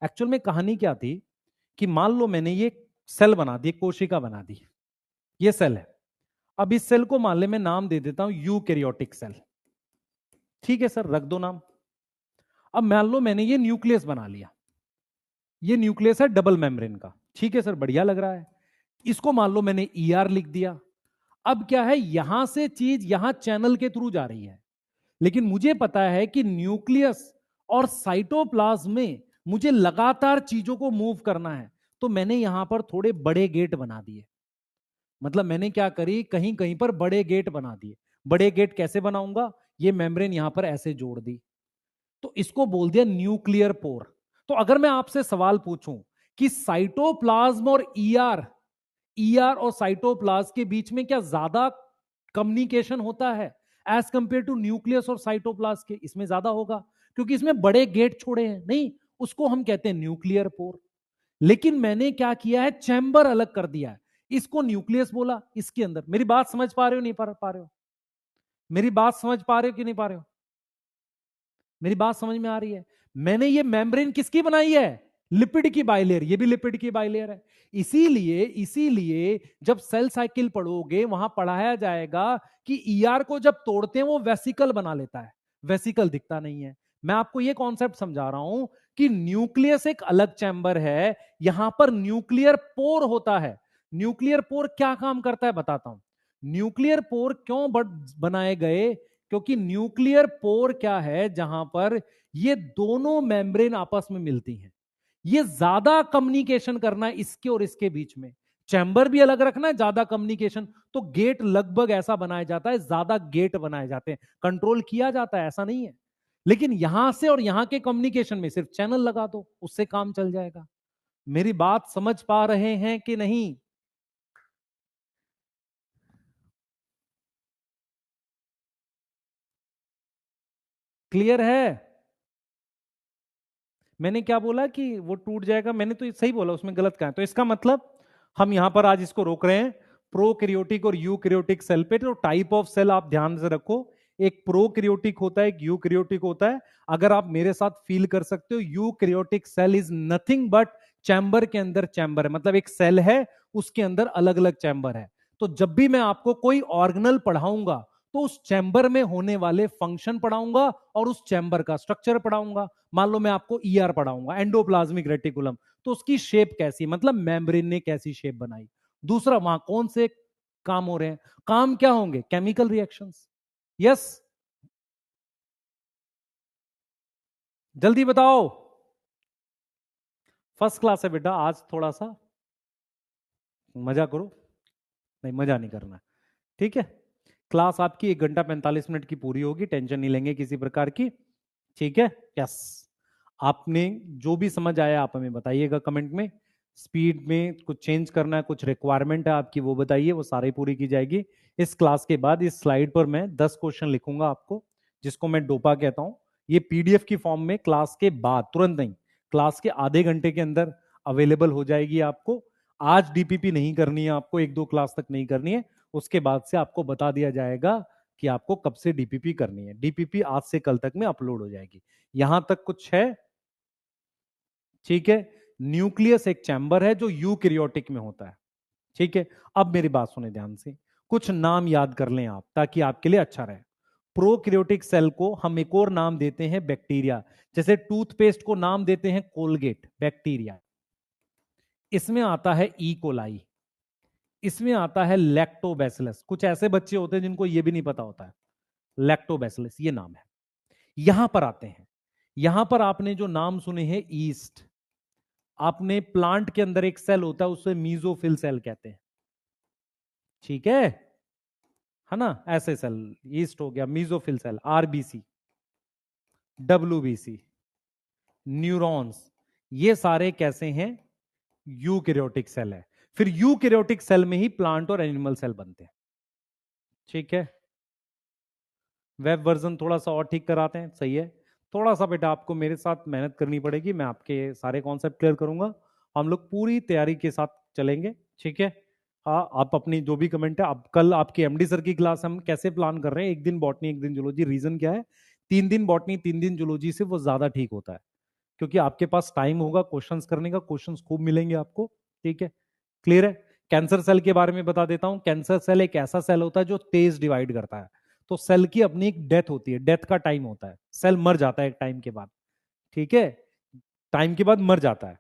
एक्चुअल में कहानी क्या थी कि मान लो मैंने ये सेल बना दी, कोशिका बना दी, ये सेल है। अब इस सेल को मान ले मैं नाम दे देता हूं यूकैरियोटिक सेल। ठीक है सर, रख दो नाम। अब मान लो मैंने ये न्यूक्लियस बना लिया, ये न्यूक्लियस है डबल मेम्ब्रेन का। ठीक है सर, बढ़िया लग रहा है। इसको मान लो मैंने ईआर लिख दिया। अब क्या है, यहां से चीज यहां चैनल के थ्रू जा रही है, लेकिन मुझे पता है कि न्यूक्लियस और साइटोप्लाज्म में मुझे लगातार चीजों को मूव करना है। तो मैंने यहां पर थोड़े बड़े गेट बना दिए। मतलब मैंने क्या करी, कहीं कहीं पर बड़े गेट बना दिए। बड़े गेट कैसे बनाऊंगा? ये मेम्ब्रेन यहां पर ऐसे जोड़ दी, तो इसको बोल दिया न्यूक्लियर पोर। तो अगर मैं आपसे सवाल पूछूं कि साइटोप्लाज्म और ईआर, ईआर और साइटोप्लाज्म के बीच में क्या ज्यादा कम्युनिकेशन होता है एज कंपेयर टू न्यूक्लियस और साइटोप्लाज्म के? इसमें ज्यादा होगा, क्योंकि इसमें बड़े गेट छोड़े हैं। नहीं, उसको हम कहते हैं न्यूक्लियर पोर। लेकिन मैंने क्या किया है, चैम्बर अलग कर दिया है। इसको न्यूक्लियस बोला, इसके अंदर। मेरी बात समझ पा रहे हो नहीं पा रहे हो? मेरी बात समझ पा रहे हो कि नहीं पा रहे हो? मेरी बात समझ में आ रही है? मैंने ये मेम्ब्रेन किसकी बनाई है? लिपिड की बाइलेयर। ये भी लिपिड की बाइलेयर है। इसीलिए जब सेल साइकिल पढ़ोगे वहां पढ़ाया जाएगा कि ईआर को जब तोड़ते हैं वो वेसिकल बना लेता है। वेसिकल दिखता नहीं है। मैं आपको ये कॉन्सेप्ट समझा रहा हूं कि न्यूक्लियस एक अलग चैम्बर है, यहां पर न्यूक्लियर पोर होता है। न्यूक्लियर पोर क्या काम करता है बताता हूं। न्यूक्लियर पोर क्यों बनाए गए? क्योंकि न्यूक्लियर पोर क्या है, जहां पर ये दोनों मेम्ब्रेन आपस में मिलती हैं। ये ज्यादा कम्युनिकेशन करना है इसके और इसके बीच में। चैम्बर भी अलग रखना है, ज्यादा कम्युनिकेशन, तो गेट लगभग ऐसा बनाया जाता है, ज्यादा गेट बनाए जाते हैं, कंट्रोल किया जाता है, ऐसा नहीं है। लेकिन यहां से और यहां के कम्युनिकेशन में सिर्फ चैनल लगा दो, उससे काम चल जाएगा। मेरी बात समझ पा रहे हैं कि नहीं? क्लियर है? मैंने क्या बोला कि वो टूट जाएगा, मैंने तो सही बोला, उसमें गलत कहा है। तो इसका मतलब हम यहां पर आज इसको रोक रहे हैं, प्रोकैरियोटिक और यूकैरियोटिक सेल पे। तो टाइप ऑफ सेल आप ध्यान से रखो, एक प्रोकैरियोटिक होता है, एक यूकैरियोटिक होता है। अगर आप मेरे साथ फील कर सकते हो, eukaryotic cell is nothing but chamber के अंदर चैम्बर है, मतलब एक सेल है उसके अंदर अलग अलग चैम्बर है। तो जब भी मैं आपको कोई ऑर्गेनल पढ़ाऊंगा तो उस चैम्बर में होने वाले फंक्शन पढ़ाऊंगा और उस चैम्बर का स्ट्रक्चर पढ़ाऊंगा। मान लो मैं आपको ईआर पढ़ाऊंगा, एंडोप्लाज्मिक रेटिकुलम, तो उसकी शेप कैसी, मतलब मेम्ब्रेन ने कैसी शेप बनाई। दूसरा, वहां कौन से काम हो रहे हैं, काम क्या होंगे, केमिकल रिएक्शंस। यस, जल्दी बताओ। फर्स्ट क्लास है बेटा, आज थोड़ा सा मजा करो। नहीं, मजा नहीं करना, ठीक है। क्लास आपकी 1 घंटा 45 मिनट की पूरी होगी, टेंशन नहीं लेंगे किसी प्रकार की, ठीक है। यस, आपने जो भी समझ आया आप हमें बताइएगा कमेंट में। स्पीड में कुछ चेंज करना है, कुछ रिक्वायरमेंट है आपकी, वो बताइए, वो सारी पूरी की जाएगी। इस क्लास के बाद इस स्लाइड पर मैं 10 क्वेश्चन लिखूंगा आपको, जिसको मैं डोपा कहता हूं। ये पीडीएफ की फॉर्म में क्लास के बाद, तुरंत नहीं, क्लास के आधे घंटे के अंदर अवेलेबल हो जाएगी आपको। आज डीपीपी नहीं करनी है आपको, 1-2 क्लास तक नहीं करनी है, उसके बाद से आपको बता दिया जाएगा कि आपको कब से डीपीपी करनी है। डीपीपी आज से कल तक में अपलोड हो जाएगी। यहां तक कुछ है? ठीक है। न्यूक्लियस एक चैम्बर है जो यूकैरियोटिक में होता है, ठीक है। अब मेरी बात सुने ध्यान से, कुछ नाम याद कर लें आप ताकि आपके लिए अच्छा रहे। प्रोकैरियोटिक सेल को हम एक और नाम देते हैं बैक्टीरिया, जैसे टूथपेस्ट को नाम देते हैं कोलगेट, बैक्टीरिया। इसमें आता है ई कोलाई, इसमें आता है लैक्टोबैसिलस। कुछ ऐसे बच्चे होते हैं जिनको ये भी नहीं पता होता है, लैक्टोबैसिलस ये नाम है। यहां पर आते हैं, यहां पर आपने जो नाम सुने हैं ईस्ट, आपने प्लांट के अंदर एक सेल होता है उसे मीजोफिल सेल कहते हैं, ठीक है ना। ऐसे सेल, ईस्ट हो गया, mesophyll cell, RBC, WBC, neurons, ये सारे कैसे हैं, यूकैरियोटिक सेल है। फिर यूकैरियोटिक सेल में ही प्लांट और एनिमल सेल बनते हैं, ठीक है। वेब वर्जन थोड़ा सा और ठीक कराते हैं, सही है। थोड़ा सा बेटा आपको मेरे साथ मेहनत करनी पड़ेगी, मैं आपके सारे कॉन्सेप्ट क्लियर करूंगा, हम लोग पूरी तैयारी के साथ चलेंगे, ठीक है। हाँ, आप अपनी जो भी कमेंट है, अब कल आपकी एमडी सर की क्लास हम कैसे प्लान कर रहे हैं, 1 दिन बॉटनी 1 दिन जूलॉजी। रीजन क्या है, 3 दिन बॉटनी 3 दिन जूलॉजी से वो ज्यादा ठीक होता है, क्योंकि आपके पास टाइम होगा क्वेश्चंस करने का, क्वेश्चंस खूब मिलेंगे आपको, ठीक है। क्लियर है। कैंसर सेल के बारे में बता देता हूं। कैंसर सेल एक ऐसा सेल होता है जो तेज डिवाइड करता है। तो सेल की अपनी एक डेथ होती है, डेथ का टाइम होता है, सेल मर जाता है एक टाइम के बाद, ठीक है, टाइम के बाद मर जाता है।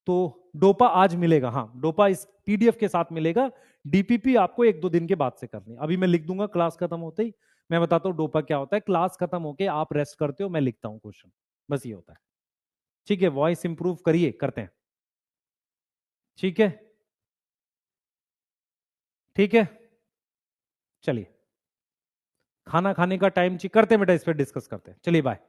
तो डोपा आज मिलेगा, हाँ डोपा इस पीडीएफ के साथ मिलेगा। डीपीपी आपको 1-2 दिन के बाद से करनी है, अभी मैं लिख दूंगा क्लास खत्म होते ही। मैं बताता हूँ डोपा क्या होता है, क्लास खत्म होके आप रेस्ट करते हो, मैं लिखता हूँ क्वेश्चन, बस ये होता है, ठीक है। वॉइस इंप्रूव करिए, करते हैं, ठीक है, ठीक है। चलिए, खाना खाने का टाइम करते हैं बेटा, इस पर डिस्कस करते हैं, चलिए बाय।